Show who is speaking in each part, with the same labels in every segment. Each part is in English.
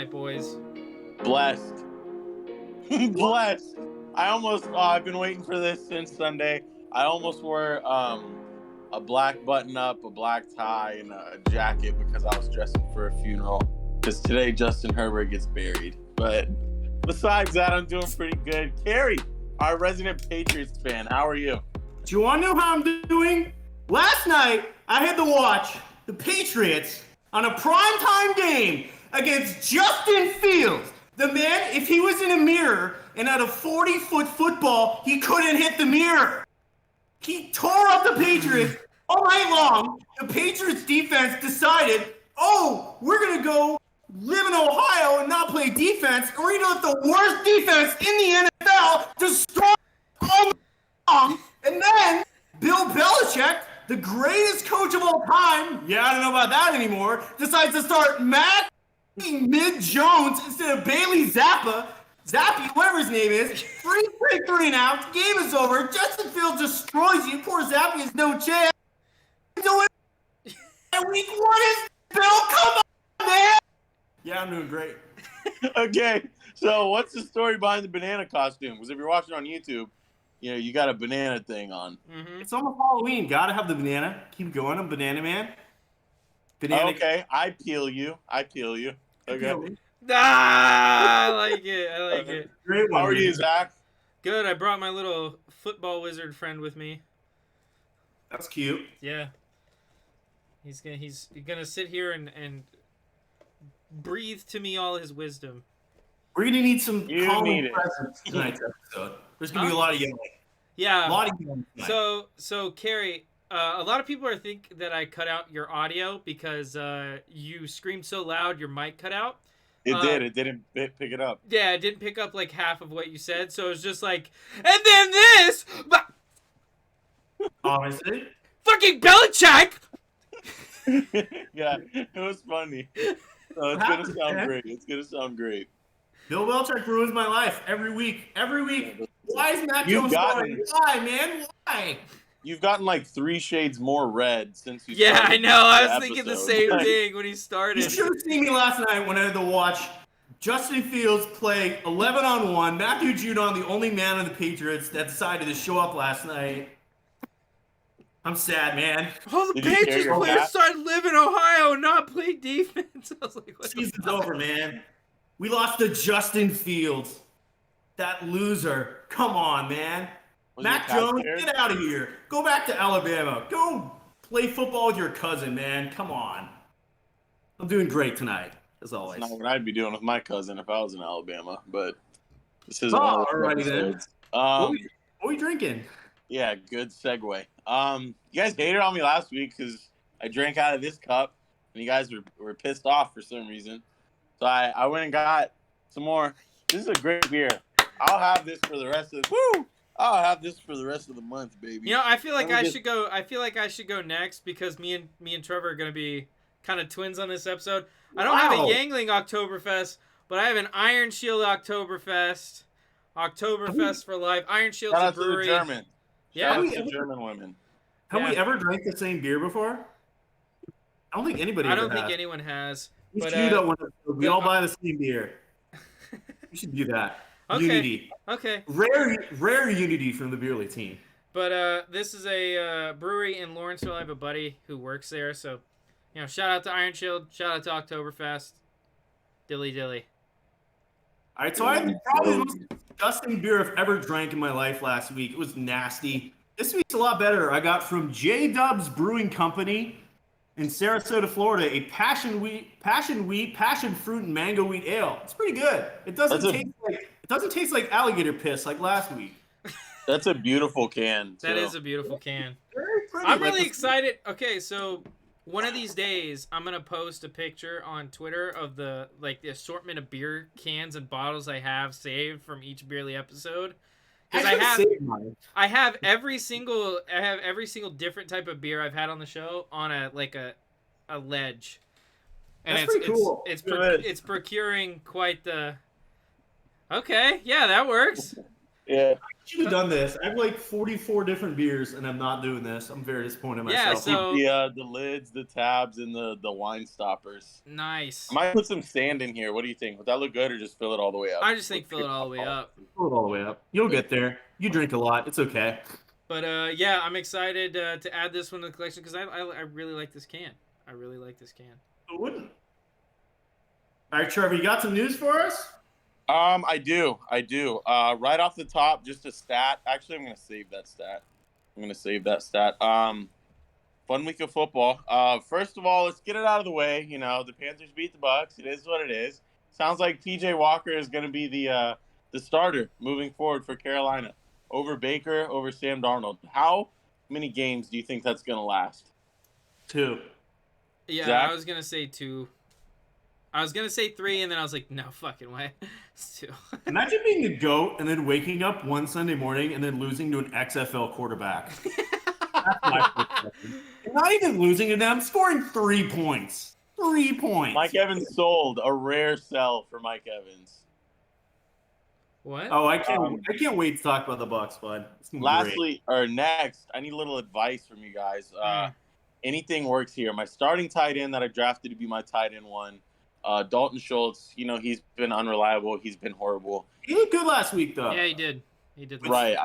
Speaker 1: tonight, boys?
Speaker 2: Blessed. Blessed. I've been waiting for this since Sunday. I almost wore a black button-up, a black tie, and a jacket because I was dressing for a funeral. Because today Justin Herbert gets buried. But besides that, I'm doing pretty good. Kerry, our resident Patriots fan, how are you?
Speaker 3: Do you want to know how I'm doing? Last night, I had to watch the Patriots on a primetime game against Justin Fields. The man, if he was in a mirror and had a 40-foot football, he couldn't hit the mirror. He tore up the Patriots all night long. The Patriots defense decided, we're going to go live in Ohio and not play defense, and we're going to let the worst defense in the NFL destroy all night long. And then Bill Belichick, the greatest coach of all time, I don't know about that anymore, decides to start Matt Mid-Jones instead of Bailey Zappy, whatever his name is. 3 and out. Game is over. Justin Fields destroys you. Poor Zappy has no chance. Week 1 is Bill. Come on, man. Yeah, I'm doing great.
Speaker 2: Okay, so what's the story behind the banana costume? Because if you're watching on YouTube, you got a banana thing on.
Speaker 1: Mm-hmm.
Speaker 3: It's almost Halloween. Gotta have the banana. Keep going. I'm Banana Man.
Speaker 2: Okay, I peel you. Okay.
Speaker 1: I like it.
Speaker 3: Great one.
Speaker 2: How are you, Zach?
Speaker 1: Good. I brought my little football wizard friend with me.
Speaker 3: That's cute.
Speaker 1: Yeah. He's gonna sit here and breathe to me all his wisdom.
Speaker 3: We're gonna need some
Speaker 2: need it.
Speaker 3: presents tonight's episode. There's gonna be a lot of yelling.
Speaker 1: Yeah.
Speaker 3: A lot of yelling tonight.
Speaker 1: So Kerry, a lot of people think that I cut out your audio because you screamed so loud your mic cut out.
Speaker 2: It didn't pick it up.
Speaker 1: Yeah, it didn't pick up like half of what you said, so it was just like, and then this,
Speaker 3: Honestly,
Speaker 1: fucking Belichick.
Speaker 2: Yeah, it was funny. So it's gonna sound great. It's gonna sound great.
Speaker 3: Bill Belichick ruins my life every week. Why is Matt Jones going? Why, man? Why?
Speaker 2: You've gotten like 3 shades more red since you.
Speaker 1: Yeah, I
Speaker 2: started
Speaker 1: know. I was
Speaker 2: the
Speaker 1: thinking the
Speaker 2: episode.
Speaker 1: same thing when he
Speaker 3: You
Speaker 1: started.
Speaker 3: should have seen me last night when I had to watch Justin Fields play 11-on-1. Matthew Judon, the only man on the Patriots that decided to show up last night. I'm sad, man.
Speaker 1: All the
Speaker 2: Did you carry
Speaker 1: Patriots
Speaker 2: your
Speaker 1: players
Speaker 2: hat?
Speaker 1: started live in Ohio and not play defense. I was like, what the
Speaker 3: Season's
Speaker 1: fuck?
Speaker 3: over, man. We lost to Justin Fields. That loser. Come on, man.
Speaker 2: Was
Speaker 3: Mac
Speaker 2: your cat
Speaker 3: Jones,
Speaker 2: scared?
Speaker 3: get out of here. Go back to Alabama. Go play football with your cousin, man. Come on. I'm doing great tonight, as always.
Speaker 2: That's not what I'd be doing with my cousin if I was in Alabama, but this is
Speaker 3: Alrighty then.
Speaker 2: episodes.
Speaker 3: What are we drinking?
Speaker 2: Yeah, good segue. You guys hated on me last week because I drank out of this cup, and you guys were pissed off for some reason. So I went and got some more. This is a great beer. I'll have this for the rest of I'll have this for the rest of the month, baby.
Speaker 1: I feel like I should go. I feel like I should go next because me and Trevor are gonna be kind of twins on this episode. I don't have a Yangling Oktoberfest, but I have an Iron Shield Oktoberfest. Oktoberfest for life. Iron Shield's
Speaker 2: Shout
Speaker 1: a
Speaker 2: out to the
Speaker 1: brewery.
Speaker 2: German.
Speaker 1: Yeah.
Speaker 2: Shout out to German women.
Speaker 3: Have we
Speaker 1: Yeah.
Speaker 3: ever drank the same beer before? I don't think anybody
Speaker 1: I
Speaker 3: ever
Speaker 1: don't
Speaker 3: has.
Speaker 1: think anyone has.
Speaker 3: We should
Speaker 1: But,
Speaker 3: do that one. We all
Speaker 1: the-
Speaker 3: buy the same beer. We should do that.
Speaker 1: Okay.
Speaker 3: Unity.
Speaker 1: Okay.
Speaker 3: Rare unity from the Beerly team.
Speaker 1: But this is a brewery in Lawrenceville. I have a buddy who works there, so shout out to Iron Shield, shout out to Oktoberfest, dilly dilly.
Speaker 3: All right, so I had probably the most disgusting beer I've ever drank in my life last week. It was nasty. This week's a lot better. I got from J Dubs Brewing Company in Sarasota, Florida, a passion fruit and mango wheat ale. It's pretty good. It doesn't taste like alligator piss like last week.
Speaker 2: That's a beautiful can.
Speaker 1: That
Speaker 2: too.
Speaker 1: is a beautiful can.
Speaker 3: Very pretty.
Speaker 1: I'm
Speaker 3: like
Speaker 1: really
Speaker 3: the-
Speaker 1: excited. Okay, so one of these days I'm gonna post a picture on Twitter of the assortment of beer cans and bottles I have saved from each Beerly episode. Because I have every single different type of beer I've had on the show on a ledge. And
Speaker 3: That's pretty cool.
Speaker 1: It's procuring quite the. Okay, yeah, that works.
Speaker 2: Yeah.
Speaker 3: Should have done this. I have like 44 different beers, and I'm not doing this. I'm very disappointed in
Speaker 1: Yeah,
Speaker 3: myself.
Speaker 1: so-
Speaker 2: The lids, the tabs, and the wine stoppers.
Speaker 1: Nice.
Speaker 2: I might put some sand in here. What do you think? Would that look good, or just fill it all the way up?
Speaker 1: I just think fill it all the way up.
Speaker 3: Pull it all the way up. You'll get there. You drink a lot. It's okay.
Speaker 1: But yeah, I'm excited to add this one to the collection because I really like this can. I really like this can.
Speaker 3: Who wouldn't? All right, Trevor, you got some news for us?
Speaker 2: I do. Right off the top, just a stat. Actually, I'm gonna save that stat. Fun week of football. First of all, let's get it out of the way. You know, the Panthers beat the Bucks. It is what it is. Sounds like PJ Walker is gonna be the starter moving forward for Carolina over Baker, over Sam Darnold. How many games do you think that's gonna last?
Speaker 3: 2.
Speaker 1: Yeah,
Speaker 2: Zach?
Speaker 1: I was gonna say 2. I was gonna say 3, and then I was like, no fucking way. It's 2.
Speaker 3: Imagine being the GOAT and then waking up one Sunday morning and then losing to an XFL quarterback. You're not even losing to them, scoring 3 points. 3 points.
Speaker 2: Mike Evans sold. A rare sell for Mike Evans.
Speaker 1: What?
Speaker 3: Oh, I can't wait to talk about the Bucks, bud.
Speaker 2: Lastly, or next, I need a little advice from you guys. Anything works here. My starting tight end that I drafted to be my tight end one, Dalton Schultz. You know, he's been unreliable. He's been horrible.
Speaker 3: He looked good last week, though.
Speaker 1: Yeah, he did. He did.
Speaker 2: Right.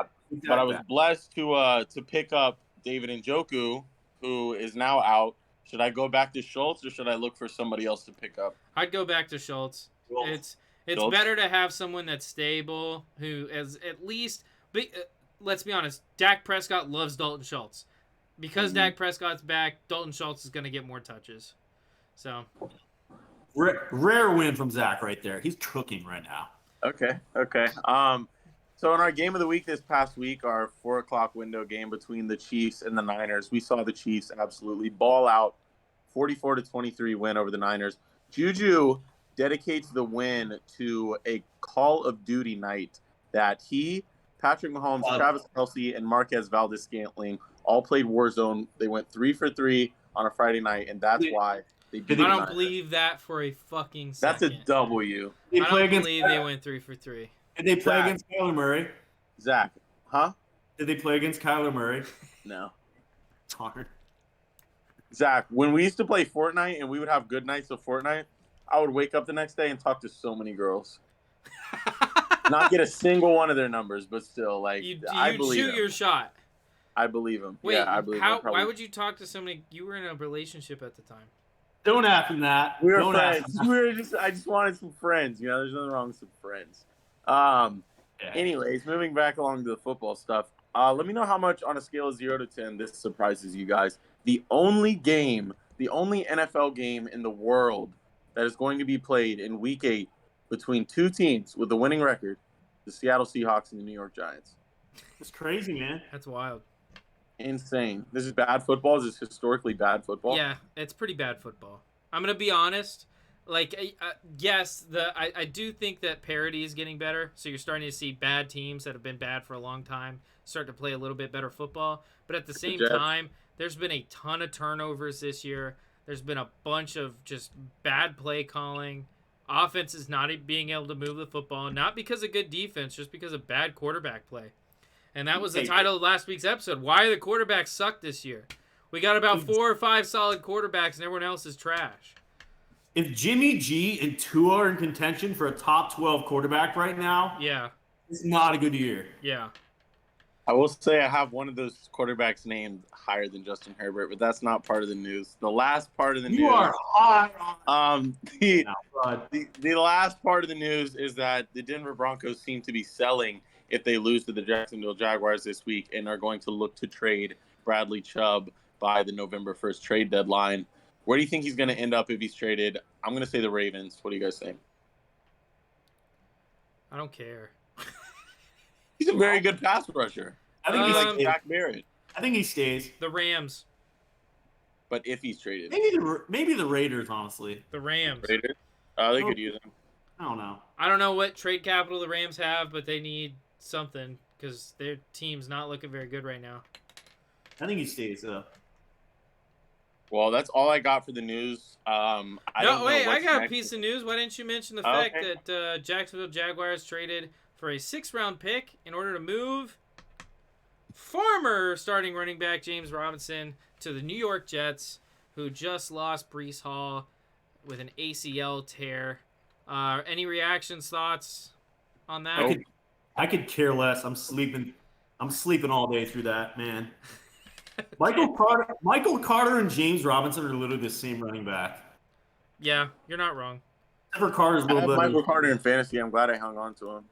Speaker 2: But I was blessed to pick up David Njoku, who is now out. Should I go back to Schultz or should I look for somebody else to pick up?
Speaker 1: I'd go back to Schultz. It's
Speaker 2: Schultz?
Speaker 1: better to have someone that's stable, who is at least. Let's be honest. Dak Prescott loves Dalton Schultz. Because Dak Prescott's back, Dalton Schultz is going to get more touches. So,
Speaker 3: rare win from Zach right there. He's cooking right now.
Speaker 2: Okay. So in our game of the week this past week, our 4:00 window game between the Chiefs and the Niners, we saw the Chiefs absolutely ball out, 44-23 win over the Niners. Juju dedicates the win to a Call of Duty night that he, Patrick Mahomes, Travis Kelce, and Marquez Valdes-Scantling all played Warzone. They went 3 for 3 on a Friday night, and that's why they beat the
Speaker 1: I don't
Speaker 2: Niners.
Speaker 1: believe that for a fucking
Speaker 2: That's
Speaker 1: second.
Speaker 2: a W.
Speaker 3: They
Speaker 1: I
Speaker 3: play
Speaker 1: don't
Speaker 3: against
Speaker 1: believe they went 3 for 3.
Speaker 3: Did they play
Speaker 2: Zach.
Speaker 3: against Kyler Murray?
Speaker 2: Zach, huh?
Speaker 3: Did they play against Kyler Murray?
Speaker 2: No.
Speaker 3: It's hard.
Speaker 2: Zach, when we used to play Fortnite and we would have good nights of Fortnite, I would wake up the next day and talk to so many girls. Not get a single one of their numbers, but still, like, I
Speaker 1: You'd
Speaker 2: believe
Speaker 1: shoot
Speaker 2: him.
Speaker 1: your shot.
Speaker 2: I believe him.
Speaker 1: Wait,
Speaker 2: yeah, I believe him.
Speaker 1: why would you talk to somebody? You were in a relationship at the time.
Speaker 3: Don't ask him that.
Speaker 2: We were
Speaker 3: Don't ask
Speaker 2: friends.
Speaker 3: him that.
Speaker 2: I just wanted some friends. You know, there's nothing wrong with some friends.
Speaker 3: Yeah.
Speaker 2: Anyways, moving back along to the football stuff. Let me know how much on a scale of 0 to 10 this surprises you guys. The only NFL game in the world that is going to be played in Week 8 between two teams with a winning record, the Seattle Seahawks and the New York Giants.
Speaker 3: It's crazy, man.
Speaker 1: That's wild.
Speaker 2: Insane. This is bad football. This is historically bad football.
Speaker 1: Yeah, it's pretty bad football. I'm gonna be honest. Like, yes, I do think that parity is getting better. So you're starting to see bad teams that have been bad for a long time start to play a little bit better football. But at the same time, there's been a ton of turnovers this year. There's been a bunch of just bad play calling. Offenses not being able to move the football, not because of good defense, just because of bad quarterback play. And that was the title of last week's episode. Why the quarterbacks suck this year? We got about 4 or 5 solid quarterbacks, and everyone else is trash.
Speaker 3: If Jimmy G and Tua are in contention for a top 12 quarterback right now,
Speaker 1: Yeah,
Speaker 3: it's not a good year.
Speaker 1: yeah.
Speaker 2: I will say I have one of those quarterbacks named higher than Justin Herbert, but that's not part of the news. The last part of the news.
Speaker 3: You are hot on
Speaker 2: The
Speaker 3: bud.
Speaker 2: last part of the news is that the Denver Broncos seem to be selling if they lose to the Jacksonville Jaguars this week and are going to look to trade Bradley Chubb by the November 1st trade deadline. Where do you think he's going to end up if he's traded? I'm going to say the Ravens. What do you guys think?
Speaker 1: I don't care.
Speaker 2: He's a very good pass rusher.
Speaker 3: I think
Speaker 2: He's
Speaker 3: he's
Speaker 2: like Jack Barrett.
Speaker 3: I think he stays.
Speaker 1: The Rams.
Speaker 2: But if he's traded.
Speaker 3: Maybe the Raiders, honestly.
Speaker 1: The Rams.
Speaker 2: Raiders? They could use him.
Speaker 3: I don't know.
Speaker 1: I don't know what trade capital the Rams have, but they need something because their team's not looking very good right now.
Speaker 3: I think he stays, though.
Speaker 2: Well, that's all I got for the news. I
Speaker 1: I got a piece of news. Why didn't you mention the fact
Speaker 2: Okay.
Speaker 1: that Jacksonville Jaguars traded for a 6th-round pick in order to move former starting running back James Robinson to the New York Jets, who just lost Breece Hall with an ACL tear. Any reactions, thoughts on that?
Speaker 3: I could care less. I'm sleeping all day through that, man. Michael Carter and James Robinson are literally the same running back.
Speaker 1: Yeah, you're not wrong.
Speaker 3: Trevor Carter's a
Speaker 2: I
Speaker 3: little
Speaker 2: have
Speaker 3: bit.
Speaker 2: Michael Carter in fantasy. I'm glad I hung on to him.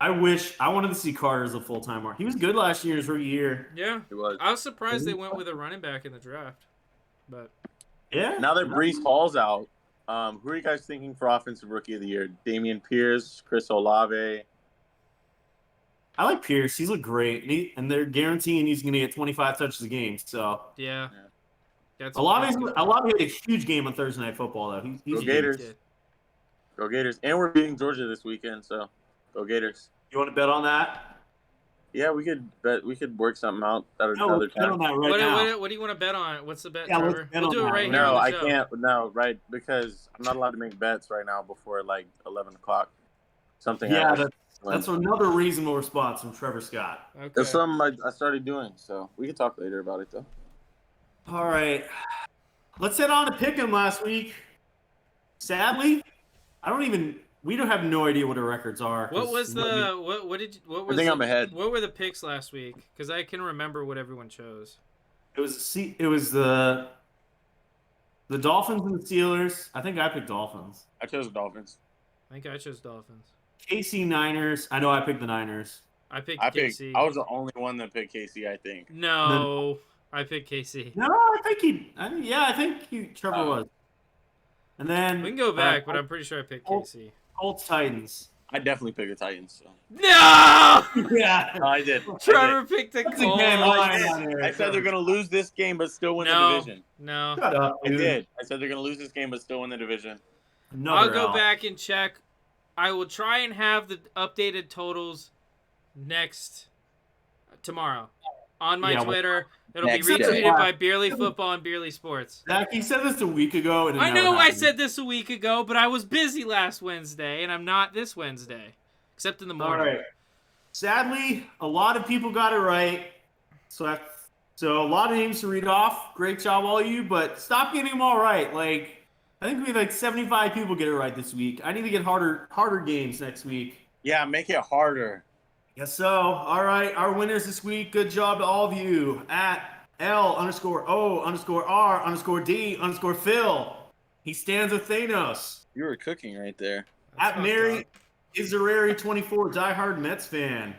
Speaker 3: I wanted to see Carter as a full-time mark. He was good last year, his rookie year.
Speaker 1: Yeah,
Speaker 2: It was.
Speaker 1: I was surprised they went with a running back in the draft, but
Speaker 3: Yeah.
Speaker 2: Now that Breece Hall's out, who are you guys thinking for Offensive Rookie of the Year? Damian Pierce, Chris Olave?
Speaker 3: I like Pierce. He's looked great, and they're guaranteeing he's going to get 25 touches a game. So
Speaker 1: yeah. That's
Speaker 3: Olave had a huge game on Thursday Night Football, though. He's
Speaker 2: Go Gators. Go Gators. And we're beating Georgia this weekend, so go Gators.
Speaker 3: You want to bet on that?
Speaker 2: Yeah, we could bet. We could work something out at
Speaker 3: No,
Speaker 2: another
Speaker 3: let's bet on
Speaker 2: time.
Speaker 3: that right now.
Speaker 1: What do you want to bet on? What's the bet,
Speaker 3: Yeah, let's
Speaker 1: Trevor?
Speaker 3: bet
Speaker 1: We'll
Speaker 3: on
Speaker 1: do it
Speaker 3: that.
Speaker 1: right here
Speaker 2: No,
Speaker 1: on
Speaker 2: I
Speaker 1: the show.
Speaker 2: can't. No, right, because I'm not allowed to make bets right now before like 11 o'clock. Something
Speaker 3: Yeah,
Speaker 2: happens.
Speaker 3: that's another reasonable response from Trevor Scott.
Speaker 1: Okay.
Speaker 2: That's something I started doing, so we can talk later about it though.
Speaker 3: All right. Let's head on to Pick'em last week. Sadly, we don't have no idea what our records are.
Speaker 1: What was
Speaker 2: I think I'm ahead.
Speaker 1: What were the picks last week? Because I can remember what everyone chose.
Speaker 3: It was the Dolphins and the Steelers. I think I picked Dolphins.
Speaker 2: I chose the Dolphins.
Speaker 1: I think I chose Dolphins.
Speaker 3: KC Niners. I know I picked the Niners.
Speaker 1: I picked
Speaker 2: I
Speaker 1: KC.
Speaker 2: was the only one that picked KC, I think.
Speaker 1: No, I picked KC.
Speaker 3: No, I think Trevor was. And then
Speaker 1: We can go back, but I'm pretty sure I picked KC.
Speaker 3: Colts Titans.
Speaker 2: I definitely picked the Titans. So.
Speaker 1: No!
Speaker 3: Yeah.
Speaker 2: No, I did.
Speaker 1: Trevor picked the
Speaker 3: That's a game
Speaker 1: Colts.
Speaker 3: line.
Speaker 2: I said they're going to lose this game but still win the
Speaker 1: No,
Speaker 2: division.
Speaker 1: no.
Speaker 3: Shut up,
Speaker 2: I
Speaker 3: dude.
Speaker 2: did. I said they're going to lose this game but still win the division.
Speaker 1: I'll go back and check. I will try and have the updated totals tomorrow on my Twitter. It'll be
Speaker 2: Next day.
Speaker 1: retweeted by Beerly Football and Beerly Sports.
Speaker 3: Zach, you said this a week ago. And
Speaker 1: I know I said this a week ago, but I was busy last Wednesday, and I'm not this Wednesday, except in the morning.
Speaker 3: All right. Sadly, a lot of people got it right. So a lot of names to read off. Great job, all of you, but stop getting them all right. Like, I think we had like 75 people get it right this week. I need to get harder games next week.
Speaker 2: Yeah, make it harder.
Speaker 3: Yes, so. All right, our winners this week. Good job to all of you. At L_O_R_D_Phil. He stands with Thanos.
Speaker 2: You were cooking right there.
Speaker 3: At Mary Iserary24, diehard Mets fan.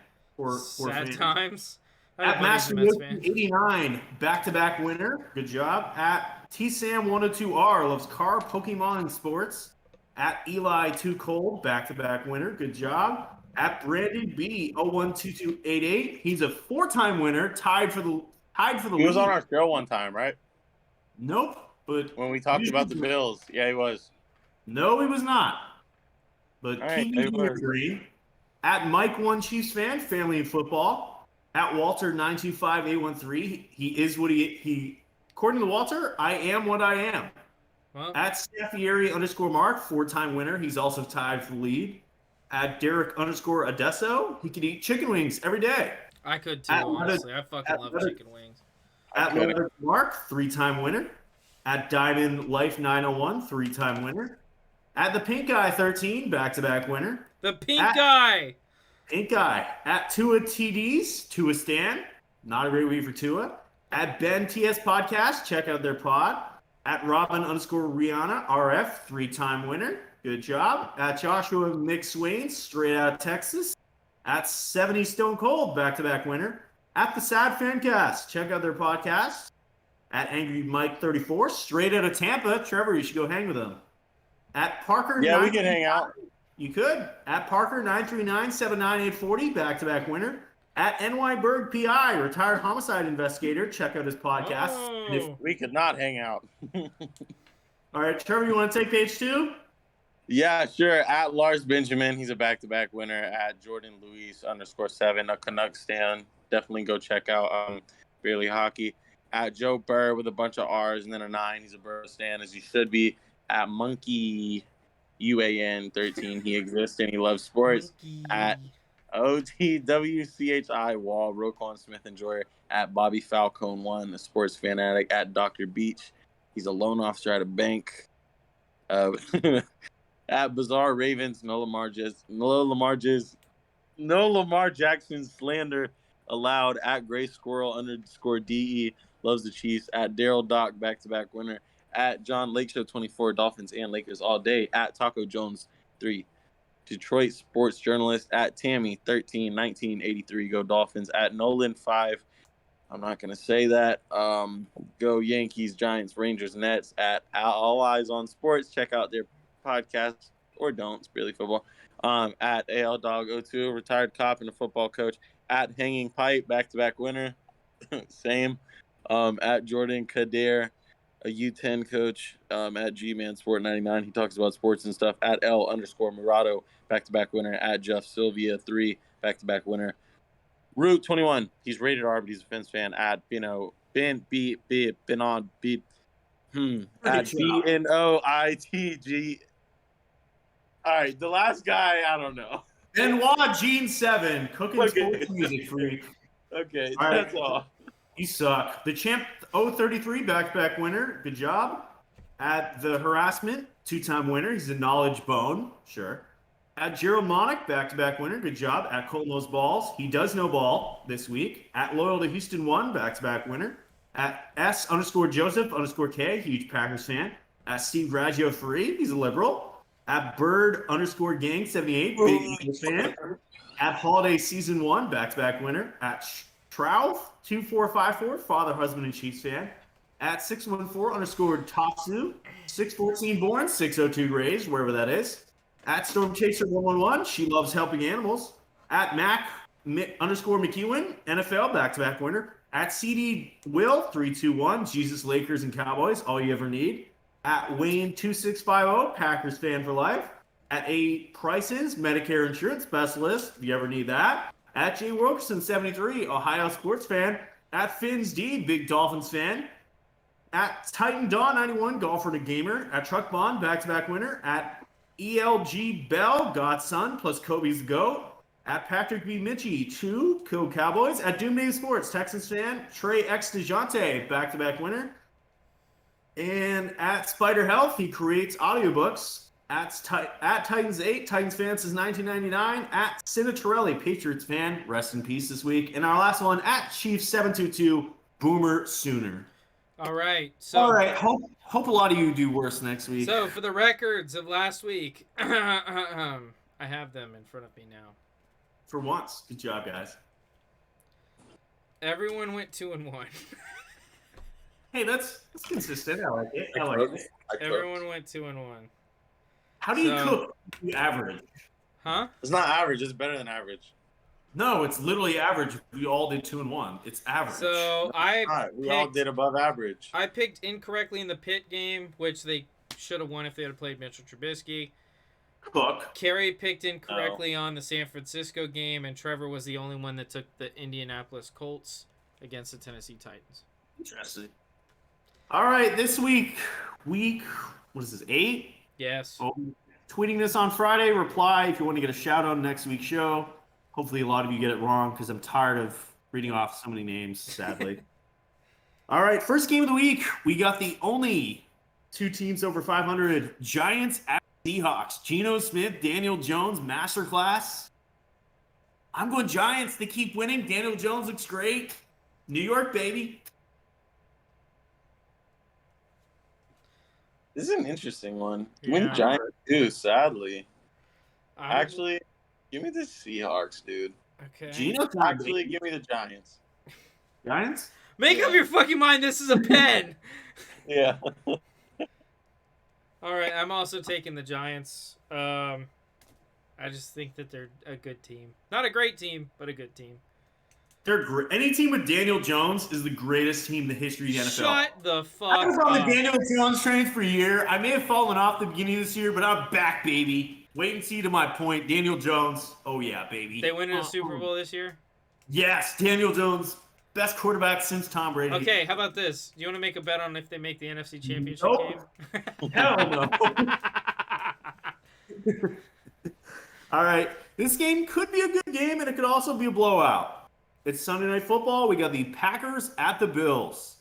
Speaker 1: Sad times.
Speaker 3: At Master 89, back-to-back winner. Good job. At TSam102R, loves car, Pokemon, and sports. At Eli2Cold, back-to-back winner. Good job. At Brandon B012288, he's a 4-time winner, tied for the
Speaker 2: He was
Speaker 3: lead.
Speaker 2: on our show one time, right?
Speaker 3: Nope, but
Speaker 2: When we talked about the Bills. Yeah, he was.
Speaker 3: no, he was not. But
Speaker 2: All right,
Speaker 3: keep
Speaker 2: he
Speaker 3: using your
Speaker 2: was.
Speaker 3: green. At Mike1 Chiefs fan, family and football. At Walter925813, he is what he. According to Walter, I am what I am.
Speaker 1: Well,
Speaker 3: At Staffieri_Mark, 4-time winner. He's also tied for the lead. At Derek_Adesso, he can eat chicken wings every day.
Speaker 1: I could too,
Speaker 3: At
Speaker 1: honestly. I fucking love
Speaker 3: Leonard-
Speaker 1: chicken wings.
Speaker 3: At
Speaker 2: Okay.
Speaker 3: Leonard Mark, 3-time winner. At Diamond Life 901, 3-time winner. At the Pink Guy 13, back-to-back winner.
Speaker 1: The pink guy!
Speaker 3: Pink Guy. At Tua TDs, Tua Stan. Not a great week for Tua. At Ben TS Podcast, check out their pod. At Robin_Rihanna RF, 3-time winner. Good job. At Joshua McSwain, straight out of Texas. At 70 Stone Cold, back-to-back winner. At the Sad Fancast, check out their podcast. At Angry Mike 34, straight out of Tampa. Trevor, you should go hang with them. At Parker.
Speaker 2: Yeah, we can hang out.
Speaker 3: You could. At Parker 939-79840, back-to-back winner. At NY Berg PI, retired homicide investigator. Check out his podcast. And if-
Speaker 1: Oh.
Speaker 2: We could not hang out.
Speaker 3: all right, Trevor, you want to take page 2?
Speaker 2: Yeah, sure. At Lars Benjamin, he's a back-to-back winner. At Jordan Luis_7, a Canucks stan. Definitely go check out Beerly Hockey. At Joe Burr with a bunch of R's and then a 9. He's a Burr stan, as he should be. At Monkey UAN13. He exists and he loves sports.
Speaker 1: Monkey.
Speaker 2: At OTWCHI Wall, Roquan Smith Enjoyer. At Bobby Falcone 1, a sports fanatic. At Dr. Beach. He's a loan officer at a bank. At Bizarre Ravens, no Lamar Jackson slander allowed. At Gray Squirrel _DE loves the Chiefs. At Daryl Dock, back-to-back winner. At John Lake Show 24, Dolphins and Lakers all day. At Taco Jones 3, Detroit sports journalist. At Tammy 13 1983, go Dolphins. At Nolan 5, I'm not gonna say that. Go Yankees, Giants, Rangers, Nets. At All Eyes on Sports, check out their podcast, or don't. It's barely football. At AL Dog 02, retired cop and a football coach. At Hanging Pipe, back-to-back winner. Same. At Jordan Kader, a U10 coach. At G-Man Sport 99, he talks about sports and stuff. At L_Murado, back-to-back winner. At Jeff Sylvia 3, back-to-back winner. Root 21, he's rated R, but he's a Fins fan. At Benoitg. At BNOITG. All right, the last guy, I don't know.
Speaker 3: Benoit Gene 7, cooking
Speaker 2: Okay.
Speaker 3: sports music freak.
Speaker 2: Okay,
Speaker 3: All right.
Speaker 2: that's all.
Speaker 3: You suck. The Champ 033, back-to-back winner. Good job. At The Harassment, 2-time winner. He's a knowledge bone. Sure. At Gerald Monick, back-to-back winner. Good job. At Cole Knows Balls, he does know ball this week. At Loyal to Houston 1, back-to-back winner. At S_Joseph_K, huge Packers fan. At Steve Raggio 3, he's a liberal. At Bird_Gang 78, big Eagles fan. At Holiday Season 1, back-to-back winner. At Trouth 2454, father, husband, and Chiefs fan. At 614_Topsu, 614 born, 602 raised, wherever that is. At Storm Chaser 111, she loves helping animals. At Mac_McEwen, NFL, back-to-back winner. At CD Will 321, Jesus, Lakers, and Cowboys, all you ever need. At Wayne 2650, Packers fan for life. At A Prices, Medicare insurance specialist, if you ever need that. At Jay Wilkerson 73, Ohio sports fan. At Fins D, big Dolphins fan. At Titan Dawn 91, golfer to gamer. At Truck Bond, back-to-back winner. At ELG Bell, Godson plus Kobe's the GOAT. At Patrick B. Mitchie 2, Kill Cowboys. At Doomday Sports, Texans fan. Trey X. DeJounte, back-to-back winner. And at Spider Health, he creates audiobooks. At Titans 8, Titans fan since 1999. At Sinatorelli, Patriots fan, rest in peace this week. And our last one, at Chief 722, Boomer Sooner.
Speaker 1: All right.
Speaker 3: All right. Hope a lot of you do worse next week.
Speaker 1: So for the records of last week, I have them in front of me now.
Speaker 3: For once, good job, guys.
Speaker 1: Everyone went 2-1.
Speaker 3: Hey, that's consistent. I like it.
Speaker 1: Everyone went 2-1.
Speaker 3: How do you cook? You average.
Speaker 1: Huh?
Speaker 2: It's not average. It's better than average.
Speaker 3: No, it's literally average. We all did 2-1. It's average.
Speaker 1: So
Speaker 2: We all did above average.
Speaker 1: I picked incorrectly in the Pitt game, which they should have won if they had played Mitchell Trubisky.
Speaker 3: Cook.
Speaker 1: Kerry picked incorrectly on the San Francisco game, and Trevor was the only one that took the Indianapolis Colts against the Tennessee Titans.
Speaker 3: Interesting. All right, this week, what is this, 8?
Speaker 1: Yes.
Speaker 3: Oh, tweeting this on Friday. Reply if you want to get a shout out on next week's show. Hopefully a lot of you get it wrong because I'm tired of reading off so many names, sadly. All right, first game of the week. We got the only 2 teams over 500. Giants at Seahawks. Geno Smith, Daniel Jones, masterclass. I'm going Giants. They keep winning. Daniel Jones looks great. New York, baby.
Speaker 2: This is an interesting one.
Speaker 1: Yeah.
Speaker 2: Win Giants too, sadly.
Speaker 1: I-
Speaker 2: Actually, give me the Seahawks, dude.
Speaker 1: Okay.
Speaker 3: Geno,
Speaker 2: Actually, give me the Giants.
Speaker 3: Giants?
Speaker 1: Make up your fucking mind. This is a pen.
Speaker 2: Yeah.
Speaker 1: All right, I'm also taking the Giants. I just think that they're a good team. Not a great team, but a good team.
Speaker 3: They're great. Any team with Daniel Jones is the greatest team in the history of the NFL.
Speaker 1: Shut the fuck
Speaker 3: I was on the
Speaker 1: up.
Speaker 3: Daniel Jones train for a year. I may have fallen off the beginning of this year, but I'm back, baby. Wait and see to my point. Daniel Jones. Oh, yeah, baby.
Speaker 1: They win in a Super Bowl this year?
Speaker 3: Yes, Daniel Jones. Best quarterback since Tom Brady.
Speaker 1: Okay, how about this? Do you want to make a bet on if they make the NFC Championship
Speaker 3: Nope.
Speaker 1: game?
Speaker 3: Hell no. All right. This game could be a good game, and it could also be a blowout. It's Sunday Night Football. We got the Packers at the Bills.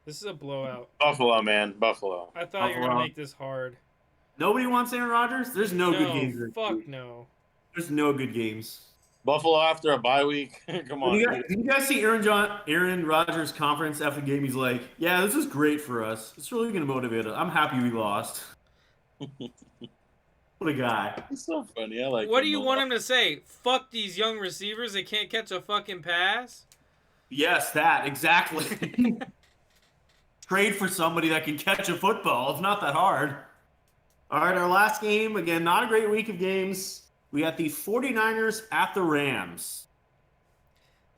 Speaker 1: This is a blowout.
Speaker 2: Buffalo, man. Buffalo.
Speaker 1: I thought you were going to make this hard.
Speaker 3: Nobody wants Aaron Rodgers? There's no good games.
Speaker 1: Fuck no.
Speaker 3: There's no good games.
Speaker 2: Buffalo after a bye week. Come on.
Speaker 3: Did you guys see Aaron Rodgers' conference after the game? He's like, yeah, this is great for us. It's really going to motivate us. I'm happy we lost. What a guy.
Speaker 2: He's so funny. I like
Speaker 1: What do you want him to say? Fuck these young receivers. They can't catch a fucking pass?
Speaker 3: Yes, that. Exactly. Trade for somebody that can catch a football. It's not that hard. All right, our last game. Again, not a great week of games. We got the 49ers at the Rams.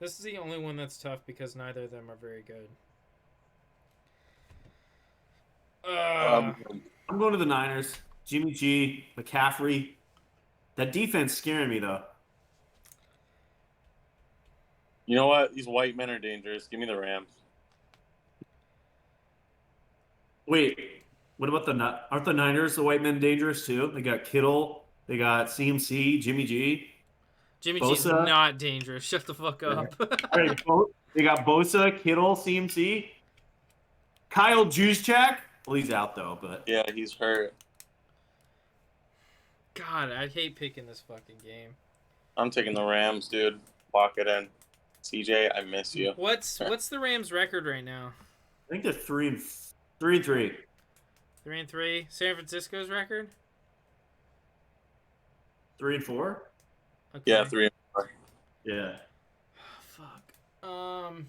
Speaker 1: This is the only one that's tough because neither of them are very good.
Speaker 3: I'm going to the Niners. Jimmy G, McCaffrey. That defense scaring me, though.
Speaker 2: You know what? These white men are dangerous. Give me the Rams.
Speaker 3: Wait, what about aren't the Niners the white men dangerous, too? They got Kittle. They got CMC, Jimmy G.
Speaker 1: Jimmy G's not dangerous. Shut the fuck up.
Speaker 3: All right, they got Bosa, Kittle, CMC. Kyle Juszczyk. Well, he's out, though, but...
Speaker 2: Yeah, he's hurt.
Speaker 1: God, I hate picking this fucking game.
Speaker 2: I'm taking the Rams, dude. Lock it in. CJ, I miss you.
Speaker 1: What's the Rams' record right now?
Speaker 3: I think they're 3-3.
Speaker 1: 3-3. San Francisco's record?
Speaker 3: 3-4.
Speaker 1: Okay.
Speaker 2: Yeah, 3-4.
Speaker 3: Yeah.
Speaker 1: Fuck.
Speaker 2: Come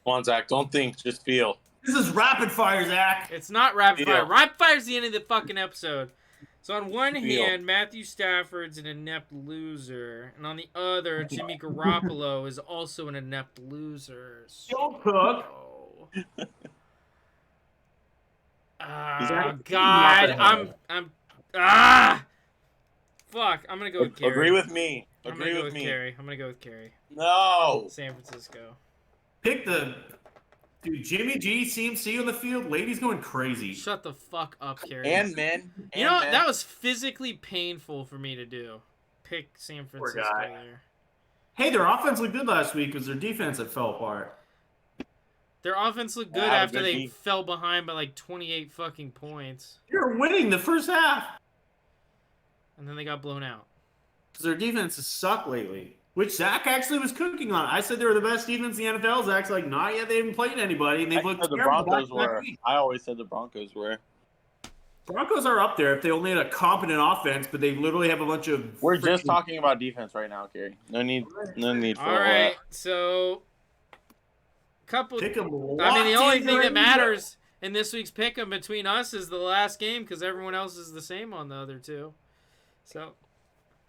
Speaker 2: on, Zach. Don't think. Just feel.
Speaker 3: This is rapid fire, Zach.
Speaker 1: It's not rapid fire.
Speaker 2: Yeah.
Speaker 1: Rapid fire's the end of the fucking episode. So on one hand, Matthew Stafford's an inept loser, and on the other, Jimmy Garoppolo is also an inept loser.
Speaker 3: Joe Cook.
Speaker 1: God, fuck. I'm gonna go with Kerry.
Speaker 2: Agree with me.
Speaker 1: I'm gonna go with Kerry.
Speaker 2: No.
Speaker 1: San Francisco.
Speaker 3: Pick the... Dude, Jimmy G, CMC on the field. Lady's going crazy.
Speaker 1: Shut the fuck up, Kerry.
Speaker 2: And men.
Speaker 1: You know, that was physically painful for me to do. Pick San Francisco there.
Speaker 3: Hey, their offense looked good last week because their defense had fell apart.
Speaker 1: Their offense looked good after they fell behind by like 28 fucking points.
Speaker 3: You're winning the first half.
Speaker 1: And then they got blown out.
Speaker 3: Because their defense has sucked lately. Which Zach actually was cooking on. I said they were the best defense in the NFL. Zach's like, not yet. They haven't played anybody. And they've looked
Speaker 2: the Broncos were. I always said the Broncos were.
Speaker 3: Broncos are up there if they only had a competent offense, but they literally have a bunch of...
Speaker 2: We're just talking about defense right now, Kerry. No need for
Speaker 1: all right, so... Couple...
Speaker 3: Pick 'em.
Speaker 1: I mean, the only thing that matters in this week's pick 'em between us is the last game because everyone else is the same on the other two. So...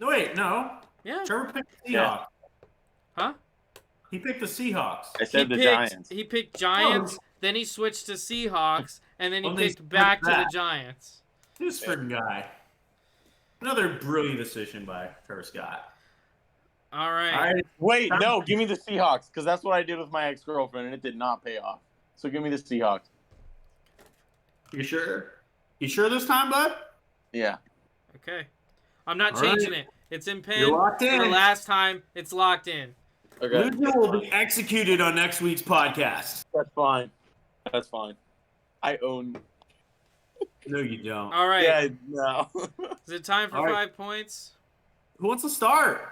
Speaker 3: No, wait, no.
Speaker 1: Yeah.
Speaker 3: Trevor picked the Seahawks.
Speaker 1: Huh?
Speaker 3: He picked the Seahawks.
Speaker 2: I said Giants.
Speaker 1: He picked Giants, then he switched to Seahawks, and then he picked back to the Giants.
Speaker 3: This freaking guy. Another brilliant decision by Trevor Scott.
Speaker 1: All right.
Speaker 2: Wait, no, give me the Seahawks, because that's what I did with my ex-girlfriend, and it did not pay off. So give me the Seahawks.
Speaker 3: You sure? You sure this time, bud?
Speaker 2: Yeah.
Speaker 1: Okay. I'm not changing it. It's in pen.
Speaker 3: You're locked in.
Speaker 1: For last time, it's locked in.
Speaker 2: Okay.
Speaker 3: Loser will be executed on next week's podcast.
Speaker 2: That's fine. That's fine. I own.
Speaker 3: No, you don't.
Speaker 1: All right.
Speaker 2: Yeah, no.
Speaker 1: Is it time for 5 points?
Speaker 3: Who wants to start?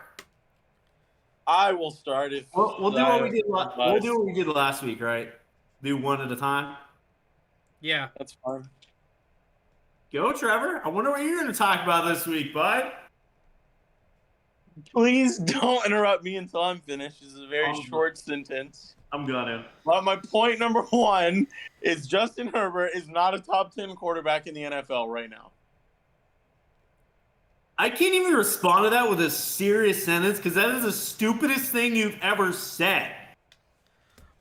Speaker 2: I will start if.
Speaker 3: We'll do what we did. We'll do what we did last week, right? Do one at a time.
Speaker 1: Yeah.
Speaker 2: That's fine.
Speaker 3: Go, Trevor. I wonder what you're going to talk about this week, bud.
Speaker 2: Please don't interrupt me until I'm finished. This is a very short sentence.
Speaker 3: I'm gonna.
Speaker 2: But my point number 1 is Justin Herbert is not a top 10 quarterback in the NFL right now.
Speaker 3: I can't even respond to that with a serious sentence because that is the stupidest thing you've ever said.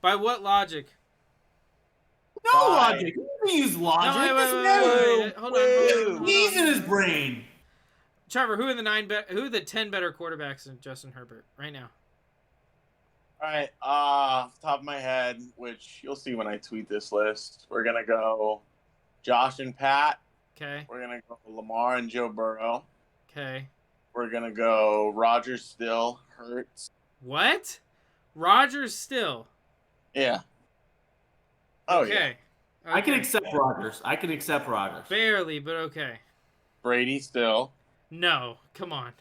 Speaker 1: By what logic?
Speaker 3: No logic. You can use logic.
Speaker 1: Wait. Hold on.
Speaker 3: He's in his brain.
Speaker 1: Trevor, who are the 10 better quarterbacks than Justin Herbert right now?
Speaker 2: All right, off the top of my head, which you'll see when I tweet this list, we're gonna go Josh and Pat.
Speaker 1: Okay.
Speaker 2: We're gonna go Lamar and Joe Burrow.
Speaker 1: Okay.
Speaker 2: We're gonna go Rodgers still Hurts.
Speaker 1: What? Rodgers still.
Speaker 2: Yeah. Oh yeah.
Speaker 1: Okay.
Speaker 3: I can accept Rodgers.
Speaker 1: Barely, but okay.
Speaker 2: Brady still.
Speaker 1: No, come on.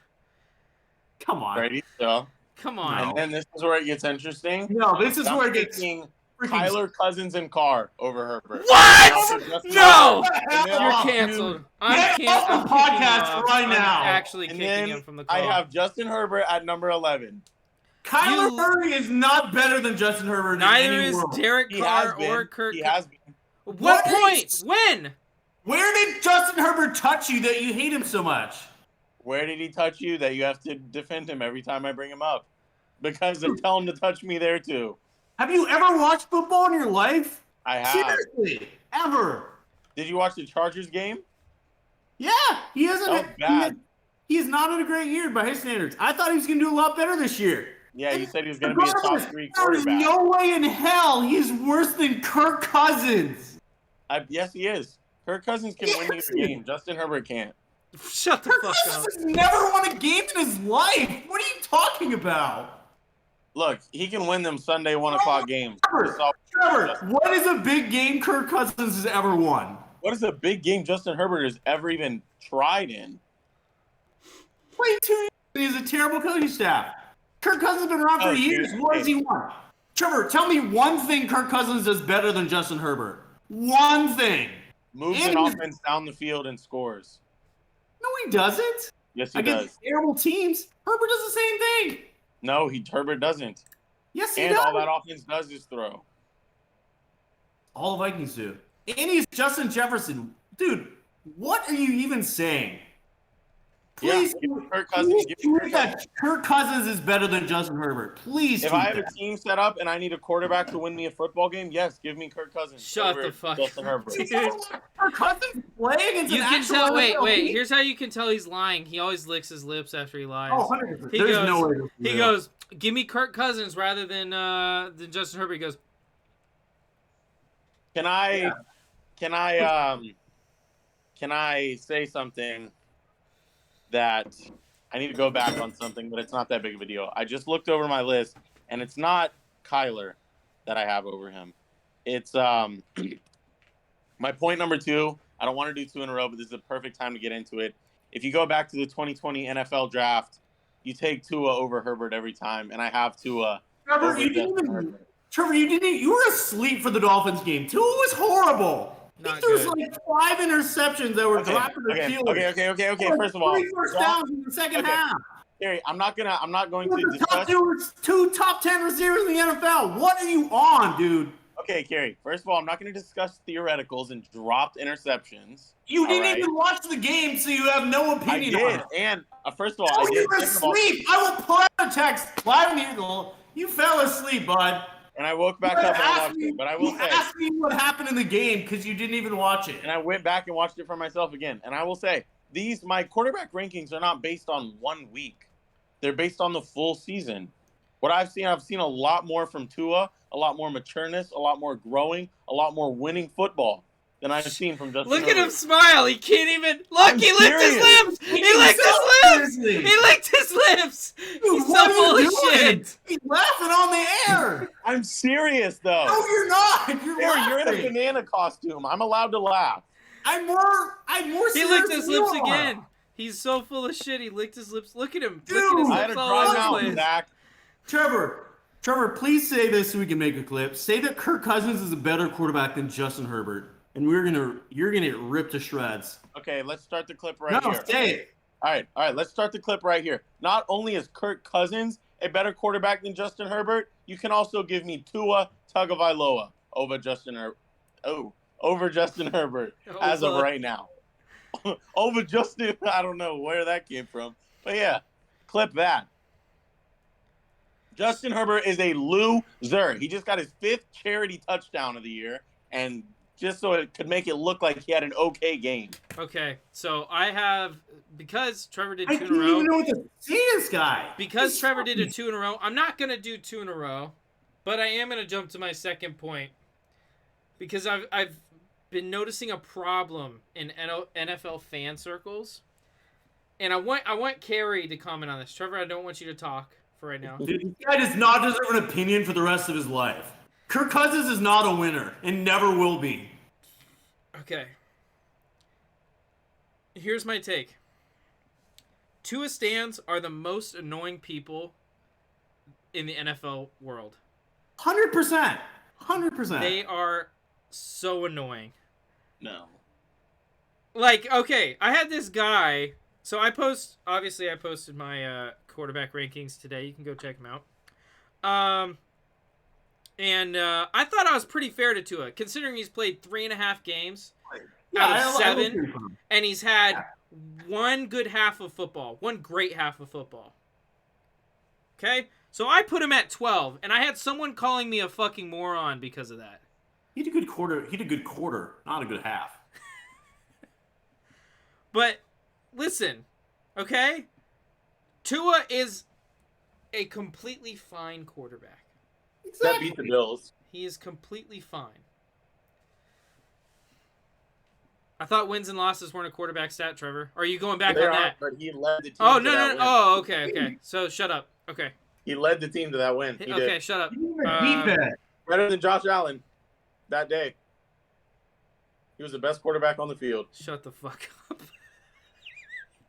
Speaker 3: Come on.
Speaker 2: Brady still.
Speaker 1: Come on.
Speaker 2: And then this is where it gets interesting.
Speaker 3: No, this is where it gets
Speaker 2: taking
Speaker 3: freaking
Speaker 2: Kyler Cousins and Carr over Herbert.
Speaker 1: What? No!
Speaker 2: And then-
Speaker 1: You're canceled.
Speaker 3: Get
Speaker 1: I'm
Speaker 3: off the
Speaker 1: kicking him
Speaker 3: podcast
Speaker 1: off.
Speaker 3: right
Speaker 1: I'm
Speaker 3: now.
Speaker 1: actually
Speaker 2: And
Speaker 1: kicking
Speaker 2: then
Speaker 1: him from the call.
Speaker 2: I have Justin Herbert at number 11.
Speaker 3: Kyler
Speaker 1: You-
Speaker 3: Murray is not better than Justin Herbert.
Speaker 1: Neither
Speaker 3: in any
Speaker 1: is
Speaker 3: world.
Speaker 1: Derek
Speaker 2: He has
Speaker 1: Carr
Speaker 2: been.
Speaker 1: or Kirk.
Speaker 2: He has been.
Speaker 1: What
Speaker 3: What
Speaker 1: point?
Speaker 3: is-
Speaker 1: When?
Speaker 3: Where did Justin Herbert touch you that you hate him so much?
Speaker 2: Where did he touch you that you have to defend him every time I bring him up? Because I tell him to touch me there too.
Speaker 3: Have you ever watched football in your life?
Speaker 2: I have.
Speaker 3: Seriously, ever?
Speaker 2: Did you watch the Chargers game?
Speaker 3: Yeah, he hasn't.
Speaker 2: That was bad.
Speaker 3: He is not in a great year by his standards. I thought he was going to do a lot better this year.
Speaker 2: Yeah, you said he was going to be a top
Speaker 3: Regardless,
Speaker 2: 3
Speaker 3: there is
Speaker 2: quarterback.
Speaker 3: no way in hell he's worse than Kirk Cousins.
Speaker 2: Yes, he is. Kirk Cousins can win you
Speaker 3: Yes.
Speaker 2: the game. Justin Herbert can't.
Speaker 1: Shut the
Speaker 3: Kirk
Speaker 1: fuck
Speaker 3: Cousins
Speaker 1: up.
Speaker 3: has never won a game in his life. What are you talking about?
Speaker 2: Look, he can win them Sunday 1 o'clock games.
Speaker 3: Trevor, what is a big game Kirk Cousins has ever won?
Speaker 2: What is a big game Justin Herbert has ever even tried in?
Speaker 3: Played 2 years and he's a terrible coaching staff. Kirk Cousins has been around for
Speaker 2: Oh,
Speaker 3: years.
Speaker 2: dude.
Speaker 3: What has he won? Trevor, tell me one thing Kirk Cousins does better than Justin Herbert. One thing.
Speaker 2: Moves
Speaker 3: And
Speaker 2: an
Speaker 3: he's-
Speaker 2: offense down the field and scores.
Speaker 3: No, he doesn't.
Speaker 2: Yes, he
Speaker 3: Against
Speaker 2: does.
Speaker 3: terrible teams, Herbert does the same thing.
Speaker 2: No, Herbert doesn't.
Speaker 3: Yes, he
Speaker 2: And
Speaker 3: does.
Speaker 2: all that offense does is throw.
Speaker 3: All the Vikings do. And he's Justin Jefferson. Dude, what are you even saying? Please,
Speaker 2: give me Kirk Cousins,
Speaker 3: please
Speaker 2: give me
Speaker 3: tweet
Speaker 2: Kirk
Speaker 3: that Kirk Cousins is better than Justin Herbert. Please
Speaker 2: If
Speaker 3: tweet
Speaker 2: I have
Speaker 3: that.
Speaker 2: a team set up and I need a quarterback to win me a football game, yes, give me Kirk Cousins.
Speaker 1: Shut
Speaker 2: over
Speaker 1: the fuck
Speaker 2: Justin
Speaker 1: up,
Speaker 2: Herbert.
Speaker 1: dude.
Speaker 3: Kirk Cousins play against
Speaker 1: You
Speaker 3: an
Speaker 1: can
Speaker 3: actual
Speaker 1: tell. Wait,
Speaker 3: NFL
Speaker 1: wait.
Speaker 3: team?
Speaker 1: Here's how you can tell he's lying. He always licks his lips after he lies.
Speaker 3: Oh, 100%.
Speaker 1: He
Speaker 3: There's
Speaker 1: goes,
Speaker 3: no way. this is
Speaker 1: He
Speaker 3: real.
Speaker 1: goes, give me Kirk Cousins rather than Justin Herbert. He goes,
Speaker 2: Can I say something that I need to go back on something, but it's not that big of a deal. I just looked over my list, and it's not Kyler that I have over him. It's my point number 2. I don't want to do 2 in a row, but this is a perfect time to get into it. If you go back to the 2020 NFL draft, you take Tua over Herbert every time, and I have Tua
Speaker 3: Trevor,
Speaker 2: over
Speaker 3: you didn't
Speaker 2: Justin
Speaker 3: even.
Speaker 2: Herbert.
Speaker 3: Trevor, you were asleep for the Dolphins game. Tua was horrible.
Speaker 1: Not
Speaker 3: He threw
Speaker 1: good.
Speaker 3: like 5 interceptions that were dropped to the field.
Speaker 2: Okay. First of all,
Speaker 3: 3 first downs in the second
Speaker 2: Okay.
Speaker 3: half.
Speaker 2: Kerry, I'm not going
Speaker 3: With
Speaker 2: to
Speaker 3: the top
Speaker 2: discuss.
Speaker 3: two top 10 receivers in the NFL. What are you on, dude?
Speaker 2: Okay, Kerry. First of all, I'm not going to discuss theoreticals and dropped interceptions.
Speaker 3: You didn't
Speaker 2: right.
Speaker 3: even watch the game, so you have no
Speaker 2: I
Speaker 3: opinion on
Speaker 2: did,
Speaker 3: it.
Speaker 2: and first of all,
Speaker 3: Oh,
Speaker 2: I did.
Speaker 3: you were
Speaker 2: Second of all,
Speaker 3: asleep. I will pull out a text live in the Eagle. You fell asleep, bud.
Speaker 2: and I woke back
Speaker 3: You
Speaker 2: up and I
Speaker 3: asked
Speaker 2: watched
Speaker 3: me-
Speaker 2: it. But I will
Speaker 3: you
Speaker 2: say,
Speaker 3: asked me what happened in the game because you didn't even watch it.
Speaker 2: and I went back and watched it for myself again. And I will say, my quarterback rankings are not based on 1 week. They're based on the full season. What I've seen a lot more from Tua, a lot more matureness, a lot more growing, a lot more winning football than I've seen from Justin
Speaker 1: look at him
Speaker 2: Herbert.
Speaker 1: smile. He can't even look.
Speaker 2: I'm
Speaker 1: He licked his
Speaker 2: serious.
Speaker 1: lips. He licked his lips.
Speaker 3: Seriously.
Speaker 1: He licked his lips.
Speaker 3: Dude,
Speaker 1: He's
Speaker 3: what
Speaker 1: so
Speaker 3: are
Speaker 1: full
Speaker 3: you
Speaker 1: of
Speaker 3: doing?
Speaker 1: shit.
Speaker 3: He's laughing on the air.
Speaker 2: I'm serious, though.
Speaker 3: No, you're not. You're
Speaker 2: Kerry, you're in a
Speaker 3: laughing.
Speaker 2: banana costume. I'm allowed to laugh.
Speaker 3: I'm more
Speaker 1: He
Speaker 3: serious
Speaker 1: licked his
Speaker 3: than you
Speaker 1: lips
Speaker 3: are.
Speaker 1: again. He's so full of shit. He licked his lips. Look at him.
Speaker 3: Dude,
Speaker 1: Licking his
Speaker 2: I had
Speaker 1: lips
Speaker 2: a
Speaker 1: all
Speaker 2: dry
Speaker 1: over the
Speaker 2: mouth,
Speaker 1: place.
Speaker 2: Zach.
Speaker 3: Trevor, please say this so we can make a clip. Say that Kirk Cousins is a better quarterback than Justin Herbert, and you're gonna get ripped to shreds.
Speaker 2: Okay, let's start the clip right
Speaker 3: No,
Speaker 2: here.
Speaker 3: say it.
Speaker 2: All right, let's start the clip right here. Not only is Kirk Cousins a better quarterback than Justin Herbert, you can also give me Tua Tagovailoa over Justin Herbert. Over Justin Herbert as of
Speaker 1: Over.
Speaker 2: right now. Over Justin, I don't know where that came from. But yeah, clip that. Justin Herbert is a loser. He just got his 5th charity touchdown of the year, and just so it could make it look like he had an okay game.
Speaker 1: Okay, so I have, because Trevor did
Speaker 3: I
Speaker 1: 2 in
Speaker 3: don't
Speaker 1: a row.
Speaker 3: even know what to say to this guy.
Speaker 1: Because
Speaker 3: He's
Speaker 1: Trevor did a
Speaker 3: fucking-
Speaker 1: 2 in a row, I'm not gonna do 2 in a row, but I am gonna jump to my second point because I've been noticing a problem in NFL fan circles, and I want Kerry to comment on this. Trevor, I don't want you to talk for right now.
Speaker 3: Dude, this guy does not deserve an opinion for the rest of his life. Kirk Cousins is not a winner and never will be.
Speaker 1: Okay. Here's my take. Tua stands are the most annoying people in the NFL world.
Speaker 3: 100%. 100%.
Speaker 1: They are so annoying.
Speaker 2: No.
Speaker 1: Like, okay, I had this guy. So I posted my quarterback rankings today. You can go check them out. And I thought I was pretty fair to Tua, considering he's played 3.5 games out of 7, and he's had one good half of football, one great half of football. Okay? So I put him at 12, and I had someone calling me a fucking moron because of that.
Speaker 3: He had a good quarter, not a good half.
Speaker 1: But listen, okay? Tua is a completely fine quarterback.
Speaker 2: That beat the Bills.
Speaker 1: He is completely fine. I thought wins and losses weren't a quarterback stat, Trevor. Are you going back on that?
Speaker 2: But he led the team.
Speaker 1: Oh,
Speaker 2: to
Speaker 1: no.
Speaker 2: that win.
Speaker 1: Oh, okay. So shut up. Okay.
Speaker 2: He led the team to that win. He
Speaker 1: Okay,
Speaker 2: did.
Speaker 1: shut up.
Speaker 2: Better than Josh Allen that day. He was the best quarterback on the field.
Speaker 1: Shut the fuck up.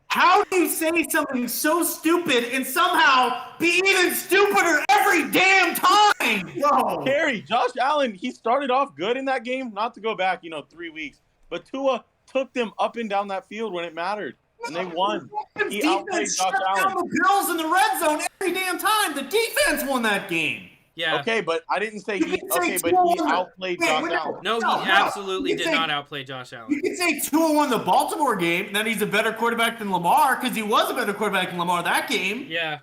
Speaker 3: How do you say something so stupid and somehow be even stupider every damn time? Bro.
Speaker 2: Kerry, Josh Allen, he started off good in that game. Not to go back, 3 weeks. But Tua took them up and down that field when it mattered. And they won. He outplayed Josh Allen.
Speaker 3: The Bills in the red zone every damn time. The defense won that game.
Speaker 1: Yeah.
Speaker 2: Okay, but I didn't say he. Okay, but he outplayed Josh Allen.
Speaker 1: No, he absolutely did not outplay Josh Allen.
Speaker 3: You can say Tua won the Baltimore game, and then he's a better quarterback than Lamar because he was a better quarterback than Lamar that game.
Speaker 1: Yeah.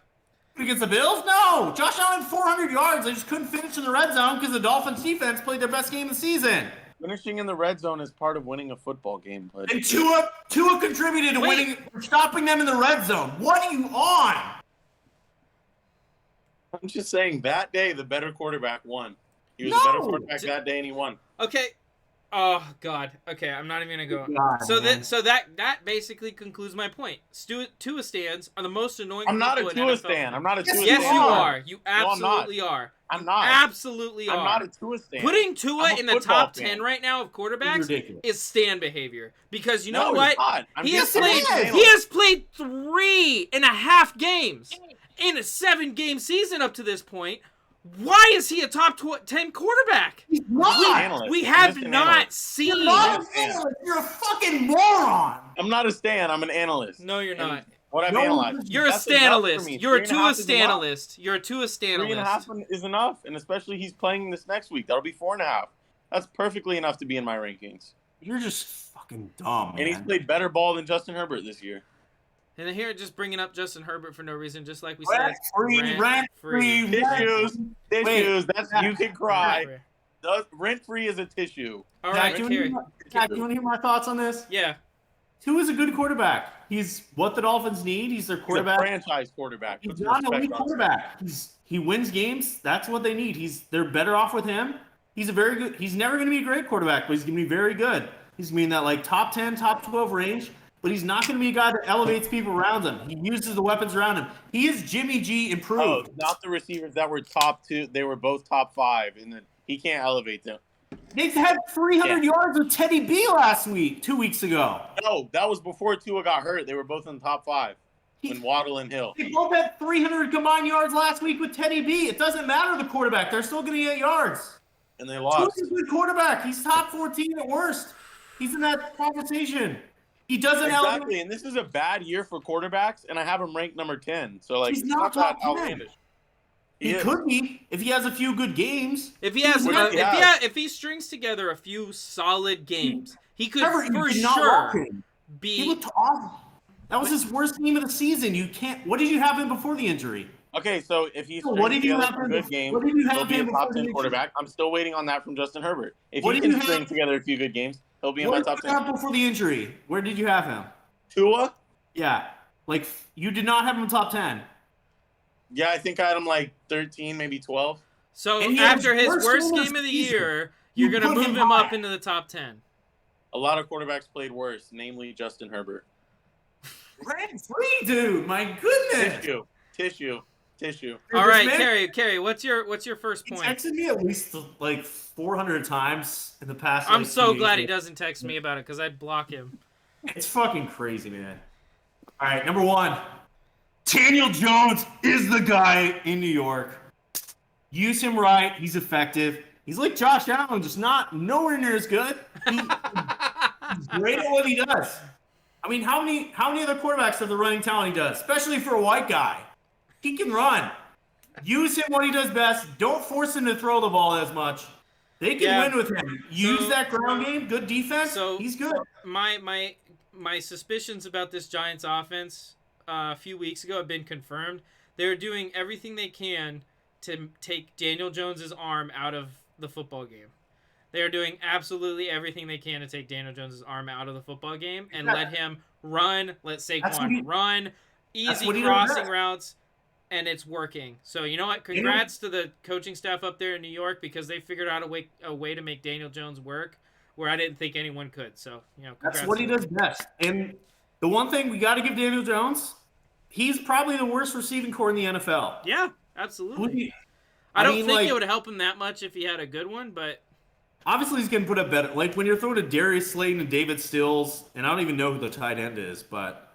Speaker 3: Against the Bills? No. Josh Allen 400 yards. They just couldn't finish in the red zone because the Dolphins defense played their best game of the season.
Speaker 2: Finishing in the red zone is part of winning a football game. But
Speaker 3: And Tua contributed to winning, stopping them in the red zone. What are you on?
Speaker 2: I'm just saying that day the better quarterback won. He was a better quarterback that day and he won.
Speaker 1: Okay. Oh God. Okay, I'm not even gonna go. That basically concludes my point. Tua stands are the most annoying.
Speaker 2: I'm not a
Speaker 1: people in
Speaker 2: Tua
Speaker 1: NFL.
Speaker 2: stan. I'm not a Tua stan.
Speaker 1: Yes, you are. You absolutely
Speaker 2: No,
Speaker 1: are.
Speaker 2: I'm not.
Speaker 1: Absolutely are.
Speaker 2: I'm not a Tua stan.
Speaker 1: Putting Tua
Speaker 2: I'm a
Speaker 1: in the
Speaker 2: football
Speaker 1: top
Speaker 2: fan.
Speaker 1: 10 right now of quarterbacks is stan behavior. Because you know
Speaker 2: No,
Speaker 1: what?
Speaker 2: it's not. I'm
Speaker 1: He has
Speaker 2: just
Speaker 1: played.
Speaker 2: saying.
Speaker 1: He has played 3.5 games in a 7-game season up to this point. Why is he a top 10 quarterback?
Speaker 3: He's not.
Speaker 1: We have
Speaker 2: Just an
Speaker 1: not
Speaker 2: analyst.
Speaker 1: seen.
Speaker 3: You're not an analyst. You're a fucking moron.
Speaker 2: I'm not a stan. I'm an analyst.
Speaker 1: No, you're
Speaker 2: And
Speaker 1: not.
Speaker 2: What I've
Speaker 3: No,
Speaker 2: analyzed.
Speaker 1: You're a
Speaker 2: That's enough for
Speaker 1: stanalist.
Speaker 2: me.
Speaker 1: You're a
Speaker 2: 3.5
Speaker 1: Tua
Speaker 2: is enough.
Speaker 1: stanalist. You're a Tua
Speaker 2: 3.5
Speaker 1: stanalist.
Speaker 2: is enough, and especially he's playing this next week. That'll be 4.5. That's perfectly enough to be in my rankings.
Speaker 3: You're just fucking dumb, man.
Speaker 2: And he's played better ball than Justin Herbert this year.
Speaker 1: And then here, just bringing up Justin Herbert for no reason, just like we
Speaker 3: Rent
Speaker 1: said.
Speaker 3: free.
Speaker 2: Tissues.
Speaker 3: Wait.
Speaker 2: That's you can cry.
Speaker 1: Rent-free.
Speaker 2: Rent free is a tissue.
Speaker 1: All
Speaker 3: Zach,
Speaker 1: right,
Speaker 3: do you
Speaker 1: Kerry.
Speaker 3: want to hear my thoughts on this?
Speaker 1: Yeah.
Speaker 3: Tua's a good quarterback. He's what the Dolphins need. He's their
Speaker 2: He's a
Speaker 3: quarterback.
Speaker 2: franchise quarterback.
Speaker 3: He's
Speaker 2: Put
Speaker 3: not an
Speaker 2: respect
Speaker 3: elite
Speaker 2: on it.
Speaker 3: quarterback. He wins games. That's what they need. They're better off with him. He's a very good. He's never going to be a great quarterback, but he's going to be very good. He's going to be in that like top 10, top 12 range. But he's not going to be a guy that elevates people around him. He uses the weapons around him. He is Jimmy G improved.
Speaker 2: Oh, not the receivers that were top 2. They were both top 5, and then he can't elevate them.
Speaker 3: They had 300 yards with Teddy B last week, 2 weeks ago.
Speaker 2: No, that was before Tua got hurt. They were both in the top 5 when Waddle and Hill.
Speaker 3: They both had 300 combined yards last week with Teddy B. It doesn't matter the quarterback. They're still going to get yards.
Speaker 2: And they lost.
Speaker 3: Tua's a good quarterback. He's top 14 at worst. He's in that conversation. He doesn't
Speaker 2: Exactly, and this is a bad year for quarterbacks, and I have him ranked number 10. So, like,
Speaker 3: He's
Speaker 2: it's
Speaker 3: not
Speaker 2: not that
Speaker 3: top 10.
Speaker 2: outlandish.
Speaker 3: He
Speaker 2: is.
Speaker 3: could be if he has a few good games.
Speaker 1: If he has,
Speaker 2: What does he have?
Speaker 1: if he strings together a few solid games, he could
Speaker 3: Trevor, you
Speaker 1: for
Speaker 3: did not watch
Speaker 1: sure
Speaker 3: him. He
Speaker 1: be.
Speaker 3: looked awful. That was his worst game of the season. You can't. What did you have him before the injury?
Speaker 2: Okay, so if he's
Speaker 3: So what
Speaker 2: stringing
Speaker 3: did you
Speaker 2: together
Speaker 3: have
Speaker 2: some
Speaker 3: him
Speaker 2: good
Speaker 3: bef-
Speaker 2: games,
Speaker 3: what did you
Speaker 2: he'll
Speaker 3: have
Speaker 2: be a
Speaker 3: him
Speaker 2: top
Speaker 3: before the
Speaker 2: 10
Speaker 3: injury?
Speaker 2: quarterback. I'm still waiting on that from Justin Herbert. If
Speaker 3: What
Speaker 2: he
Speaker 3: did
Speaker 2: can
Speaker 3: you
Speaker 2: string
Speaker 3: have-
Speaker 2: together a few good games, he'll be in my
Speaker 3: What
Speaker 2: top
Speaker 3: did you
Speaker 2: 10.
Speaker 3: have before the injury? Where did you have him?
Speaker 2: Tua?
Speaker 3: Yeah, like you did not have him top 10.
Speaker 2: Yeah, I think I had him like 13, maybe 12.
Speaker 1: So
Speaker 3: And he had
Speaker 1: after
Speaker 3: his
Speaker 1: his
Speaker 3: worst
Speaker 1: worst
Speaker 3: game of
Speaker 1: game
Speaker 3: the
Speaker 1: of the
Speaker 3: season.
Speaker 1: year, you're
Speaker 3: You
Speaker 1: gonna
Speaker 3: put
Speaker 1: move
Speaker 3: him
Speaker 1: him up
Speaker 3: high.
Speaker 1: into the top 10.
Speaker 2: A lot of quarterbacks played worse, namely Justin Herbert.
Speaker 3: Rent-free, dude. My goodness.
Speaker 2: Tissue.
Speaker 1: All right, Kerry, what's your first
Speaker 3: He
Speaker 1: point?
Speaker 3: texted me at least like 400 times in the past.
Speaker 1: I'm
Speaker 3: like,
Speaker 1: so
Speaker 3: 2
Speaker 1: glad he
Speaker 3: days.
Speaker 1: doesn't text me about it because I'd block him.
Speaker 3: It's fucking crazy, man. All right, number 1. Daniel Jones is the guy in New York. Use him right. He's effective. He's like Josh Allen, just nowhere near as good. He's great at what he does. I mean, how many other quarterbacks have the running talent he does, especially for a white guy? He can run. Use him when he does best. Don't force him to throw the ball as much. They can win with him. Use that ground game. Good defense. He's good.
Speaker 1: My suspicions about this Giants offense a few weeks ago have been confirmed. They're doing everything they can to take Daniel Jones's arm out of the football game. They are doing absolutely everything they can to take Daniel Jones's arm out of the football game and let him run, let Saquon run, easy crossing routes, and it's working. So you know what? Congrats to the coaching staff up there in New York because they figured out a way to make Daniel Jones work where I didn't think anyone could. So, congrats.
Speaker 3: That's what he does best. And the one thing we got to give Daniel Jones, he's probably the worst receiving core in the NFL.
Speaker 1: Yeah, absolutely. I don't think it would help him that much if he had a good one, but
Speaker 3: obviously he's going to put up better. Like when you're throwing to Darius Slayton and David Stills, and I don't even know who the tight end is, but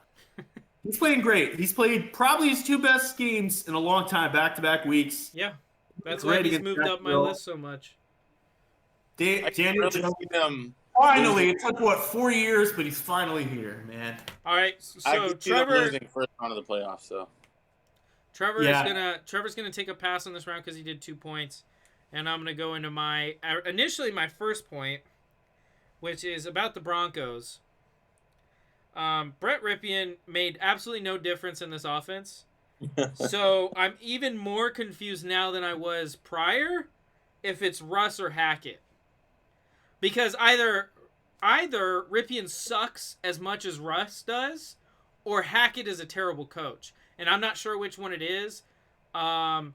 Speaker 3: he's playing great. He's played probably his 2 best games in a long time, back-to-back weeks.
Speaker 1: Yeah, that's why he's moved up my list so much.
Speaker 3: Daniel Jones, finally, it took, 4 years, but he's finally here, man.
Speaker 1: All right, so
Speaker 2: I could see them losing first round of the playoffs, so.
Speaker 1: Trevor's gonna take a pass on this round because he did 2 points, and I'm gonna go into my first point, which is about the Broncos. Brett Rypien made absolutely no difference in this offense, so I'm even more confused now than I was prior, if it's Russ or Hackett, because either Rypien sucks as much as Russ does, or Hackett is a terrible coach. And I'm not sure which one it is. I'm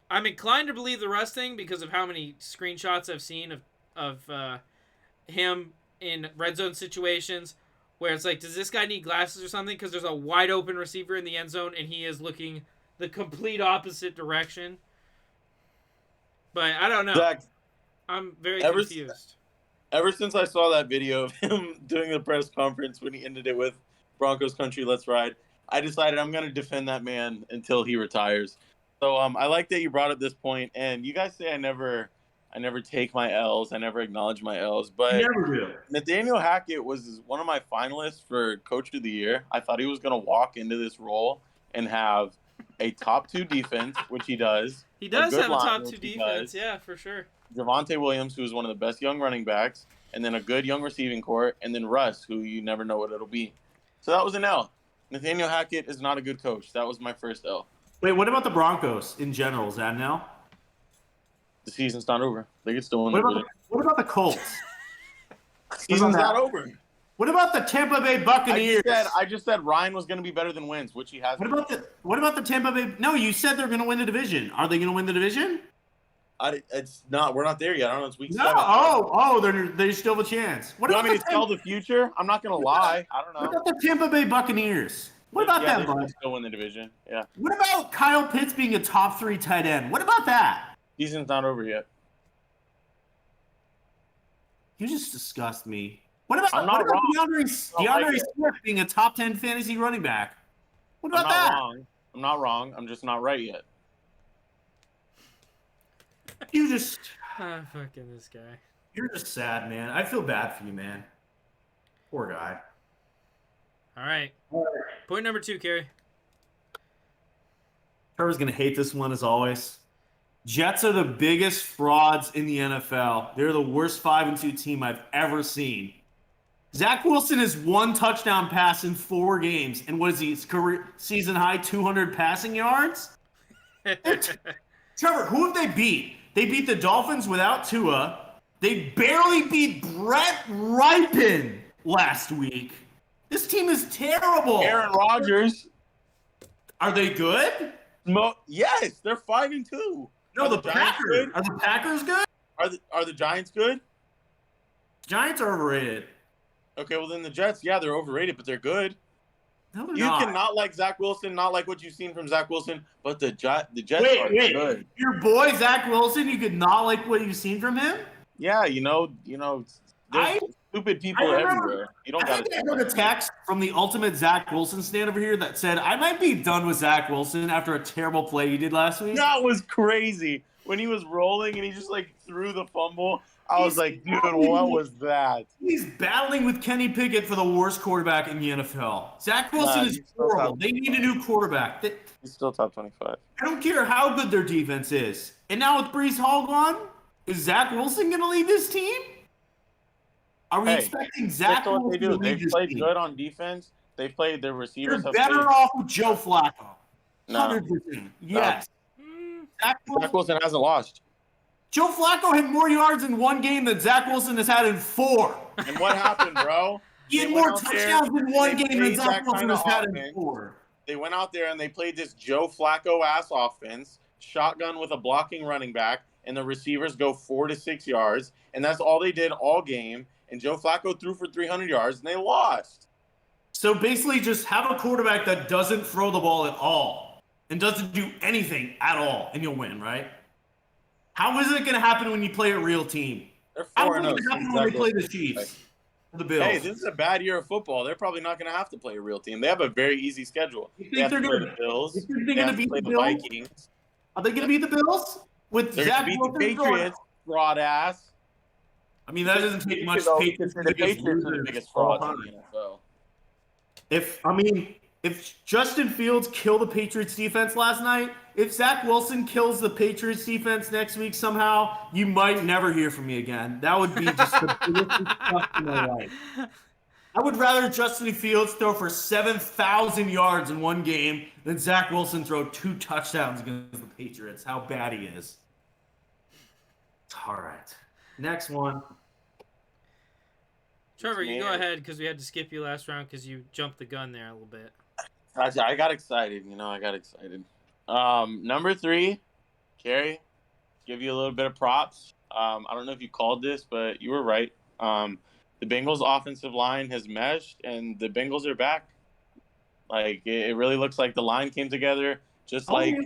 Speaker 1: inclined to believe the Russ thing because of how many screenshots I've seen of him in red zone situations where it's like, does this guy need glasses or something? Because there's a wide open receiver in the end zone and he is looking the complete opposite direction. But I don't know.
Speaker 2: Zach,
Speaker 1: I'm very confused.
Speaker 2: Ever since I saw that video of him doing the press conference when he ended it with Broncos Country, let's ride, I decided I'm going to defend that man until he retires. So I like that you brought up this point, and you guys say I never take my L's, I never acknowledge my L's, but
Speaker 3: Never do.
Speaker 2: Nathaniel Hackett was one of my finalists for Coach of the Year. I thought he was going to walk into this role and have a top 2 defense, which he does.
Speaker 1: He does have a top 2 defense, yeah, for sure.
Speaker 2: Javonte Williams, who is one of the best young running backs, and then a good young receiving core, and then Russ, who you never know what it'll be. So that was an L. Nathaniel Hackett is not a good coach. That was my first L.
Speaker 3: Wait, what about the Broncos in general? Is that an L?
Speaker 2: The season's not over. They could still win.
Speaker 3: What about the Colts?
Speaker 2: Season's not over.
Speaker 3: What about the Tampa Bay Buccaneers?
Speaker 2: I just said Ryan was going to be better than Wentz, which he has.
Speaker 3: What about the Tampa Bay? No, you said they're going to win the division. Are they going to win the division?
Speaker 2: It's not. We're not there yet. I don't know. It's week 7.
Speaker 3: They still have a chance.
Speaker 2: What about to tell the future? I'm not going to lie. I don't know.
Speaker 3: What about the Tampa Bay Buccaneers? What about them, bud?
Speaker 2: They still win the division. Yeah.
Speaker 3: What about Kyle Pitts being a top 3 tight end? What about that?
Speaker 2: Season's not over yet.
Speaker 3: You just disgust me. What about
Speaker 2: wrong.
Speaker 3: DeAndre Swift being a top 10 fantasy running back? What about that?
Speaker 2: I'm not wrong. I'm just not right yet.
Speaker 3: You just...
Speaker 1: fucking this guy.
Speaker 3: You're just sad, man. I feel bad for you, man. Poor guy.
Speaker 1: All right. Point number 2, Kerry.
Speaker 3: Trevor's going to hate this one as always. Jets are the biggest frauds in the NFL. They're the worst 5-2 team I've ever seen. Zach Wilson has 1 touchdown pass in 4 games. And what is he? His career season high 200 passing yards? Trevor, who have they beat? They beat the Dolphins without Tua. They barely beat Brett Rypien last week. This team is terrible.
Speaker 2: Aaron Rodgers.
Speaker 3: Are they good?
Speaker 2: Yes, they're 5-2.
Speaker 3: No, the Packers. Are the Packers good?
Speaker 2: Are the Giants good?
Speaker 3: Giants are overrated.
Speaker 2: Okay, well then the Jets, yeah, they're overrated, but they're good.
Speaker 3: No, they're
Speaker 2: You
Speaker 3: not.
Speaker 2: cannot like Zach Wilson, not like what you've seen from Zach Wilson, but the Jets are
Speaker 3: Wait.
Speaker 2: good.
Speaker 3: Your boy Zach Wilson, you could not like what you've seen from him?
Speaker 2: Yeah, there's
Speaker 3: I
Speaker 2: stupid people
Speaker 3: remember.
Speaker 2: everywhere. You don't
Speaker 3: I
Speaker 2: got
Speaker 3: think I
Speaker 2: to.
Speaker 3: heard a text from the ultimate Zach Wilson stand over here that said, I might be done with Zach Wilson after a terrible play he did last week.
Speaker 2: That was crazy when he was rolling and he just like threw the fumble. I was like, dude, what was that?
Speaker 3: He's battling with Kenny Pickett for the worst quarterback in the NFL. Zach Wilson is horrible. They need a new quarterback.
Speaker 2: He's still top 25.
Speaker 3: I don't care how good their defense is. And now with Breece Hall gone, is Zach Wilson going to lead this team? Are we expecting Zach Wilson to lead
Speaker 2: They've
Speaker 3: this
Speaker 2: played
Speaker 3: team?
Speaker 2: good on defense. They've played their receivers.
Speaker 3: You're better off with Joe Flacco.
Speaker 2: No.
Speaker 3: 100%. Yes.
Speaker 2: Zach Wilson hasn't lost.
Speaker 3: Joe Flacco had more yards in one game than Zach Wilson has had in 4.
Speaker 2: And what happened, bro?
Speaker 3: He had more touchdowns in one game than Zach Wilson has had in 4.
Speaker 2: They went out there and they played this Joe Flacco-ass offense, shotgun with a blocking running back, and the receivers go 4 to 6 yards, and that's all they did all game. And Joe Flacco threw for 300 yards, and they lost.
Speaker 3: So basically just have a quarterback that doesn't throw the ball at all and doesn't do anything at all, and you'll win, right? How is it going to happen when you play a real team? How is it going to happen when they play the Chiefs? The Bills.
Speaker 2: Hey, this is a bad year of football. They're probably not going to have to play a real team. They have a very easy schedule. They have to play the Bills.
Speaker 3: You think they're going to beat the Bills?
Speaker 2: Vikings.
Speaker 3: Are they going to beat the Bills? With
Speaker 2: They're
Speaker 3: Zach
Speaker 2: going to beat the
Speaker 3: Wilson
Speaker 2: Patriots, fraud ass.
Speaker 3: I mean, that doesn't take much.
Speaker 2: The Patriots are the biggest frauds in the NFL.
Speaker 3: If Justin Fields killed the Patriots defense last night, if Zach Wilson kills the Patriots defense next week somehow, you might never hear from me again. That would be just the biggest stuff in my life. I would rather Justin Fields throw for 7,000 yards in one game than Zach Wilson throw 2 touchdowns against the Patriots. How bad he is. All right. Next one.
Speaker 1: Trevor, you go ahead because we had to skip you last round because you jumped the gun there a little bit.
Speaker 2: I got excited. Number 3, Kerry, give you a little bit of props. I don't know if you called this, but you were right. The Bengals' offensive line has meshed, and the Bengals are back. Like, it really looks like the line came together just like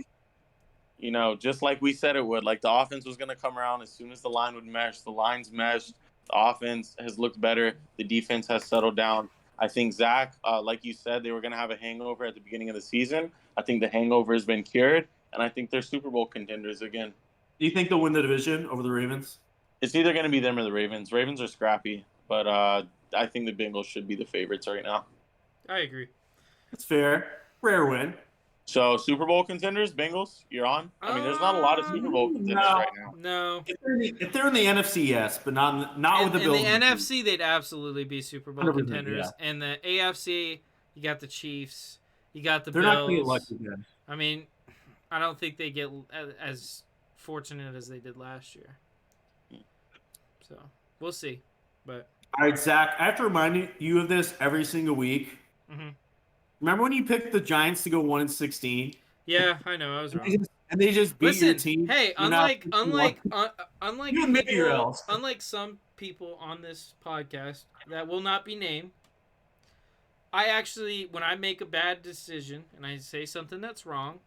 Speaker 2: we said it would. Like, the offense was going to come around as soon as the line would mesh. The line's meshed. The offense has looked better. The defense has settled down. I think Zach, like you said, they were going to have a hangover at the beginning of the season. I think the hangover has been cured, and I think they're Super Bowl contenders again.
Speaker 3: Do you think they'll win the division over the Ravens?
Speaker 2: It's either going to be them or the Ravens. Ravens are scrappy, but I think the Bengals should be the favorites right now.
Speaker 1: I agree.
Speaker 3: That's fair. Rare win.
Speaker 2: So, Super Bowl contenders, Bengals, you're on? I mean, there's not a lot of Super Bowl contenders right now.
Speaker 1: No.
Speaker 3: If they're in the NFC, yes, but not with the Bills.
Speaker 1: In the NFC, they'd absolutely be Super Bowl contenders.
Speaker 3: Yeah.
Speaker 1: And the AFC, you got the Chiefs, you got the
Speaker 3: They're
Speaker 1: Bills.
Speaker 3: not going to get lucky again.
Speaker 1: I mean, I don't think they get as fortunate as they did last year. So, we'll see. But
Speaker 3: all right, Zach, I have to remind you of this every single week.
Speaker 1: Mm-hmm.
Speaker 3: Remember when you picked the Giants to go 1-16?
Speaker 1: Yeah, I know. I was wrong.
Speaker 3: And they just beat your team.
Speaker 1: Hey, unlike some people on this podcast that will not be named, I actually, when I make a bad decision and I say something that's wrong,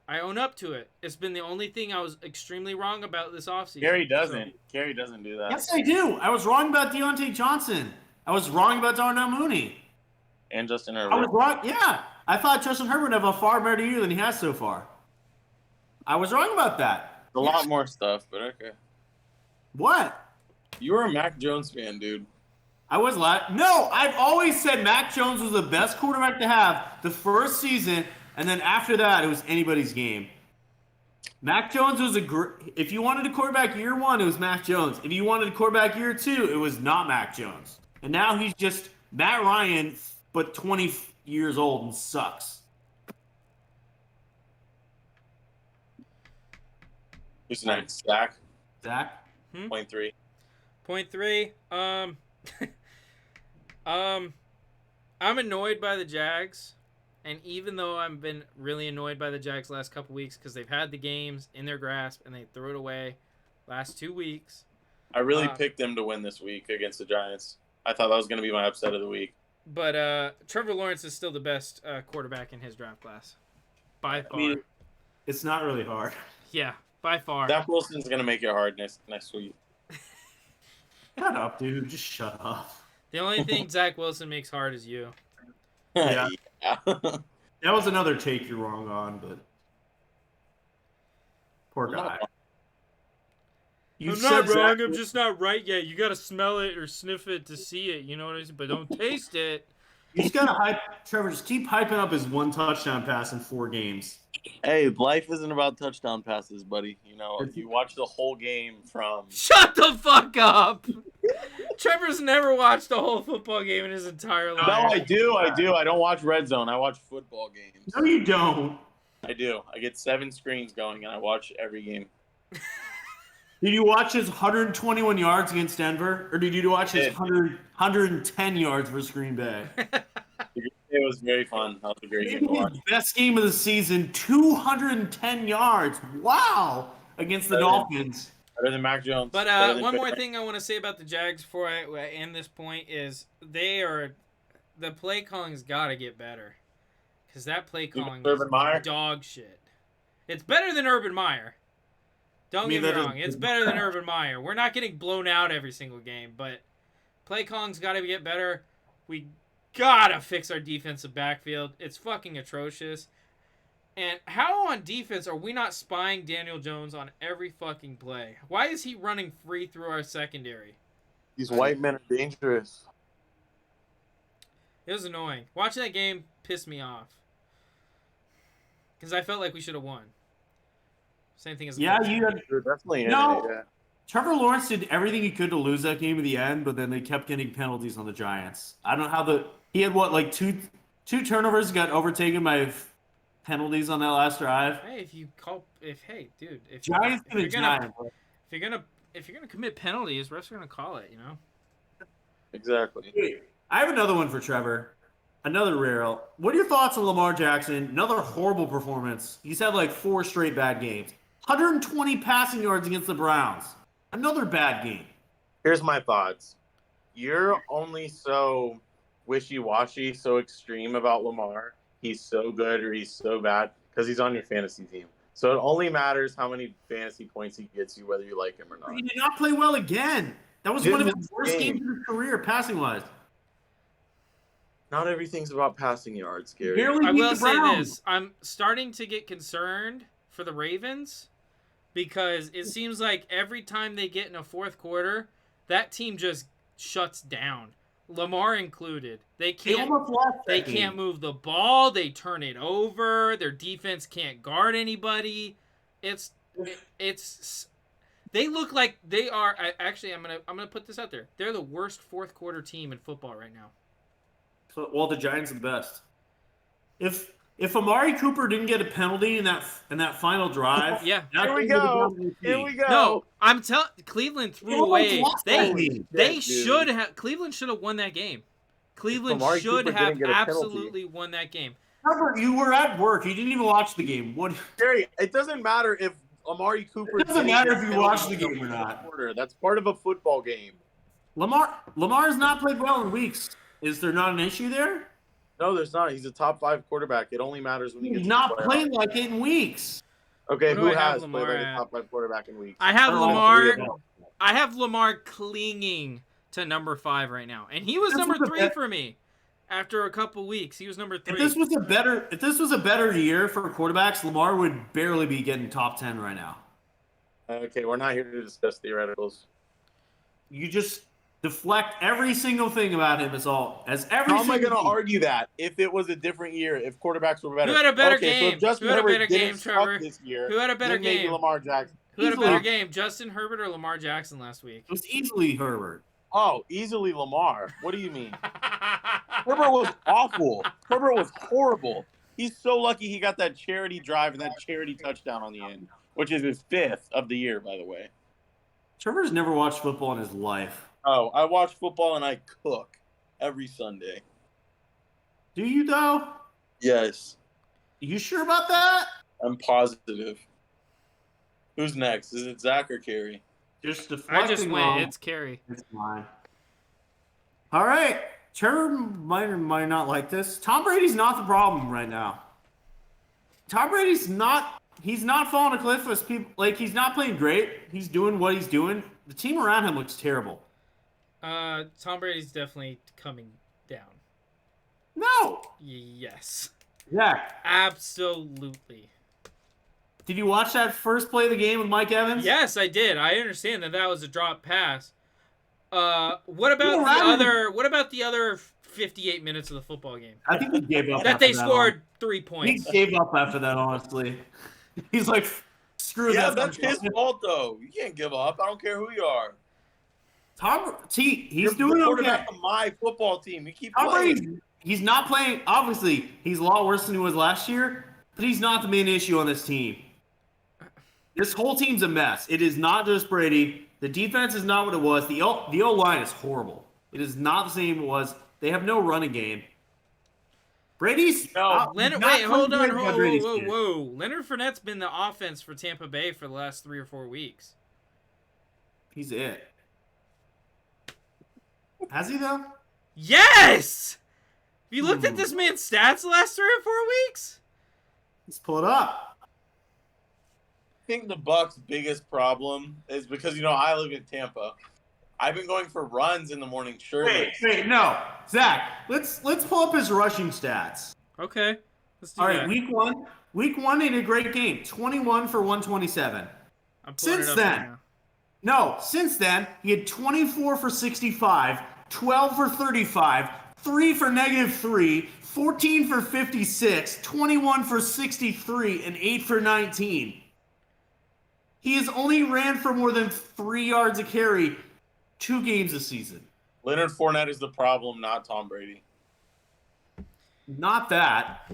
Speaker 1: I own up to it. It's been the only thing I was extremely wrong about this offseason.
Speaker 2: Kerry doesn't. Kerry doesn't do that.
Speaker 3: Yes, I do. I was wrong about Deontay Johnson. I was wrong about Darnell Mooney.
Speaker 2: And Justin Herbert.
Speaker 3: I was wrong. Yeah. I thought Justin Herbert would have a far better year than he has so far. I was wrong about that.
Speaker 2: A lot more stuff, but okay.
Speaker 3: What?
Speaker 2: You were a Mac Jones fan, dude.
Speaker 3: I was like, no, I've always said Mac Jones was the best quarterback to have the first season, and then after that, it was anybody's game. Mac Jones was if you wanted a quarterback year 1, it was Mac Jones. If you wanted a quarterback year 2, it was not Mac Jones. And now he's just Matt Ryan, but 20 years old and sucks.
Speaker 2: Who's next? Zach?
Speaker 3: Zach?
Speaker 2: Point 3.
Speaker 1: Point 3. I'm annoyed by the Jags. And even though I've been really annoyed by the Jags last couple weeks because they've had the games in their grasp and they threw it away last 2 weeks.
Speaker 2: I really picked them to win this week against the Giants. I thought that was going to be my upset of the week.
Speaker 1: But Trevor Lawrence is still the best quarterback in his draft class. By far.
Speaker 3: I mean, it's not really hard.
Speaker 1: Yeah, by far.
Speaker 2: Zach Wilson's going to make it hard next week.
Speaker 3: Shut up, dude. Just shut up.
Speaker 1: The only thing Zach Wilson makes hard is you.
Speaker 3: Yeah.
Speaker 2: Yeah.
Speaker 3: That was another take you're wrong on, but poor guy. You
Speaker 1: I'm not wrong. I'm just not right yet. You got to smell it or sniff it to see it. You know what I mean? But don't taste it.
Speaker 3: You just gotta hype. Trevor, just keep hyping up his 1 touchdown pass in 4 games.
Speaker 2: Hey, life isn't about touchdown passes, buddy. You know, you watch the whole game from.
Speaker 1: Shut the fuck up. Trevor's never watched a whole football game in his entire life.
Speaker 2: No, I do. I don't watch Red Zone. I watch football games.
Speaker 3: No, you don't.
Speaker 2: I do. I get 7 screens going, and I watch every game.
Speaker 3: Did you watch his 121 yards against Denver, or did you watch his 110 yards versus Green Bay?
Speaker 2: It was very fun. That was a great game to watch.
Speaker 3: Best game of the season, 210 yards. Wow, against the Dolphins.
Speaker 2: Better than Mac Jones.
Speaker 1: But one more thing I want to say about the Jags before I end this point is the play calling's got to get better, because that play calling is dog shit. It's better than Urban Meyer. Don't get me wrong. It's better than Urban Meyer. We're not getting blown out every single game, but play calling's got to get better. We gotta fix our defensive backfield. It's fucking atrocious. And how on defense are we not spying Daniel Jones on every fucking play? Why is he running free through our secondary?
Speaker 2: These white men are dangerous.
Speaker 1: It was annoying. Watching that game pissed me off. Because I felt like we should have won. Same thing as
Speaker 3: you had
Speaker 2: definitely
Speaker 3: Trevor Lawrence did everything he could to lose that game at the end, but then they kept getting penalties on the Giants. I don't know how he had two turnovers, got overtaken by penalties on that last drive.
Speaker 1: Hey, if you're gonna commit penalties, refs are gonna call it, you know.
Speaker 2: Exactly.
Speaker 3: I have another one for Trevor. Another rare. What are your thoughts on Lamar Jackson? Another horrible performance. He's had like 4 straight bad games. 120 passing yards against the Browns. Another bad game.
Speaker 2: Here's my thoughts. You're only so wishy-washy, so extreme about Lamar. He's so good or he's so bad because he's on your fantasy team. So it only matters how many fantasy points he gets you, whether you like him or not.
Speaker 3: He did not play well again. That was one of his worst games of his career, passing-wise.
Speaker 2: Not everything's about passing yards, Gary.
Speaker 1: I will say this. I'm starting to get concerned for the Ravens because it seems like every time they get in a fourth quarter, that team just shuts down. Lamar included. They can't move the ball. They turn it over. Their defense can't guard anybody. They look like they are. Actually, I'm gonna put this out there. They're the worst fourth quarter team in football right now.
Speaker 3: Well, the Giants are the best. If Amari Cooper didn't get a penalty in that final drive,
Speaker 1: yeah,
Speaker 2: here we go.
Speaker 1: No, I'm telling Cleveland threw away. Cleveland should have won that game. Cleveland should have absolutely won that game.
Speaker 3: Trevor, you were at work. You didn't even watch the game. What?
Speaker 2: Gary, it doesn't matter if Amari Cooper.
Speaker 3: It doesn't matter if you watch the game or not.
Speaker 2: That's part of a football game.
Speaker 3: Lamar has not played well in weeks. Is there not an issue there?
Speaker 2: No, there's not. He's a top 5 quarterback. It only matters when he gets.
Speaker 3: He's not playing like it in weeks.
Speaker 2: Okay, who has played like a top 5 quarterback in weeks?
Speaker 1: I have Lamar. I have Lamar clinging to number 5 right now, and he was number 3 for me. After a couple weeks, he was number 3.
Speaker 3: If this was a better year for quarterbacks, Lamar would barely be getting top 10 right now.
Speaker 2: Okay, we're not here to discuss theoreticals.
Speaker 3: You just deflect every single thing about him. How am I
Speaker 2: going to argue that if it was a different year, if quarterbacks were better?
Speaker 1: Who had a better game?
Speaker 2: So
Speaker 1: Who had a better game, Trevor?
Speaker 2: This year,
Speaker 1: who had a better game?
Speaker 2: Maybe Lamar Jackson.
Speaker 1: Who had a better game, Justin Herbert or Lamar Jackson last week?
Speaker 3: It was easily Herbert.
Speaker 2: Oh, easily Lamar. What do you mean? Herbert was awful. Herbert was horrible. He's so lucky he got that charity drive and that charity touchdown on the end, which is his 5th of the year, by the way.
Speaker 3: Trevor's never watched football in his life.
Speaker 2: Oh, I watch football and I cook every Sunday.
Speaker 3: Do you, though?
Speaker 2: Yes.
Speaker 3: You sure about that?
Speaker 2: I'm positive. Who's next? Is it Zach or Kerry?
Speaker 3: I just
Speaker 1: went. It's Kerry.
Speaker 3: It's mine. All right. Trevor might or might not like this. Tom Brady's not the problem right now. Tom Brady's not. He's not falling a cliff as people like. He's not playing great. He's doing what he's doing. The team around him looks terrible.
Speaker 1: Tom Brady's definitely coming down.
Speaker 3: No.
Speaker 1: Yes.
Speaker 3: Yeah.
Speaker 1: Absolutely.
Speaker 3: Did you watch that first play of the game with Mike Evans?
Speaker 1: Yes, I did. I understand that was a drop pass. What about the other 58 minutes of the football game?
Speaker 3: I think he gave up.
Speaker 1: That they scored 3 points.
Speaker 3: He gave up after that, honestly. He's like, screw that.
Speaker 2: Yeah, that's his fault, though. You can't give up. I don't care who you are.
Speaker 3: He's doing okay.
Speaker 2: Of my football team. You keep
Speaker 3: Tom
Speaker 2: playing.
Speaker 3: Brady, he's not playing. Obviously, he's a lot worse than he was last year, but he's not the main issue on this team. This whole team's a mess. It is not just Brady. The defense is not what it was. The O-line is horrible. It is not the same it was. They have no running game. Brady's
Speaker 1: Leonard. Wait, hold on. Whoa. Leonard Fournette's been the offense for Tampa Bay for the last 3 or 4 weeks.
Speaker 3: He's it. Has he though?
Speaker 1: Yes. Have you looked at this man's stats the last 3 or 4 weeks?
Speaker 3: Let's pull it up.
Speaker 2: I think the Bucs' biggest problem is because I live in Tampa. I've been going for runs in the morning shirtless.
Speaker 3: Wait, no, Zach. Let's pull up his rushing stats.
Speaker 1: Okay, let's do
Speaker 3: All
Speaker 1: that.
Speaker 3: right, week one, he had a great game, 21 for 127. Since then, he had 24 for 65, 12 for 35, 3 for -3, 14 for 56, 21 for 63, and 8 for 19. He has only ran for more than 3 yards a carry 2 games this season.
Speaker 2: Leonard Fournette is the problem, not Tom Brady.
Speaker 3: Not that.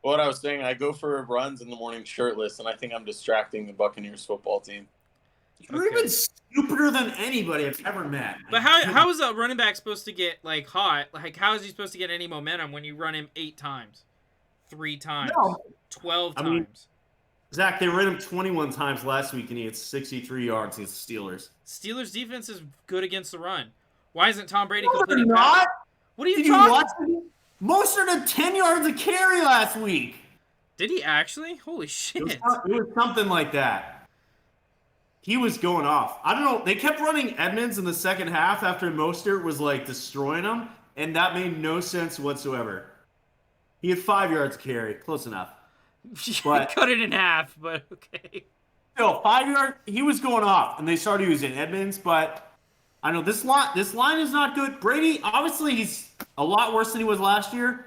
Speaker 2: What I was saying, I go for runs in the morning shirtless, and I think I'm distracting the Buccaneers football team.
Speaker 3: You're even stupider than anybody I've ever met.
Speaker 1: But how is a running back supposed to get hot? How is he supposed to get any momentum when you run him 8 times? 3 times, 12 times.
Speaker 3: Zach, they ran him 21 times last week, and he had 63 yards against the Steelers.
Speaker 1: Steelers' defense is good against the run. Why isn't Tom Brady
Speaker 3: No,
Speaker 1: completing
Speaker 3: they're not.
Speaker 1: What are you talking about?
Speaker 3: Mostert had 10 yards a carry last week.
Speaker 1: Did he actually? Holy shit.
Speaker 3: It was something like that. He was going off. I don't know. They kept running Edmonds in the second half after Mostert was destroying them, and that made no sense whatsoever. He had 5 yards carry. Close enough.
Speaker 1: But cut it in half, but okay.
Speaker 3: Still, 5 yards. He was going off, and they started using Edmonds, but I know this line is not good. Brady, obviously, he's a lot worse than he was last year,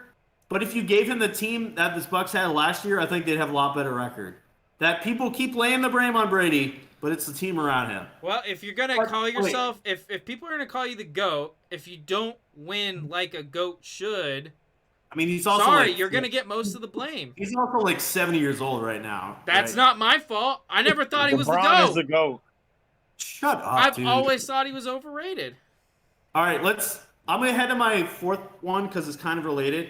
Speaker 3: but if you gave him the team that this Bucs had last year, I think they'd have a lot better record. That people keep laying the blame on Brady, but it's the team around him.
Speaker 1: Well, if you're going to call yourself, if people are going to call you the GOAT, if you don't win like a GOAT should...
Speaker 3: I mean, he's also
Speaker 1: you're going to get most of the blame.
Speaker 3: He's also 70 years old right now.
Speaker 1: That's not my fault. I never thought he was the GOAT.
Speaker 2: LeBron is the GOAT.
Speaker 3: Shut up,
Speaker 1: I've always thought he was overrated.
Speaker 3: All right, I'm going to head to my fourth one because it's kind of related.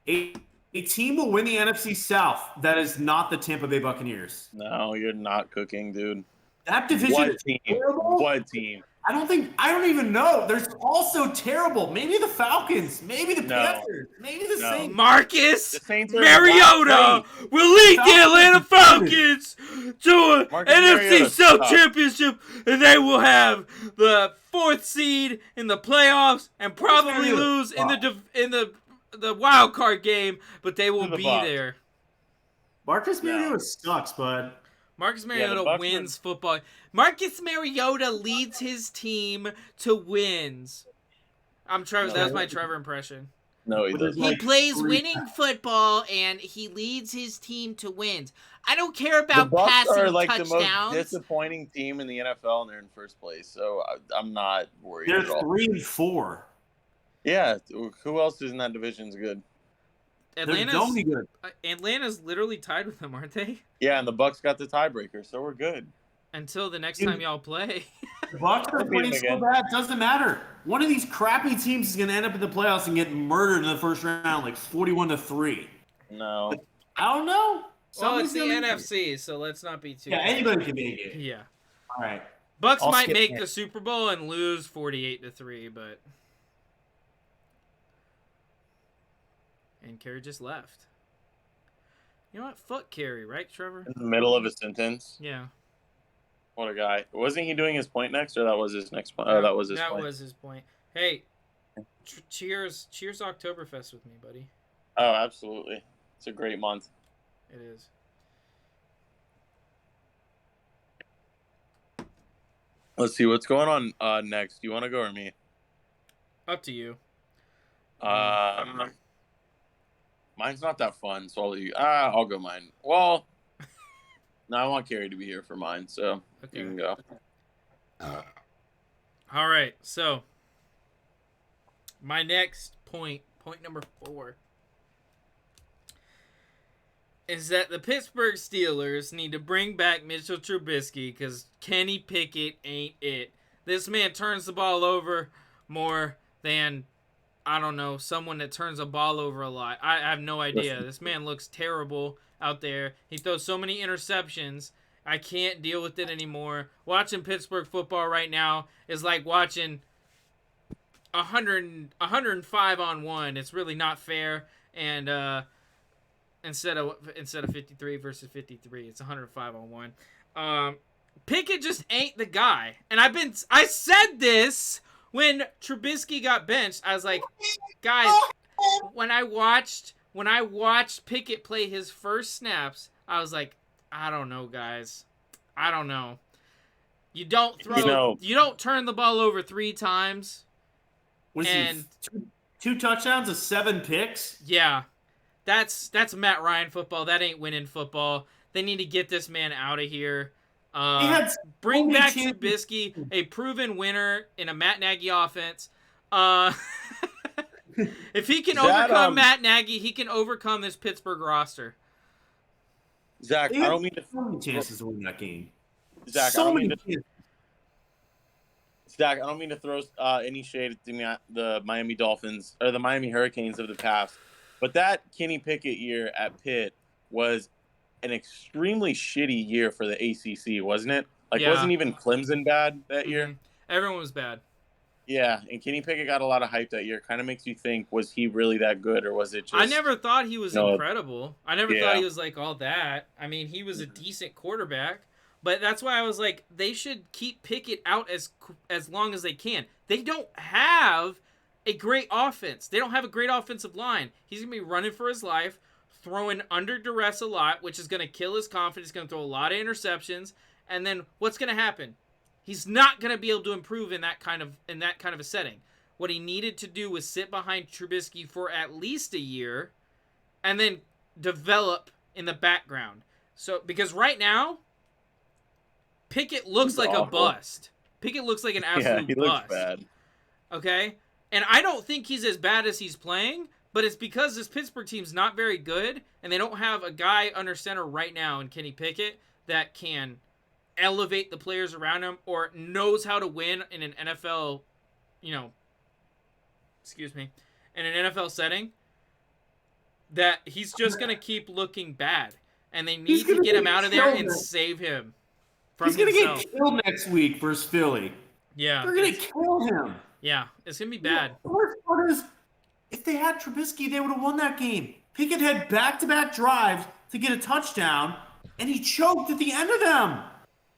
Speaker 3: A team will win the NFC South that is not the Tampa Bay Buccaneers.
Speaker 2: No, you're not cooking, dude.
Speaker 3: That division is terrible.
Speaker 2: What team?
Speaker 3: I don't even know. There's also terrible. Maybe the Falcons. Maybe the Panthers. Maybe the Saints.
Speaker 1: Marcus Mariota will lead the Atlanta Falcons to an NFC South championship, and they will have the 4th seed in the playoffs and probably lose in the wild card game, but they will be there.
Speaker 3: Marcus Mariota sucks, bud.
Speaker 1: Marcus Mariota wins football. Marcus Mariota leads his team to wins. I'm Trevor. That was my Trevor impression.
Speaker 2: No, he doesn't.
Speaker 1: He plays winning football, and he leads his team to wins. I don't care about passing
Speaker 2: touchdowns. The Bucs are
Speaker 1: touchdowns.
Speaker 2: the most disappointing team in the NFL, and they're in first place. So I'm not worried at all.
Speaker 3: They're 3-4.
Speaker 2: Yeah, who else is in that division is good?
Speaker 1: Atlanta's literally tied with them, aren't they?
Speaker 2: Yeah, and the Bucs got the tiebreaker, so we're good.
Speaker 1: Until the next time y'all play.
Speaker 3: The Bucs are playing so bad, doesn't matter. One of these crappy teams is going to end up in the playoffs and get murdered in the first round, 41-3.
Speaker 2: No.
Speaker 3: I don't know.
Speaker 1: Well, it's the NFC, so let's not be too...
Speaker 3: Yeah, anybody can make it.
Speaker 1: Yeah.
Speaker 3: All right.
Speaker 1: Bucks
Speaker 3: I'll
Speaker 1: might
Speaker 3: skip
Speaker 1: make
Speaker 3: that.
Speaker 1: the Super Bowl and lose 48-3, but and Kerry just left. You know what? Fuck Kerry, right, Trevor?
Speaker 2: In the middle of a sentence.
Speaker 1: Yeah.
Speaker 2: What a guy. Wasn't he doing his point next, or that was his next point? Oh, that was his
Speaker 1: That
Speaker 2: point.
Speaker 1: was his point. Hey, cheers Oktoberfest with me, buddy.
Speaker 2: Oh, absolutely. It's a great month.
Speaker 1: It is.
Speaker 2: Let's see what's going on next. Do you want to go or me?
Speaker 1: Up to you.
Speaker 2: Mine's not that fun, so I'll go mine. Well, no, I want Kerry to be here for mine, so
Speaker 1: Okay.
Speaker 2: you can go.
Speaker 1: All right, so my next point number 4, is that the Pittsburgh Steelers need to bring back Mitchell Trubisky because Kenny Pickett ain't it. This man turns the ball over more than, I don't know, someone that turns the ball over a lot. I have no idea. This man looks terrible out there. He throws so many interceptions. I can't deal with it anymore. Watching Pittsburgh football right now is like watching 105 on 1. It's really not fair. And instead of 53 versus 53, it's 105 on 1. Pickett just ain't the guy. And I said this when Trubisky got benched. I was like, guys, when I watched Pickett play his first snaps, I was like, I don't know, guys. I don't know. You don't turn the ball over 3 times.
Speaker 3: Was
Speaker 1: and
Speaker 3: he 2 touchdowns of 7 picks?
Speaker 1: Yeah. That's Matt Ryan football. That ain't winning football. They need to get this man out of here. Bring back Trubisky, a proven winner in a Matt Nagy offense. If he can overcome Matt Nagy, he can overcome this Pittsburgh roster.
Speaker 2: Zach, I don't mean to.
Speaker 3: So many chances to win that game.
Speaker 2: Zach, I don't mean to throw any shade at the Miami Dolphins or the Miami Hurricanes of the past, but that Kenny Pickett year at Pitt was an extremely shitty year for the ACC, wasn't it? Wasn't even Clemson bad that year?
Speaker 1: Everyone was bad.
Speaker 2: Yeah, and Kenny Pickett got a lot of hype that year. Kind of makes you think, was he really that good, or was it just...
Speaker 1: I never thought he was incredible. I never thought he was like all that. I mean, he was a decent quarterback, but that's why I was like, they should keep Pickett out as long as they can. They don't have a great offense. They don't have a great offensive line. He's going to be running for his life, throwing under duress a lot, which is going to kill his confidence. He's going to throw a lot of interceptions, and then what's going to happen? He's not going to be able to improve in that kind of a setting. What he needed to do was sit behind Trubisky for at least a year and then develop in the background. So, because right now, Pickett looks like a bust. Pickett looks like an absolute
Speaker 2: he
Speaker 1: bust.
Speaker 2: looks bad.
Speaker 1: Okay? And I don't think he's as bad as he's playing, but it's because this Pittsburgh team's not very good, and they don't have a guy under center right now in Kenny Pickett that can elevate the players around him or knows how to win in an NFL, in an NFL setting, that he's just going to keep looking bad. And they need to get him out of there and save him from himself.
Speaker 3: He's going to get killed next week versus Philly.
Speaker 1: Yeah.
Speaker 3: They're going to kill him.
Speaker 1: Yeah, it's going to be bad.
Speaker 3: The worst part is, if they had Trubisky, they would have won that game. Pickett had back-to-back drives to get a touchdown, and he choked at the end of them.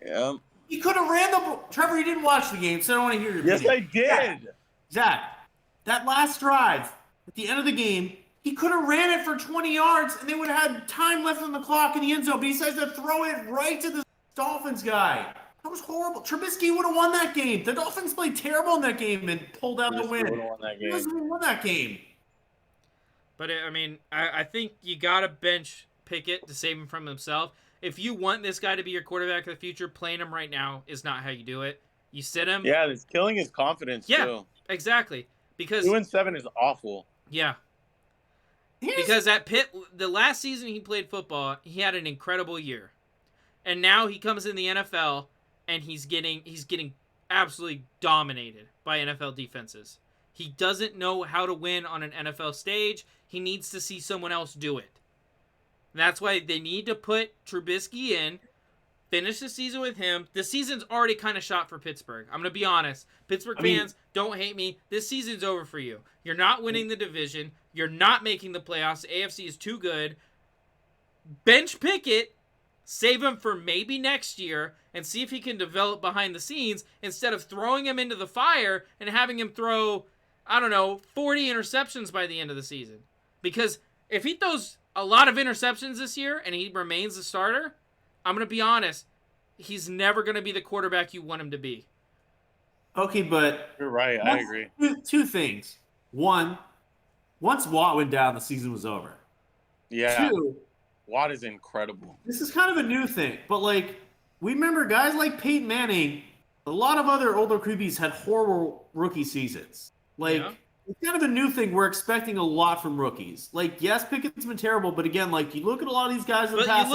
Speaker 2: Yeah.
Speaker 3: He could have ran the... Trevor, you didn't watch the game, so I don't want to hear your opinion.
Speaker 2: Yes, I did.
Speaker 3: Zach, that last drive at the end of the game, he could have ran it for 20 yards, and they would have had time left on the clock in the end zone, but he decides to throw it right to the Dolphins guy. That was horrible. Trubisky would have won that game. The Dolphins played terrible in that game and pulled out the win. He doesn't win that game.
Speaker 1: But, I think you got to bench Pickett to save him from himself. If you want this guy to be your quarterback of the future, playing him right now is not how you do it. You sit him.
Speaker 2: Yeah, it's killing his confidence, too.
Speaker 1: Exactly. Because
Speaker 2: 2-7 is awful.
Speaker 1: Yeah. Because at Pitt, the last season he played football, he had an incredible year. And now he comes in the NFL, and he's getting absolutely dominated by NFL defenses. He doesn't know how to win on an NFL stage. He needs to see someone else do it. That's why they need to put Trubisky in Finish the season with him. The season's already kind of shot for Pittsburgh. I'm going to be honest. Pittsburgh fans, don't hate me. This season's over for you. You're not winning the division. You're not making the playoffs. The AFC is too good. Bench Pickett, save him for maybe next year, and see if he can develop behind the scenes instead of throwing him into the fire and having him throw, 40 interceptions by the end of the season. Because if he throws a lot of interceptions this year and he remains the starter, I'm going to be honest, he's never going to be the quarterback you want him to be.
Speaker 3: Okay, but...
Speaker 2: You're right. I agree.
Speaker 3: Two things. One, once Watt went down, the season was over.
Speaker 2: Yeah.
Speaker 3: Two,
Speaker 2: Watt is incredible.
Speaker 3: this is kind of a new thing, but, we remember guys like Peyton Manning, a lot of other older QBs had horrible rookie seasons. It's kind of a new thing. We're expecting a lot from rookies. Yes, Pickett's been terrible, but again, you look at a lot of these guys in the past.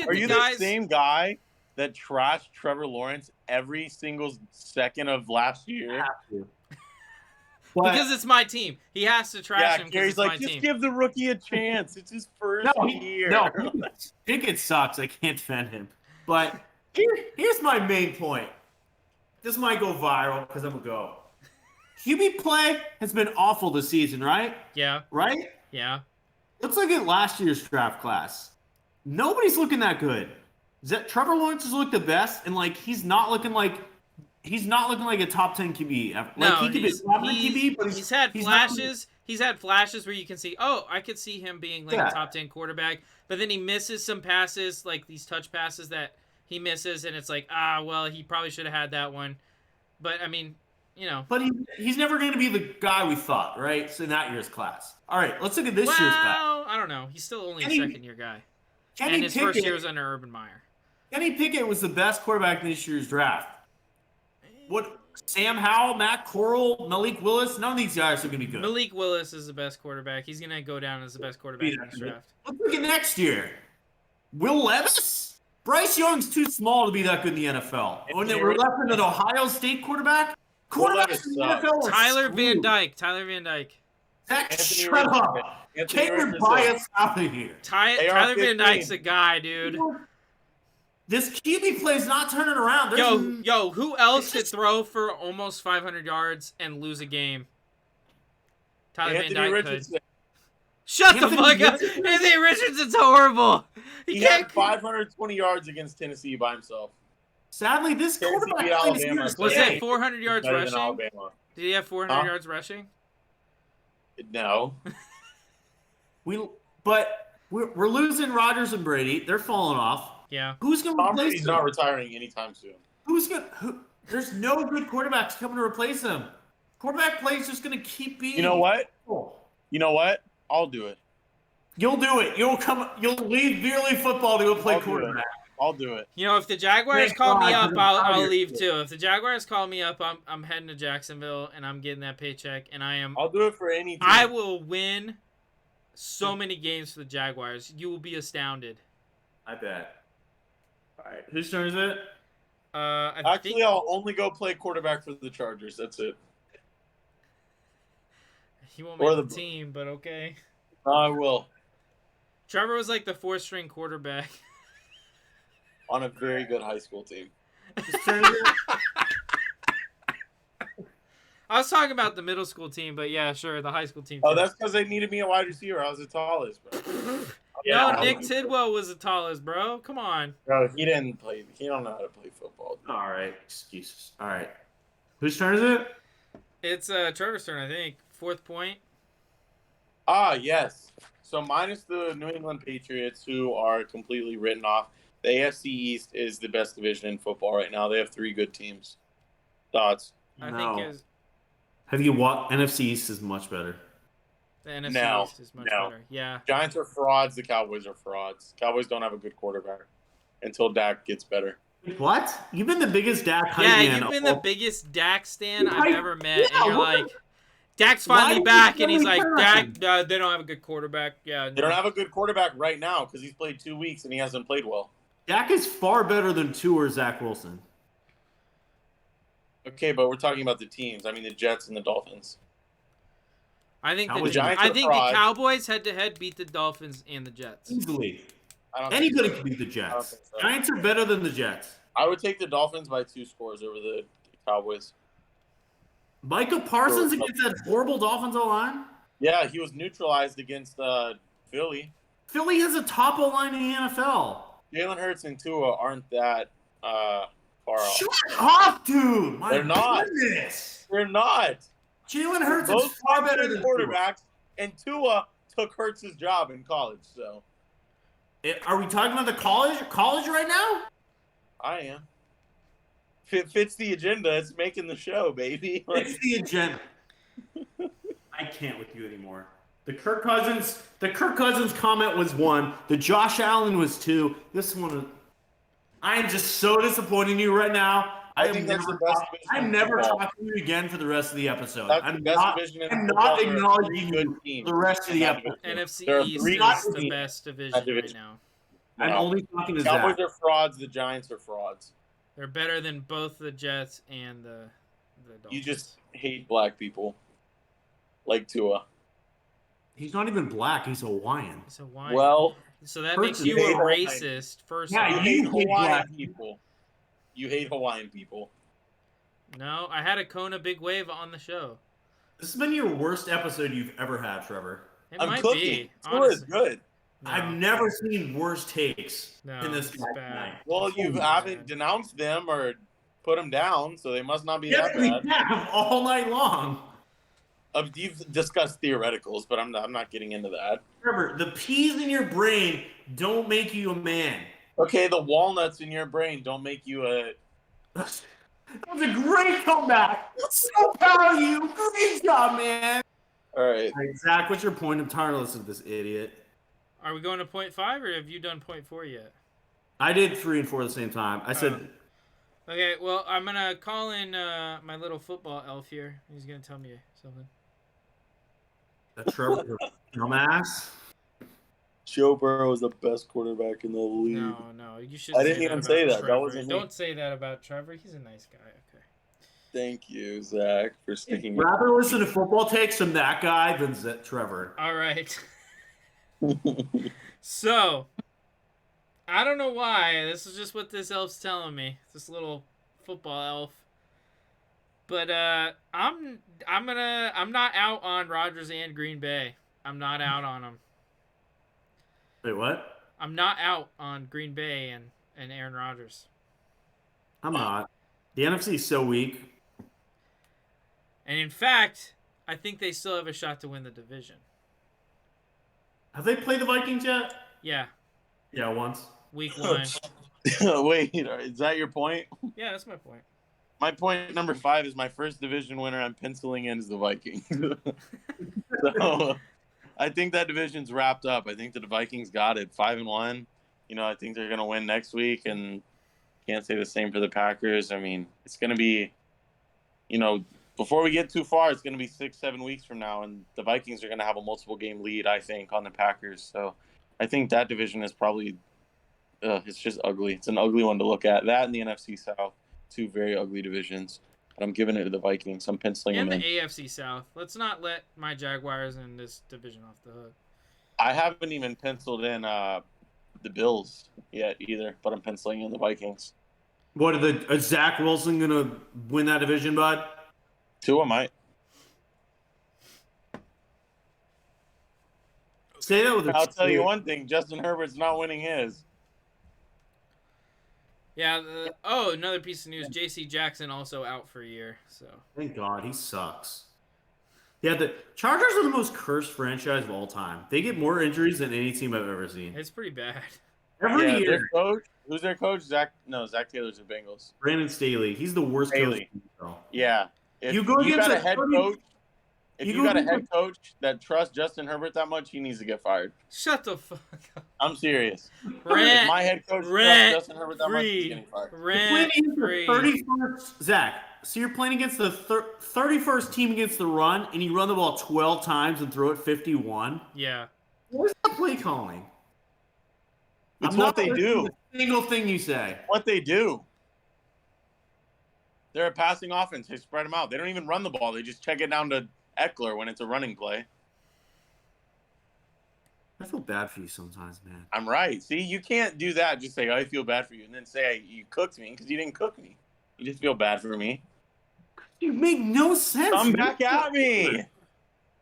Speaker 2: Are you the same guy that trashed Trevor Lawrence every single second of last year?
Speaker 1: Because it's my team. He has to trash him because it's my team.
Speaker 2: Just give the rookie a chance. It's his first year.
Speaker 3: No, Pickett sucks. I can't defend him. But here's my main point. This might go viral because I'm a go. QB play has been awful this season, right?
Speaker 1: Yeah.
Speaker 3: Right?
Speaker 1: Yeah.
Speaker 3: Let's look at last year's draft class. Nobody's looking that good. Trevor Lawrence has looked the best, and he's not looking like a top 10 QB.
Speaker 1: No,
Speaker 3: he could be a top 10 QB, but
Speaker 1: he's had flashes. He's had flashes where you can see, I could see him being a top 10 quarterback, but then he misses some passes, these touch passes that he misses, and it's he probably should have had that one. But But he's never going to be the guy we thought, right? So in that year's class. All right, let's look at this year's class. Well, I don't know. He's still only a second-year guy. And his first year was under Urban Meyer.
Speaker 3: Kenny Pickett was the best quarterback in this year's draft. What? Sam Howell, Matt Corral, Malik Willis, none of these guys are going to be good.
Speaker 1: Malik Willis is the best quarterback. He's going to go down as the best quarterback in this draft.
Speaker 3: Let's look at next year. Will Levis? Bryce Young's too small to be that good in the NFL. When we're left with an Ohio State quarterback, quarterbacks in the NFL are
Speaker 1: Tyler Van
Speaker 3: screwed.
Speaker 1: Dyke.
Speaker 3: Shut up. Take your bias out of here.
Speaker 1: Tyler Van Dyke's a guy, dude.
Speaker 3: This QB play is not turning around.
Speaker 1: Yo, who else could throw for almost 500 yards and lose a game? Tyler Van Dyke could. Shut the fuck up. Anthony Richardson's horrible.
Speaker 2: He had 520 yards against Tennessee by himself.
Speaker 3: Sadly, this quarterback
Speaker 1: was that 400 yards rushing? Did he have 400 yards rushing?
Speaker 2: No.
Speaker 3: But we're losing Rodgers and Brady. They're falling off.
Speaker 1: Yeah.
Speaker 3: Who's going to replace him?
Speaker 2: He's not retiring anytime soon.
Speaker 3: There's no good quarterbacks coming to replace him. Quarterback play is just going to keep being.
Speaker 2: You know what? I'll do it.
Speaker 3: You'll do it. You'll leave Beer League football to go play quarterback.
Speaker 2: I'll do it.
Speaker 1: If the Jaguars call me up, I'll leave too. If the Jaguars call me up, I'm heading to Jacksonville and I'm getting that paycheck and
Speaker 2: I'll do it for any team.
Speaker 1: I will win so many games for the Jaguars. You will be astounded.
Speaker 3: I bet. All right, whose turn is it?
Speaker 2: I'll only go play quarterback for the Chargers. That's it.
Speaker 1: He won't make the team, but okay.
Speaker 2: I will.
Speaker 1: Trevor was like the 4th-string quarterback.
Speaker 2: On a very good high school team.
Speaker 1: I was talking about the middle school team, but yeah, sure, the high school team.
Speaker 2: Oh, that's because they needed me a wide receiver. I was the tallest, bro.
Speaker 1: Nick Tidwell was the tallest, bro. Come on.
Speaker 2: Bro, he didn't play. He don't know how to play football.
Speaker 3: All right, excuses. All right. Whose turn is it?
Speaker 1: It's Trevor's turn, I think. 4th point.
Speaker 2: Yes. So minus the New England Patriots, who are completely written off, the AFC East is the best division in football right now. They have 3 good teams. Thoughts?
Speaker 1: I think
Speaker 3: have you watched? NFC East is much better.
Speaker 1: The NFC East is much better. Yeah.
Speaker 2: Giants are frauds. The Cowboys are frauds. Cowboys don't have a good quarterback until Dak gets better.
Speaker 3: What? You've been the biggest Dak hype
Speaker 1: man. You've been the biggest Dak stan I've ever met. Yeah, and you're like, Dak's finally back, and he's like, Dak, they don't have a good quarterback. Yeah.
Speaker 2: They don't have a good quarterback right now because he's played 2 weeks and he hasn't played well.
Speaker 3: Dak is far better than Tua or Zach Wilson.
Speaker 2: Okay, but we're talking about the teams. I mean, the Jets and the Dolphins.
Speaker 1: I think the Cowboys head-to-head beat the Dolphins and the Jets.
Speaker 3: Easily.
Speaker 2: I don't
Speaker 3: Anybody
Speaker 2: think so.
Speaker 3: can beat the
Speaker 2: I don't
Speaker 3: Jets.
Speaker 2: think so.
Speaker 3: Giants are better than the Jets.
Speaker 2: I would take the Dolphins by 2 scores over the Cowboys.
Speaker 3: Micah Parsons against that horrible Dolphins O-line?
Speaker 2: Yeah, he was neutralized against Philly.
Speaker 3: Philly has a top O-line in the NFL.
Speaker 2: Jalen Hurts and Tua aren't that far off.
Speaker 3: Shut up, dude. My
Speaker 2: They're not.
Speaker 3: goodness.
Speaker 2: They're not.
Speaker 3: Jalen Hurts
Speaker 2: Both
Speaker 3: is far better than
Speaker 2: quarterbacks, and Tua took Hurts' job in college. So,
Speaker 3: Are we talking about the college right now?
Speaker 2: I am. Fits the agenda. It's making the show, baby.
Speaker 3: It's the agenda. I can't with you anymore. The Kirk Cousins comment was 1. The Josh Allen was 2. This one, I am just so disappointed in you right now.
Speaker 2: I think that's the best division.
Speaker 3: I'm
Speaker 2: in
Speaker 3: never
Speaker 2: football.
Speaker 3: talking to you again for the rest of the episode.
Speaker 2: That's
Speaker 3: I'm
Speaker 2: the best
Speaker 3: not,
Speaker 2: division in
Speaker 3: I'm
Speaker 2: football.
Speaker 3: not
Speaker 2: There are
Speaker 3: acknowledging
Speaker 2: 3 good
Speaker 3: you
Speaker 2: teams
Speaker 3: the rest of
Speaker 2: in
Speaker 3: the
Speaker 2: that
Speaker 3: episode.
Speaker 2: division.
Speaker 1: NFC
Speaker 2: There are
Speaker 1: East
Speaker 2: 3
Speaker 1: is
Speaker 2: good
Speaker 1: the
Speaker 2: teams.
Speaker 1: best division
Speaker 2: That
Speaker 1: right
Speaker 2: division.
Speaker 1: now.
Speaker 3: I'm
Speaker 2: No.
Speaker 3: only talking to
Speaker 2: Cowboys
Speaker 3: Zach.
Speaker 2: are frauds. The Giants are frauds.
Speaker 1: They're better than both the Jets and the Dolphins.
Speaker 2: You just hate black people, like Tua.
Speaker 3: He's not even black. He's Hawaiian.
Speaker 1: So why?
Speaker 2: Well,
Speaker 1: So that
Speaker 3: Hurts
Speaker 1: makes
Speaker 3: is
Speaker 1: you
Speaker 2: hate
Speaker 1: a
Speaker 2: Hawaiian.
Speaker 1: racist. First
Speaker 3: Yeah,
Speaker 1: of
Speaker 2: you
Speaker 1: all.
Speaker 2: hate
Speaker 3: hate
Speaker 2: Hawaiian
Speaker 3: black
Speaker 2: people. You hate Hawaiian people.
Speaker 1: No, I had a Kona big wave on the show.
Speaker 3: This has been your worst episode you've ever had, Trevor.
Speaker 1: It
Speaker 2: I'm
Speaker 1: might
Speaker 2: cooking.
Speaker 1: be.
Speaker 2: Tua is
Speaker 1: Honestly.
Speaker 2: good.
Speaker 1: No.
Speaker 3: I've never seen worse takes
Speaker 1: No,
Speaker 3: in this
Speaker 1: it's
Speaker 3: guy's
Speaker 1: bad.
Speaker 3: night.
Speaker 2: Well, you
Speaker 1: Oh,
Speaker 2: haven't
Speaker 1: man.
Speaker 2: denounced them or put them down, so they must not be
Speaker 3: Yes,
Speaker 2: that
Speaker 3: we
Speaker 2: bad.
Speaker 3: have all night long.
Speaker 2: You've discussed theoreticals, but I'm not getting into that.
Speaker 3: Trevor, the peas in your brain don't make you a man.
Speaker 2: Okay, the walnuts in your brain don't make you a.
Speaker 3: That was a great comeback. So proud of you. Great job, man.
Speaker 2: All right.
Speaker 3: All right, Zach, what's your point? I'm tired of listening to this idiot.
Speaker 1: Are we going to 0.5 or have you done 0.4 yet?
Speaker 3: I did 3 and 4 at the same time. I said,
Speaker 1: Okay, well, I'm going to call in my little football elf here. He's going to tell me something.
Speaker 3: Trevor, dumbass.
Speaker 2: Joe Burrow is the best quarterback in the league.
Speaker 1: No, you should.
Speaker 2: I didn't even
Speaker 1: about
Speaker 2: say that. That
Speaker 1: Trevor.
Speaker 2: wasn't me.
Speaker 1: Don't say that about Trevor. He's a nice guy. Okay.
Speaker 2: Thank you, Zach, for sticking.
Speaker 3: Rather listen to football takes from that guy than Trevor.
Speaker 1: All right. So, I don't know why. This is just what this elf's telling me. This little football elf. But I'm not out on Rodgers and Green Bay. I'm not out on them.
Speaker 3: Wait, what?
Speaker 1: I'm not out on Green Bay and Aaron Rodgers.
Speaker 3: I'm not. The NFC is so weak.
Speaker 1: And in fact, I think they still have a shot to win the division.
Speaker 3: Have they played the Vikings yet?
Speaker 1: Yeah,
Speaker 3: Yeah, once.
Speaker 1: week 1.
Speaker 2: Wait, is that your point?
Speaker 1: Yeah, that's my point.
Speaker 2: My point number 5 is my first division winner I'm penciling in is the Vikings. So I think that division's wrapped up. I think the Vikings got it 5-1. I think they're gonna win next week, and can't say the same for the Packers. I mean, it's gonna be, before we get too far, it's gonna be 6-7 weeks from now, and the Vikings are gonna have a multiple game lead, I think, on the Packers. So I think that division is probably, it's just ugly. It's an ugly one to look at. That and the NFC South. 2 very ugly divisions. But I'm giving it to the Vikings. I'm penciling
Speaker 1: And
Speaker 2: them
Speaker 1: the
Speaker 2: in.
Speaker 1: AFC South. Let's not let my Jaguars in this division off the hook.
Speaker 2: I haven't even penciled in the Bills yet either, but I'm penciling in the Vikings.
Speaker 3: What, is Zach Wilson going to win that division, bud?
Speaker 2: Tua might.
Speaker 3: Say that with a
Speaker 2: I'll tell you one thing. Justin Herbert's not winning his.
Speaker 1: Yeah. Another piece of news. J.C. Jackson also out for a year. So
Speaker 3: Thank God, he sucks. Yeah, the Chargers are the most cursed franchise of all time. They get more injuries than any team I've ever seen.
Speaker 1: it's pretty bad.
Speaker 3: Every
Speaker 2: Yeah,
Speaker 3: year.
Speaker 2: their coach. Who's their coach? Zach Taylor's the Bengals.
Speaker 3: Brandon Staley. He's the worst
Speaker 2: Staley.
Speaker 3: coach.
Speaker 2: Yeah. If
Speaker 3: You go
Speaker 2: you
Speaker 3: against
Speaker 2: got
Speaker 3: a
Speaker 2: a head
Speaker 3: 30
Speaker 2: coach, if
Speaker 3: you
Speaker 2: you
Speaker 3: go
Speaker 2: got a
Speaker 3: against
Speaker 2: head coach that trusts Justin Herbert that much, he needs to get fired.
Speaker 1: Shut the fuck up.
Speaker 2: I'm serious. If
Speaker 1: Rent,
Speaker 2: my head coach trusts
Speaker 1: rent
Speaker 2: Justin Herbert that much, he's
Speaker 1: free.
Speaker 2: getting fired.
Speaker 3: You're playing
Speaker 1: Rent
Speaker 3: against
Speaker 1: free.
Speaker 3: the 31st, Zach. So you're playing against the 31st team against the run, and you run the ball 12 times and throw it 51.
Speaker 1: Yeah.
Speaker 3: What is that play calling?
Speaker 2: It's
Speaker 3: I'm
Speaker 2: what
Speaker 3: not
Speaker 2: they
Speaker 3: listening
Speaker 2: do.
Speaker 3: to a single thing you say.
Speaker 2: What they do. They're a passing offense. They spread them out. They don't even run the ball. They just check it down to Eckler when it's a running play.
Speaker 3: I feel bad for you sometimes, man.
Speaker 2: I'm right. See, you can't do that. Just say, I feel bad for you. And then say, you cooked me because you didn't cook me. You just feel bad for me.
Speaker 3: You make no sense.
Speaker 2: Come back at me.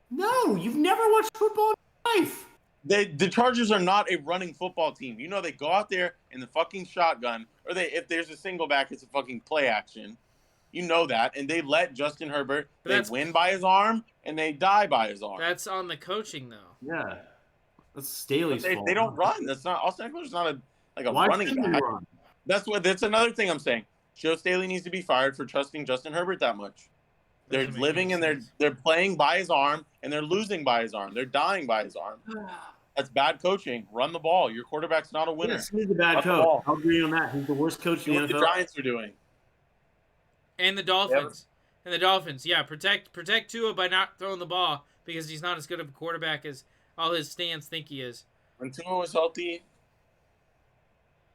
Speaker 3: No, you've never watched football in your life.
Speaker 2: The Chargers are not a running football team. You know, they go out there in the fucking shotgun, or if there's a single back, it's a fucking play action. You know that. And they let Justin Herbert, they win by his arm, and they die by his arm.
Speaker 1: That's on the coaching, though.
Speaker 3: Yeah. That's Staley's fault.
Speaker 2: They don't run. That's not, Austin Eckler's not a running back. That's another thing I'm saying. Joe Staley needs to be fired for trusting Justin Herbert that much. They're living and they're playing by his arm, and they're losing by his arm. They're dying by his arm. That's bad coaching. Run the ball. Your quarterback's not a winner.
Speaker 3: Yes, he's a bad coach. I'll agree on that. He's the worst coach in the NFL.
Speaker 2: What the Giants are doing.
Speaker 1: And the Dolphins. And the Dolphins. Yeah, protect Tua by not throwing the ball because he's not as good of a quarterback as all his stands think he is.
Speaker 2: When Tua was healthy,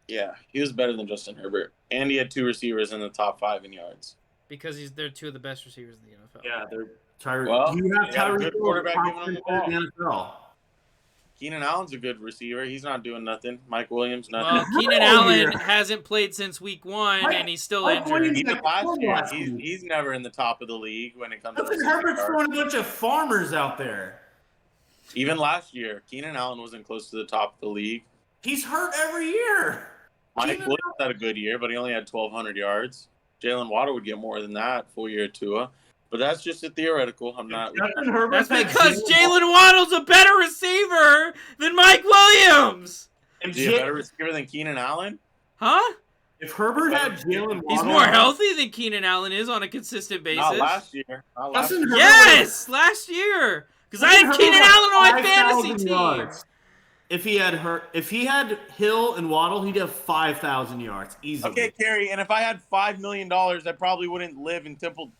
Speaker 2: yeah, he was better than Justin Herbert. And he had 2 receivers in the top 5 in yards.
Speaker 1: Because they're 2 of the best receivers in the NFL.
Speaker 3: Yeah, they're Tyreek.
Speaker 2: Well,
Speaker 3: you have Tyreek
Speaker 2: good quarterback giving him the ball.
Speaker 3: In the NFL.
Speaker 2: Keenan Allen's a good receiver. He's not doing nothing. Mike Williams, nothing.
Speaker 1: Well, Keenan Allen hasn't played since week 1, and he's still injured.
Speaker 2: Even last year, he's never in the top of the league when it comes to
Speaker 3: Justin Herbert's throwing a bunch of farmers out there.
Speaker 2: Even last year, Keenan Allen wasn't close to the top of the league.
Speaker 3: He's hurt every year.
Speaker 2: Mike Williams had a good year, but he only had 1,200 yards. Jalen Waddle would get more than that full year Tua. But that's just a theoretical. I'm not.
Speaker 1: That's because Jalen Waddle's a better receiver than Mike Williams.
Speaker 2: Is he a better receiver than Keenan Allen?
Speaker 1: Huh?
Speaker 3: If Herbert had Jalen Waddle,
Speaker 1: he's more healthy than Keenan Allen is on a consistent basis.
Speaker 2: Not last year.
Speaker 1: Yes, last year. Because I had Keenan Allen on my fantasy team.
Speaker 3: Yards. If he had Hill and Waddle, he'd have 5,000 yards easily.
Speaker 2: Okay, Kerry, and if I had $5 million, I probably wouldn't live in Temple.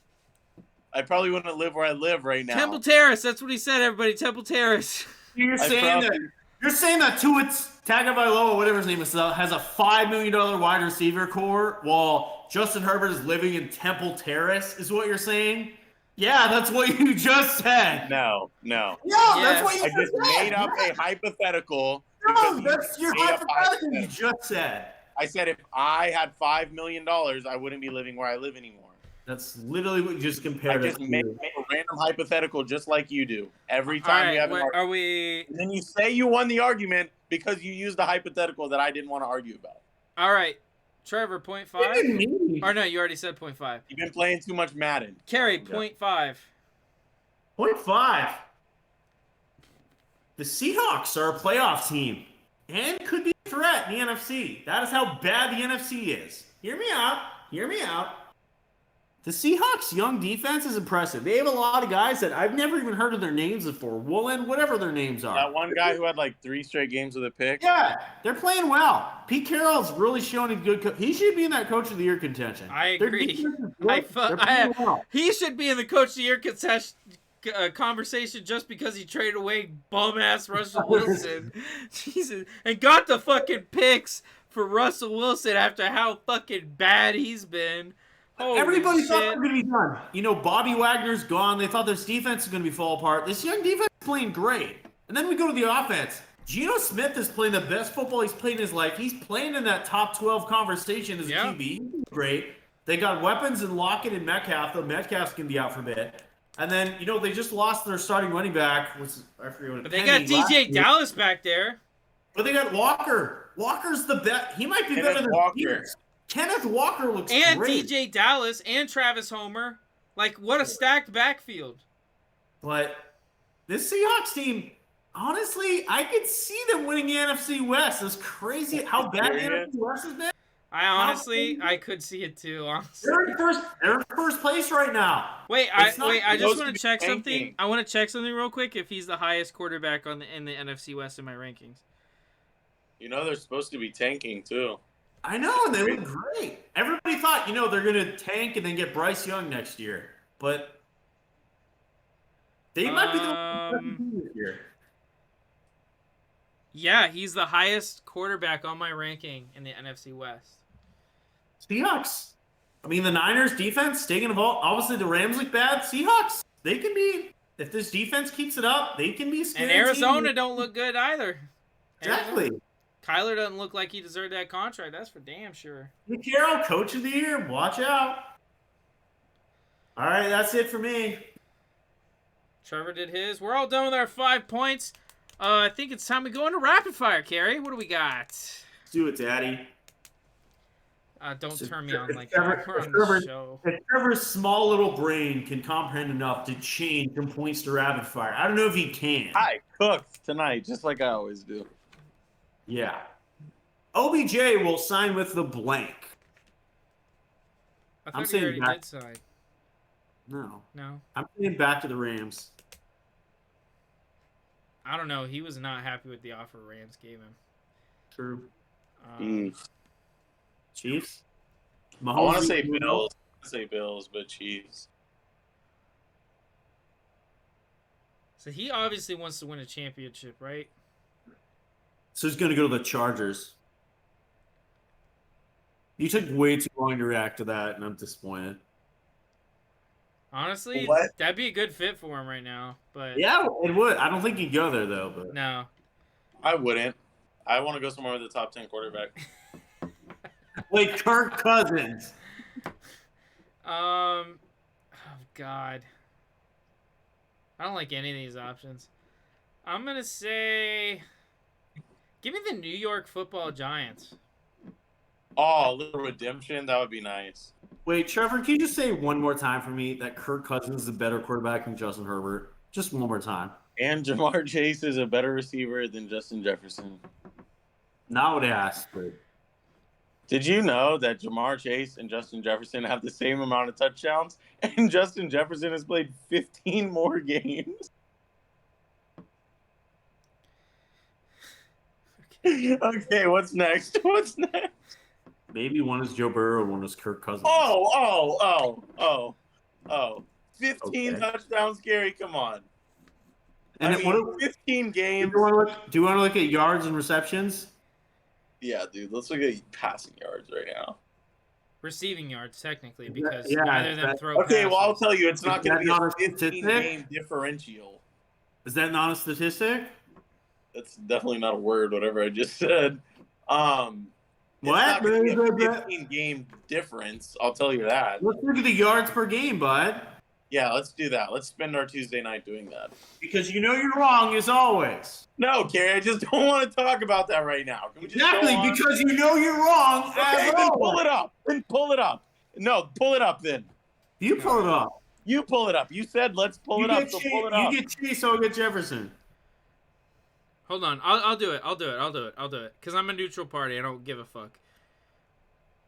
Speaker 2: I probably wouldn't live where I live right now.
Speaker 1: Temple Terrace, that's what he said, everybody. Temple Terrace.
Speaker 3: You're saying that Tuitt's Tagovailoa, whatever his name is, has a $5 million wide receiver core, while Justin Herbert is living in Temple Terrace, is what you're saying? Yeah, that's what you just said.
Speaker 2: No.
Speaker 3: Yeah, that's what you just said.
Speaker 2: I just made up a hypothetical.
Speaker 3: No, that's your hypothetical you just said.
Speaker 2: I said if I had $5 million, I wouldn't be living where I live anymore.
Speaker 3: That's literally what you just compared.
Speaker 2: I just made a random hypothetical just like you do. Every time we have an argument. And then you say you won the argument because you used a hypothetical that I didn't want to argue about.
Speaker 1: All right. Trevor, 0.5? Or no, you already said 0.5.
Speaker 2: You've been playing too much Madden.
Speaker 1: Kerry, 0.5.
Speaker 3: 0.5. The Seahawks are a playoff team and could be a threat in the NFC. That is how bad the NFC is. Hear me out. The Seahawks' young defense is impressive. They have a lot of guys that I've never even heard of their names before. Woolen, whatever their names are.
Speaker 2: That one guy who had like 3 straight games with a pick.
Speaker 3: Yeah, they're playing well. Pete Carroll's really showing a good he should be in that Coach of the Year contention.
Speaker 1: I agree. He should be in the Coach of the Year conversation just because he traded away bum-ass Russell Wilson. Jesus. And got the fucking picks for Russell Wilson after how fucking bad he's been. Holy
Speaker 3: Everybody
Speaker 1: shit.
Speaker 3: thought they were going to be done. You know, Bobby Wagner's gone. They thought this defense was going to be fall apart. This young defense is playing great. And then we go to the offense. Geno Smith is playing the best football he's played in his life. He's playing in that top 12 conversation as a QB. He's great. They got weapons in Lockett and Metcalf, though Metcalf's going to be out for a bit. And then, you know, they just lost their starting running back. I forget what
Speaker 1: But they got DJ Dallas back there.
Speaker 3: But they got Walker. Walker's the best. He might be better than Walker. Kenneth Walker looks great.
Speaker 1: And DJ Dallas and Travis Homer. Like, what a stacked backfield.
Speaker 3: But this Seahawks team, honestly, I could see them winning the NFC West. It's crazy how bad the NFC West has been.
Speaker 1: I could see it too, honestly.
Speaker 3: They're in first place right now.
Speaker 1: I just want to check something. I want to check something real quick if he's the highest quarterback in the NFC West in my rankings.
Speaker 2: You know they're supposed to be tanking too.
Speaker 3: I know, and they look great. Everybody thought, you know, they're going to tank and then get Bryce Young next year. But they might be the one this year.
Speaker 1: Yeah, he's the highest quarterback on my ranking in the NFC West.
Speaker 3: Seahawks. I mean, the Niners defense, taking the ball. Obviously, the Rams look bad. Seahawks, they can be If this defense keeps it up, they can be a scary
Speaker 1: And Arizona
Speaker 3: team.
Speaker 1: don't look good either.
Speaker 3: Exactly.
Speaker 1: Kyler doesn't look like he deserved that contract. That's for damn sure.
Speaker 3: Pete Carroll, coach of the year. Watch out. All right, that's it for me.
Speaker 1: Trevor did his. We're all done with our 5 points. I think it's time we go into rapid fire, Kerry. What do we got?
Speaker 3: Let's do it, Daddy.
Speaker 1: Don't
Speaker 3: So
Speaker 1: turn me on like
Speaker 3: Trevor-
Speaker 1: that. We're on
Speaker 3: Trevor-
Speaker 1: the show.
Speaker 3: If Trevor's small little brain can comprehend enough to change from points to rapid fire, I don't know if he can.
Speaker 2: I cooked tonight, just like I always do.
Speaker 3: Yeah. OBJ will sign with the blank.
Speaker 1: I
Speaker 3: I'm
Speaker 1: thought you
Speaker 3: saying
Speaker 1: already
Speaker 3: back-
Speaker 1: did sign.
Speaker 3: No.
Speaker 1: No.
Speaker 3: I'm saying back to the Rams.
Speaker 1: I don't know. He was not happy with the offer Rams gave him.
Speaker 3: True. Chiefs?
Speaker 2: I want to say Bills. But Chiefs.
Speaker 1: So he obviously wants to win a championship, right?
Speaker 3: So he's going to go to the Chargers. You took way too long to react to that, and I'm disappointed.
Speaker 1: Honestly,
Speaker 2: What?
Speaker 1: that'd be a good fit for him right now. But
Speaker 3: Yeah, it would. I don't think he'd go there, though. But
Speaker 1: no.
Speaker 2: I wouldn't. I want to go somewhere with a top 10 quarterback.
Speaker 3: like Kirk Cousins.
Speaker 1: Oh God. I don't like any of these options. I'm gonna say, give me the New York Football Giants.
Speaker 2: Oh, a little redemption. That would be nice.
Speaker 3: Wait, Trevor, can you just say one more time for me that Kirk Cousins is a better quarterback than Justin Herbert? Just one more time.
Speaker 2: And Jamar Chase is a better receiver than Justin Jefferson.
Speaker 3: Not what I asked, but
Speaker 2: Did you know that Jamar Chase and Justin Jefferson have the same amount of touchdowns? And Justin Jefferson has played 15 more games. Okay, what's next? What's next?
Speaker 3: maybe one is Joe Burrow, one is Kirk Cousins.
Speaker 2: Oh. 15
Speaker 3: Okay.
Speaker 2: touchdowns, Kerry. Come on.
Speaker 3: And
Speaker 2: I
Speaker 3: then
Speaker 2: mean,
Speaker 3: what?
Speaker 2: 15
Speaker 3: Do
Speaker 2: games.
Speaker 3: you want to look at yards and receptions?
Speaker 2: Yeah, dude. Let's look at passing yards right now.
Speaker 1: Receiving yards, technically, because
Speaker 3: Yeah,
Speaker 1: neither of them
Speaker 3: that-
Speaker 1: throw
Speaker 2: Okay, well, I'll
Speaker 1: passes.
Speaker 2: tell you, it's not
Speaker 3: Is
Speaker 2: going to
Speaker 3: that
Speaker 2: be
Speaker 3: not
Speaker 2: a
Speaker 3: a statistic?
Speaker 2: 15-game differential.
Speaker 3: Is that not a statistic?
Speaker 2: That's definitely not a word, whatever I just said. It's
Speaker 3: What?
Speaker 2: not gonna be a 15-game difference, I'll tell you that.
Speaker 3: Let's look at the yards per game, bud.
Speaker 2: Yeah, let's do that. Let's spend our Tuesday night doing that.
Speaker 3: Because you know you're wrong as always.
Speaker 2: No, Kerry, I just don't want to talk about that right now. Can we just
Speaker 3: Exactly,
Speaker 2: go on?
Speaker 3: because you know you're wrong
Speaker 2: Okay,
Speaker 3: as
Speaker 2: then
Speaker 3: always.
Speaker 2: pull it up. Then pull it up. No, pull it up then.
Speaker 3: You pull it up.
Speaker 2: You pull it up. You said let's pull
Speaker 3: You
Speaker 2: it up,
Speaker 3: get
Speaker 2: so
Speaker 3: Chase,
Speaker 2: pull it up.
Speaker 3: You get Chase, I'll get Jefferson.
Speaker 1: Hold on, I'll do it. Because I'm a neutral party. I don't give a fuck.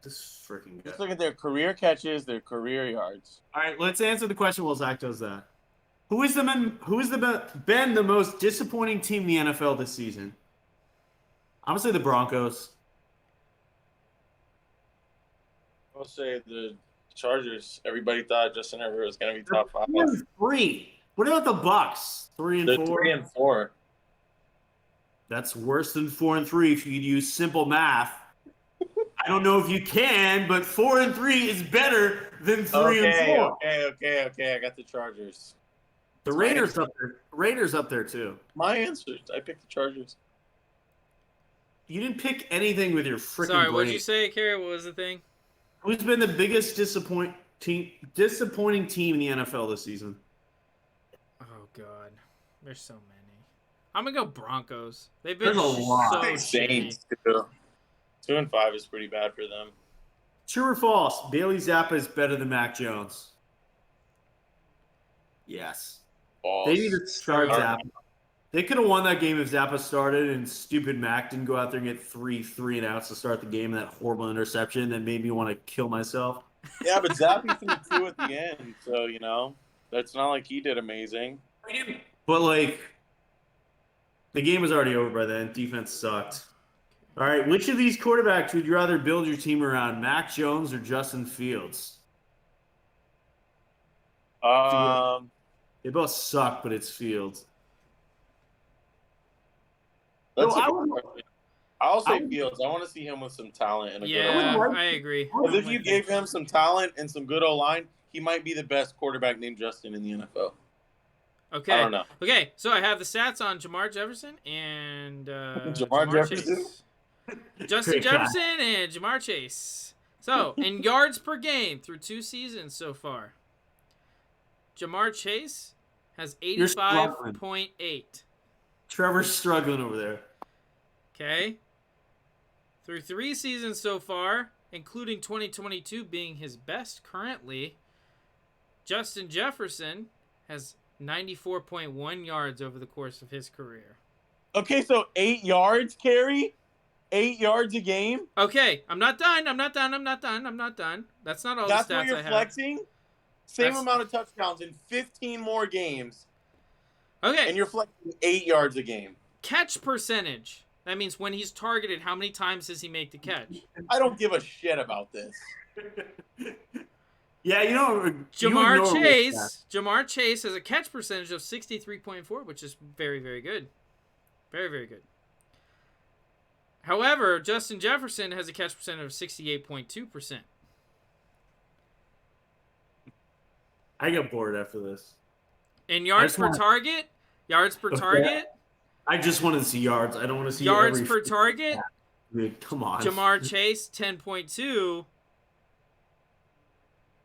Speaker 3: This is freaking good.
Speaker 2: Just look at their career catches, their career yards.
Speaker 3: All right, let's answer the question while Zach does that. Who is been the most disappointing team in the NFL this season? I'm gonna say the Broncos.
Speaker 2: I'll say the Chargers. Everybody thought Justin Herbert was going to be top 5.
Speaker 3: 4-3. What about the Bucks? 3 and
Speaker 2: They're
Speaker 3: 4.
Speaker 2: 3 and 4.
Speaker 3: That's worse than 4 and 3 if you could use simple math. I don't know if you can, but 4 and 3 is better than 3 and 4.
Speaker 2: Okay. I got the Chargers.
Speaker 3: The Raiders up there. Raiders up there too.
Speaker 2: My answers. I picked the Chargers.
Speaker 3: You didn't pick anything with your freaking
Speaker 1: Sorry,
Speaker 3: brain.
Speaker 1: what did you say, Kerry? What was the thing?
Speaker 3: Who's been the biggest disappointing team in the NFL this season?
Speaker 1: Oh God, there's so many. I'm gonna go Broncos. They've
Speaker 3: There's
Speaker 1: been
Speaker 3: a lot.
Speaker 1: so
Speaker 2: I think
Speaker 1: shitty.
Speaker 2: Saints too. 2 and 5 is pretty bad for them.
Speaker 3: True or false? Bailey Zappa is better than Mac Jones. Yes.
Speaker 2: False.
Speaker 3: They need to start
Speaker 2: True.
Speaker 3: Zappa. They could have won that game if Zappa started and stupid Mac didn't go out there and get three and outs to start the game. That horrible interception that made me want to kill myself.
Speaker 2: Yeah, but Zappy threw 2 at the end, so that's not like he did amazing.
Speaker 3: But like, the game was already over by then. Defense sucked. All right, which of these quarterbacks would you rather build your team around, Mac Jones or Justin Fields? They both suck, but it's Fields.
Speaker 2: That's
Speaker 3: No,
Speaker 2: a
Speaker 3: I
Speaker 2: good
Speaker 3: would-
Speaker 2: question. I'll say
Speaker 3: I would-
Speaker 2: Fields. I want to see him with some talent and a good
Speaker 1: Yeah,
Speaker 2: O-line.
Speaker 1: I agree.
Speaker 2: Because if you gave him some talent and some good O-line, he might be the best quarterback named Justin in the NFL.
Speaker 1: Okay.
Speaker 2: I don't know.
Speaker 1: Okay, so I have the stats on Jamar Jefferson and
Speaker 2: Jamar Jefferson?
Speaker 1: Chase. Justin
Speaker 3: Great guy.
Speaker 1: Jefferson and Jamar Chase. So, in yards per game through 2 seasons so far, Jamar Chase has 85.8.
Speaker 3: Trevor's struggling over there.
Speaker 1: Okay. Through 3 seasons so far, including 2022 being his best currently, Justin Jefferson has 94.1 yards over the course of his career.
Speaker 2: Okay, so 8 yards, Kerry? 8 yards a game?
Speaker 1: Okay, I'm not done. That's not all
Speaker 2: That's
Speaker 1: the
Speaker 2: what
Speaker 1: stats
Speaker 2: you're
Speaker 1: I have.
Speaker 2: flexing? Same
Speaker 1: That's-
Speaker 2: amount of touchdowns in 15 more games,
Speaker 1: Okay,
Speaker 2: and you're flexing 8 yards a game.
Speaker 1: catch percentage. That means when he's targeted, how many times does he make the catch?
Speaker 2: I don't give a shit about this.
Speaker 3: Yeah, you know,
Speaker 1: Jamar Chase has a catch percentage of 63.4, which is very, very good. Very, very good. However, Justin Jefferson has a catch percentage of 68.2%.
Speaker 3: I get bored after this.
Speaker 1: In yards per target,
Speaker 3: I just wanted to see yards. I don't want to see
Speaker 1: yards
Speaker 3: every
Speaker 1: per target,
Speaker 3: Dude, come on.
Speaker 1: Jamar Chase 10.2,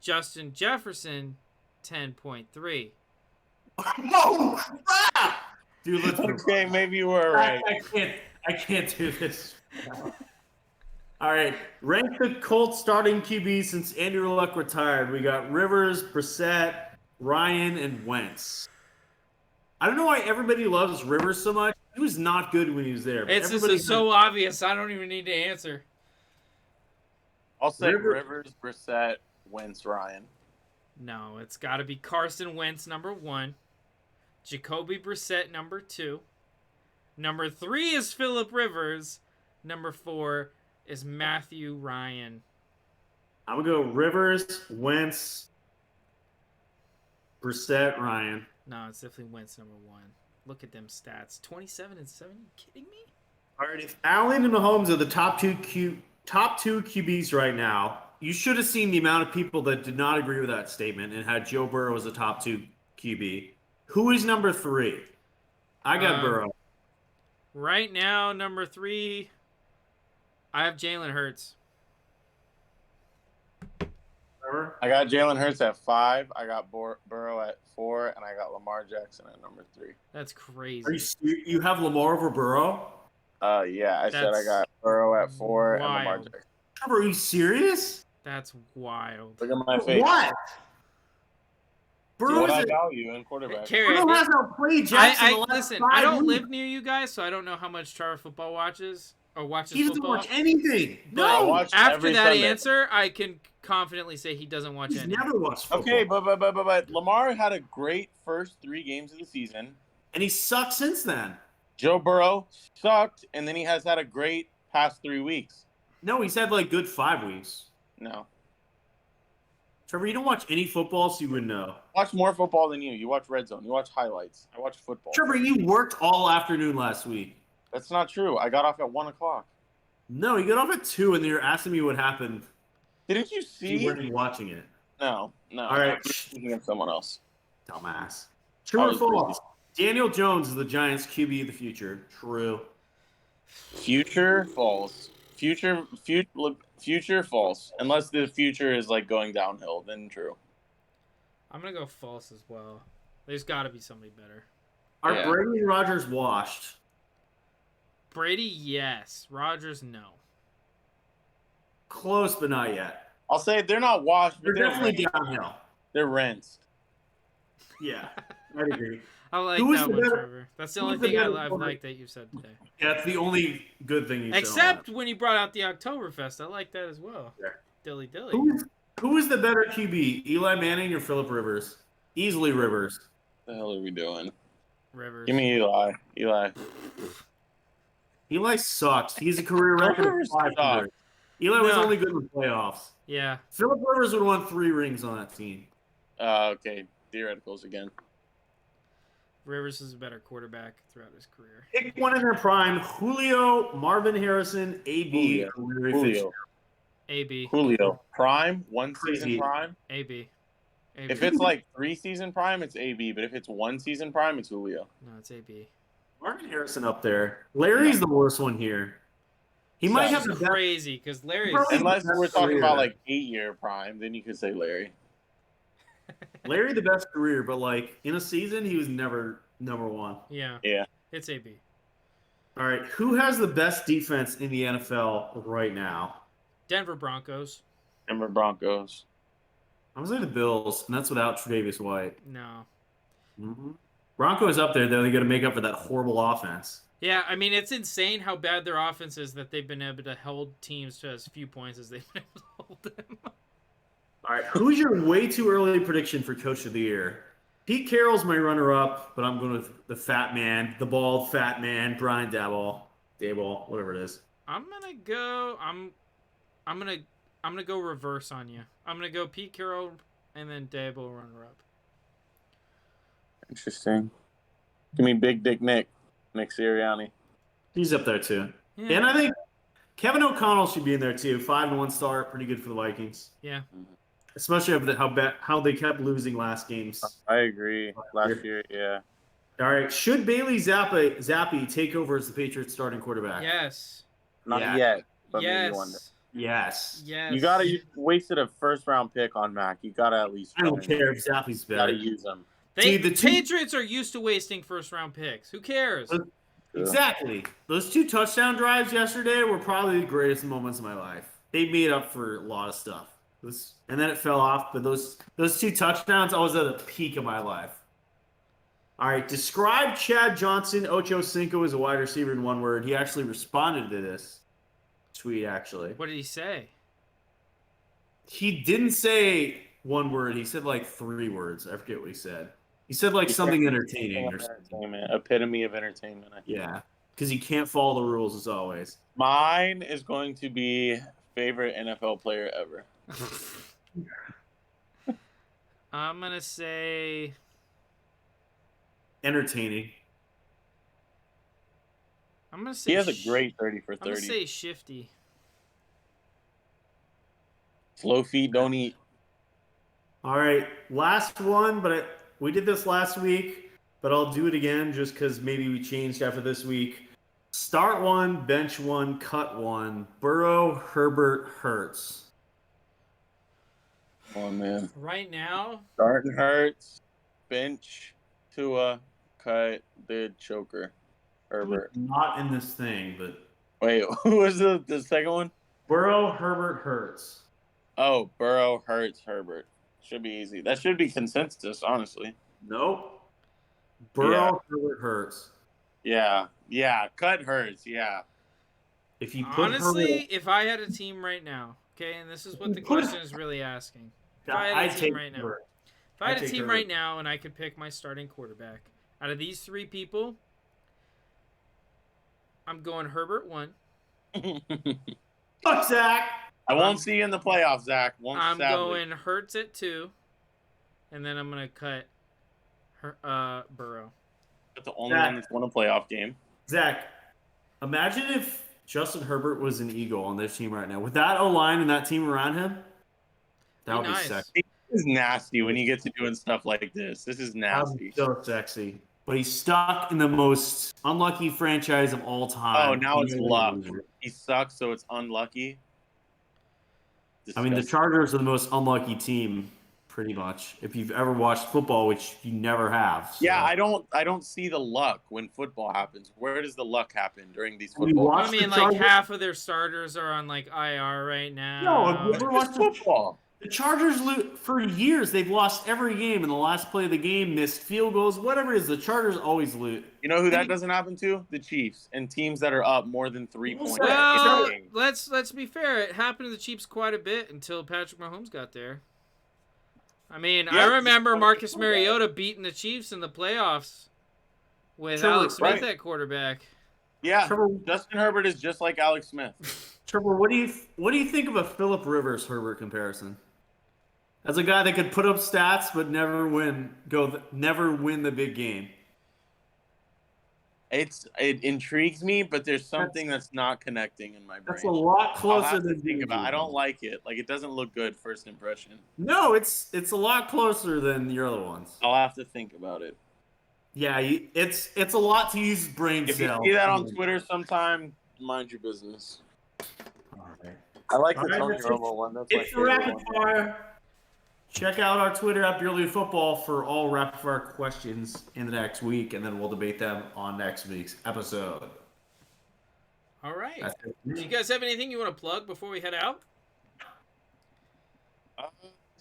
Speaker 1: Justin Jefferson 10.3.
Speaker 3: Oh crap! Dude, let's
Speaker 2: Okay, maybe you were right.
Speaker 3: I can't do this. All right, rank the Colts starting QB since Andrew Luck retired. We got Rivers, Brissett, Ryan, and Wentz. I don't know why everybody loves Rivers so much. He was not good when he was there.
Speaker 1: It's just so obvious. I don't even need to answer.
Speaker 2: I'll say Rivers, Brissett, Wentz, Ryan.
Speaker 1: No, it's got to be Carson Wentz, number 1. Jacoby Brissett, number 2. Number 3 is Phillip Rivers. Number 4 is Matthew Ryan.
Speaker 3: I'm going to go Rivers, Wentz, Brissett, Ryan.
Speaker 1: No, it's definitely Wentz, number 1. Look at them stats. 27 and 7. Are you kidding me?
Speaker 3: All right, if Allen and Mahomes are the top two QBs right now, you should have seen the amount of people that did not agree with that statement and had Joe Burrow as a top 2 QB. Who is number 3? I got Burrow.
Speaker 1: Right now, number 3, I have Jalen Hurts.
Speaker 3: Trevor?
Speaker 2: I got Jalen Hurts at 5. I got Burrow at 4, and I got Lamar Jackson at number 3.
Speaker 1: That's crazy.
Speaker 3: Are you have Lamar over Burrow?
Speaker 2: Yeah, I said I got Burrow at 4 and Lamar
Speaker 1: wild.
Speaker 2: Jackson.
Speaker 3: Trevor, are you serious?
Speaker 1: That's wild.
Speaker 2: Look at my face.
Speaker 3: What?
Speaker 2: See what I
Speaker 3: Burrow
Speaker 2: value in quarterback.
Speaker 1: Kerry,
Speaker 3: has not played Jackson. in the last
Speaker 1: listen,
Speaker 3: 5
Speaker 1: I don't
Speaker 3: weeks.
Speaker 1: live near you guys, so I don't know how much Trevor football watches or watches
Speaker 3: He doesn't
Speaker 1: football.
Speaker 3: watch anything.
Speaker 2: I
Speaker 3: No,
Speaker 2: watch
Speaker 1: After
Speaker 2: every
Speaker 1: that
Speaker 2: Sunday.
Speaker 1: answer, I can confidently say he doesn't watch
Speaker 3: he's
Speaker 1: any.
Speaker 3: never watched football.
Speaker 2: Okay, but Lamar had a great first 3 games of the season.
Speaker 3: And he sucked since then.
Speaker 2: Joe Burrow sucked, and then he has had a great past 3 weeks.
Speaker 3: No, he's had like good 5 weeks.
Speaker 2: No.
Speaker 3: Trevor, you don't watch any football, so you wouldn't know.
Speaker 2: Watch more football than you. You watch Red Zone. You watch highlights. I watch football.
Speaker 3: Trevor, you worked all afternoon last week.
Speaker 2: That's not true. I got off at 1 o'clock.
Speaker 3: No, you got off at 2 and you're asking me what happened.
Speaker 2: Didn't you see?
Speaker 3: You weren't even watching it.
Speaker 2: No.
Speaker 3: All right.
Speaker 2: I'm thinking of someone else.
Speaker 3: Dumbass. True or false? Daniel Jones is the Giants' QB of the future. True.
Speaker 2: Future false. Future false. Unless the future is like going downhill, then true.
Speaker 1: I'm gonna go false as well. There's got to be somebody better.
Speaker 3: Are
Speaker 2: Yeah.
Speaker 3: Brady and Rodgers washed?
Speaker 1: Brady, yes. Rodgers, no.
Speaker 3: Close, but not yet.
Speaker 2: I'll say they're not washed, but
Speaker 3: They're definitely
Speaker 2: rinsed.
Speaker 3: downhill.
Speaker 2: They're rinsed.
Speaker 3: Yeah, I agree.
Speaker 1: I like
Speaker 3: Who is
Speaker 1: that
Speaker 3: the
Speaker 1: one,
Speaker 3: better-
Speaker 1: Trevor. That's the
Speaker 3: who
Speaker 1: only
Speaker 3: is the
Speaker 1: thing
Speaker 3: better
Speaker 1: I've
Speaker 3: quarterback?
Speaker 1: liked that you said today.
Speaker 3: Yeah, that's the only good thing you said.
Speaker 1: Except when you brought out the Oktoberfest. I like that as well.
Speaker 3: Yeah.
Speaker 1: Dilly dilly.
Speaker 3: Who is the better QB, Eli Manning or Phillip Rivers? Easily Rivers.
Speaker 2: What the hell are we doing?
Speaker 1: Rivers.
Speaker 2: Give me Eli.
Speaker 3: Eli sucks. He's a career record
Speaker 2: Rivers
Speaker 3: of 5
Speaker 2: sucks.
Speaker 3: years. Eli was
Speaker 1: No.
Speaker 3: only good in playoffs.
Speaker 1: Yeah.
Speaker 3: Phillip Rivers would have won 3 rings on that team.
Speaker 2: Okay, theoreticals again.
Speaker 1: Rivers is a better quarterback throughout his career.
Speaker 3: Pick one in their prime: Julio, Marvin Harrison, AB,
Speaker 2: Julio.
Speaker 3: or Larry
Speaker 2: Julio.
Speaker 3: Fitzgerald.
Speaker 1: AB.
Speaker 2: Julio. Prime? 1 season
Speaker 3: Crazy.
Speaker 2: prime?
Speaker 1: AB. AB.
Speaker 2: If it's like 3-season prime, it's AB. But if it's 1-season prime, it's Julio.
Speaker 1: No, it's AB.
Speaker 3: Marvin Harrison up there. Larry's the worst one here. He might have the best.
Speaker 1: Crazy because Larry's.
Speaker 3: Probably-
Speaker 2: Unless we're talking
Speaker 3: career.
Speaker 2: about like 8-year prime, then you could say Larry.
Speaker 3: Larry the best career, but like in a season, he was never number one.
Speaker 1: Yeah.
Speaker 2: Yeah.
Speaker 1: It's AB.
Speaker 3: All right, who has the best defense in the NFL right now?
Speaker 1: Denver Broncos.
Speaker 2: Denver Broncos.
Speaker 3: I was like the Bills, and that's without Tre'Davious White.
Speaker 1: No.
Speaker 3: Mm-hmm. Broncos up there, though. They got to make up for that horrible offense.
Speaker 1: Yeah, I mean, it's insane how bad their offense is that they've been able to hold teams to as few points as they've been able to hold them.
Speaker 3: All right, who's your way too early prediction for Coach of the Year? Pete Carroll's my runner-up, but I'm going with the fat man, the bald fat man, Brian Daboll, whatever it is.
Speaker 1: I'm gonna go. I'm gonna go reverse on you. I'm gonna go Pete Carroll and then Daboll runner-up.
Speaker 2: Interesting. Give me Big Dick Nick Sirianni.
Speaker 3: He's up there too.
Speaker 1: Yeah.
Speaker 3: And I think Kevin O'Connell should be in there too. 5-1 start, pretty good for the Vikings.
Speaker 1: Yeah.
Speaker 3: Especially over how they kept losing last games.
Speaker 2: I agree. Last year, yeah.
Speaker 3: All right, should Bailey Zappi take over as the Patriots starting quarterback?
Speaker 1: Yes.
Speaker 2: Not
Speaker 3: Yeah.
Speaker 2: yet, but maybe one day.
Speaker 3: Yes.
Speaker 1: Yes.
Speaker 2: You wasted a first-round pick on Mac. You gotta at least.
Speaker 3: I don't care if Zappi's
Speaker 2: You gotta
Speaker 3: better.
Speaker 2: use him.
Speaker 1: The Patriots are used to wasting first-round picks. Who cares?
Speaker 3: Exactly. Those 2 touchdown drives yesterday were probably the greatest moments of my life. They made up for a lot of stuff. And then it fell off, but those 2 touchdowns, I was at the peak of my life. All right, describe Chad Johnson, Ocho Cinco as a wide receiver in one word. He actually responded to this tweet, actually.
Speaker 1: What did he say?
Speaker 3: He didn't say one word. He said like 3 words. I forget what he said. He said like something entertaining or something.
Speaker 2: Epitome of entertainment. I think.
Speaker 3: Yeah, because he can't follow the rules as always.
Speaker 2: Mine is going to be favorite NFL player ever.
Speaker 1: I'm gonna say
Speaker 3: Entertaining.
Speaker 1: I'm gonna say
Speaker 2: He has a great 30 for 30.
Speaker 1: I'm gonna say Shifty.
Speaker 2: Slow feet don't eat.
Speaker 3: All right, last one, but we did this last week, but I'll do it again just because maybe we changed after this week. Start 1, bench 1, cut 1. Burrow, Herbert, Hurts.
Speaker 2: Oh man.
Speaker 1: Right now,
Speaker 2: Starting Hurts, bench, Tua, cut, the choker, Herbert.
Speaker 3: Not in this thing, but
Speaker 2: Wait, who was the second one?
Speaker 3: Burrow, Herbert, Hurts.
Speaker 2: Oh, Burrow, Hurts, Herbert. Should be easy. That should be consensus, honestly.
Speaker 3: Nope. Burrow, Herbert, Hurts.
Speaker 2: Yeah, cut Hurts, yeah.
Speaker 3: If you put
Speaker 1: honestly,
Speaker 3: Herbert,
Speaker 1: if I had a team right now, okay, and this is what the
Speaker 3: Put-
Speaker 1: question is really asking. If I
Speaker 3: I'd
Speaker 1: had a
Speaker 3: take
Speaker 1: team right now,
Speaker 3: Herbert.
Speaker 1: if I had
Speaker 3: I'd
Speaker 1: a
Speaker 3: take
Speaker 1: team
Speaker 3: Herbert.
Speaker 1: right now and I could pick my starting quarterback, out of these 3 people, I'm going Herbert 1.
Speaker 3: Fuck Zach.
Speaker 2: I won't see you in the playoffs, Zach.
Speaker 1: I'm
Speaker 2: sadly.
Speaker 1: going Hurts at 2, and then I'm gonna cut Burrow.
Speaker 2: That's the only
Speaker 3: Zach.
Speaker 2: one that's won a playoff game.
Speaker 3: Zach, imagine if Justin Herbert was an Eagle on this team right now. With that O-line and that team around him, that would be
Speaker 1: nice.
Speaker 3: sexy.
Speaker 2: This is nasty when you get to doing stuff like this. This is
Speaker 3: That would
Speaker 2: nasty.
Speaker 3: be so sexy. But he's stuck in the most unlucky franchise of all time.
Speaker 2: Oh, now it's
Speaker 3: He's a
Speaker 2: luck.
Speaker 3: loser.
Speaker 2: He sucks, so it's unlucky.
Speaker 3: I mean, the
Speaker 2: Disgusting.
Speaker 3: Chargers are the most unlucky team, pretty much. If you've ever watched football, which you never have. So.
Speaker 2: Yeah, I don't see the luck when football happens. Where does the luck happen during these
Speaker 3: We
Speaker 2: football?
Speaker 3: watch-
Speaker 1: I mean,
Speaker 3: the
Speaker 1: like
Speaker 3: Chargers-
Speaker 1: half of their starters are on like IR right now.
Speaker 3: No, have you ever
Speaker 2: It's
Speaker 3: watched
Speaker 2: football.
Speaker 3: the Chargers for years? They've lost every game, and the last play of the game, missed field goals, whatever it is. The Chargers always lose.
Speaker 2: You know who that doesn't happen to? The Chiefs and teams that are up more than 3 points.
Speaker 1: Well,
Speaker 2: in a game.
Speaker 1: let's be fair. It happened to the Chiefs quite a bit until Patrick Mahomes got there. I mean, I
Speaker 2: Yeah,
Speaker 1: remember Marcus Mariota beating the Chiefs in the playoffs with
Speaker 3: Trevor,
Speaker 1: Alex Smith
Speaker 2: right.
Speaker 1: at quarterback.
Speaker 2: Yeah,
Speaker 3: Trevor,
Speaker 2: Justin Herbert is just like Alex Smith.
Speaker 3: Trevor, what do you think of a Phillip Rivers Herbert comparison? As a guy that could put up stats but never win the big game.
Speaker 2: It intrigues me, but there's something that's not connecting in my brain.
Speaker 3: That's a lot
Speaker 2: I'll
Speaker 3: closer
Speaker 2: have to
Speaker 3: than
Speaker 2: think about. I don't
Speaker 3: usual.
Speaker 2: like it. Like, it doesn't look good first impression.
Speaker 3: No, it's a lot closer than your other ones.
Speaker 2: I'll have to think about it.
Speaker 3: Yeah, it's a lot to use brain
Speaker 2: If you
Speaker 3: cells.
Speaker 2: see that on Twitter sometime, mind your business.
Speaker 3: All right.
Speaker 2: I like the
Speaker 3: All right,
Speaker 2: Tony
Speaker 3: that's
Speaker 2: Romo one. That's my
Speaker 3: It's the
Speaker 2: favorite
Speaker 3: rapid
Speaker 2: one.
Speaker 3: fire. Check out our Twitter at Beerly Football for all rapid fire questions in the next week, and then we'll debate them on next week's episode.
Speaker 1: All right.
Speaker 3: That's it.
Speaker 1: Do you guys have anything you want to plug before we head out?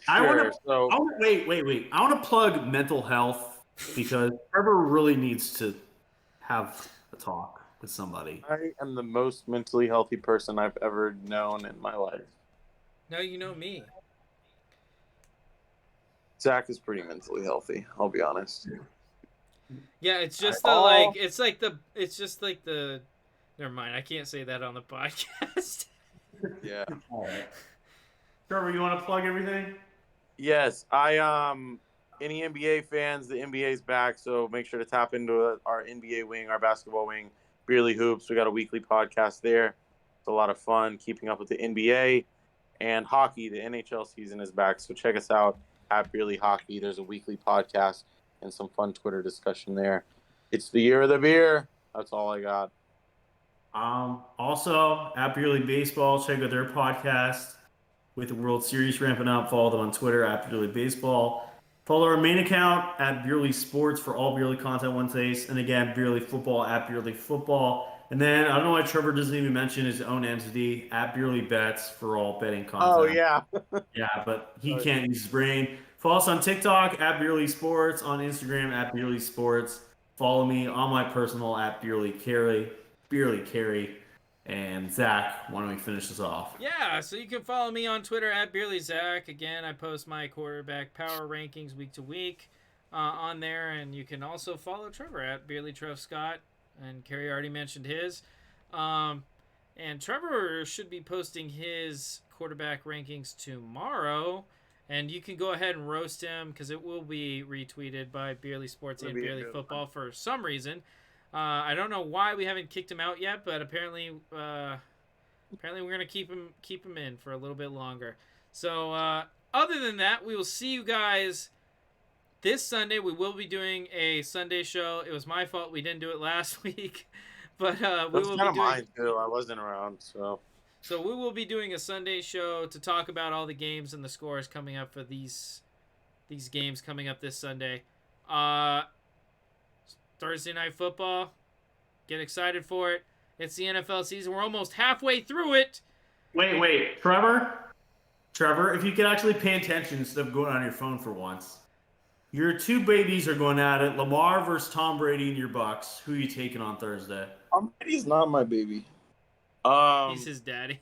Speaker 3: I want
Speaker 2: Sure.
Speaker 3: to wait. I want to plug mental health because Trevor really needs to have a talk with somebody.
Speaker 2: I am the most mentally healthy person I've ever known in my life.
Speaker 1: No, you know me.
Speaker 2: Zach is pretty mentally healthy. I'll be honest.
Speaker 1: Yeah, it's just the never mind, I can't say that on the podcast.
Speaker 2: Yeah.
Speaker 3: All right. Trevor, you want to plug everything?
Speaker 2: Yes, any NBA fans, the NBA's back, so make sure to tap into our NBA wing, our basketball wing, Beerly Hoops. We got a weekly podcast there. It's a lot of fun keeping up with the NBA and hockey. The NHL season is back, so check us out at Beerly Hockey. There's a weekly podcast and some fun Twitter discussion there. It's the year of the beer. That's all I got.
Speaker 3: Also, at Beerly Baseball, check out their podcast with the World Series ramping up. Follow them on Twitter at Beerly Baseball. Follow our main account at Beerly Sports for all Beerly content Wednesdays. And again, Beerly Football at Beerly Football. And then, I don't know why Trevor doesn't even mention his own entity, at Beerly Bets for all betting content.
Speaker 2: Oh, yeah.
Speaker 3: Yeah, but he can't use his brain. Follow us on TikTok at Beerly Sports, on Instagram at Beerly Sports. Follow me on my personal at Beerly Kerry. And Zach, why don't we finish this off?
Speaker 1: Yeah, so you can follow me on Twitter at BeerlyZach. Again, I post my quarterback power rankings week to week on there, and you can also follow Trevor at BeerlyTrevScott. And Kerry already mentioned his. And Trevor should be posting his quarterback rankings tomorrow. And you can go ahead and roast him because it will be retweeted by Beerly Sports and Beerly Football for some reason. I don't know why we haven't kicked him out yet, but apparently we're gonna keep him in for a little bit longer. So other than that, we will see you guys this Sunday. We will be doing a Sunday show. It was my fault we didn't do it last week, but we will be doing.
Speaker 2: Mine too. I wasn't around, so.
Speaker 1: So we will be doing a Sunday show to talk about all the games and the scores coming up for these games coming up this Sunday. Thursday Night Football. Get excited for it. It's the NFL season. We're almost halfway through it.
Speaker 3: Wait. Trevor, if you could actually pay attention instead of going on your phone for once. Your two babies are going at it. Lamar versus Tom Brady and your Bucks. Who are you taking on Thursday?
Speaker 2: Tom Brady's not my baby.
Speaker 1: He's his daddy.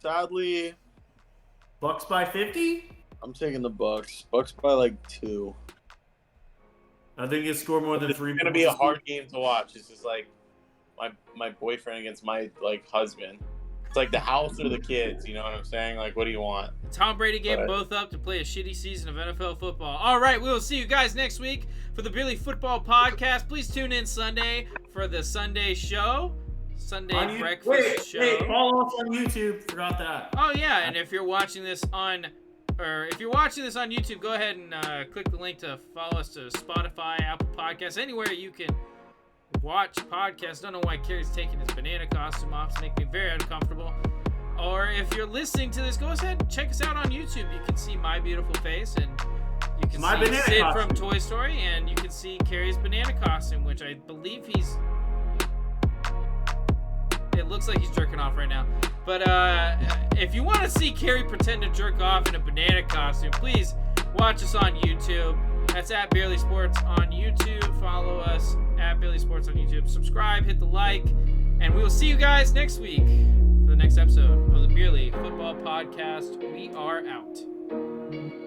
Speaker 2: Sadly,
Speaker 3: Bucks by 50?
Speaker 2: I'm taking the Bucks. Bucks by like 2.
Speaker 3: I think it's score more than 3.
Speaker 2: It's gonna be a hard game to watch. It's just like my boyfriend against my husband. It's like the house or the kids. You know what I'm saying? Like, what do you want?
Speaker 1: Tom Brady gave them both up to play a shitty season of NFL football. All right, we will see you guys next week for the Beerly Football Podcast. Please tune in Sunday for the Sunday show, Sunday breakfast show.
Speaker 3: Wait, follow us on YouTube. Forgot that.
Speaker 1: Oh yeah, and if you're watching this on YouTube, go ahead and click the link to follow us to Spotify, Apple Podcasts, anywhere you can watch podcasts. Don't know why Kerry's taking his banana costume off. It's making me very uncomfortable. Or if you're listening to this, go ahead and check us out on YouTube. You can see my beautiful face, and you can see Sid from Toy Story, and you can see Kerry's banana costume, which I believe it looks like he's jerking off right now. But if you want to see Kerry pretend to jerk off in a banana costume, please watch us on YouTube. That's at Beerly Sports on YouTube. Follow us at Beerly Sports on YouTube. Subscribe, hit the like, and we will see you guys next week for the next episode of the Beerly Football Podcast. We are out.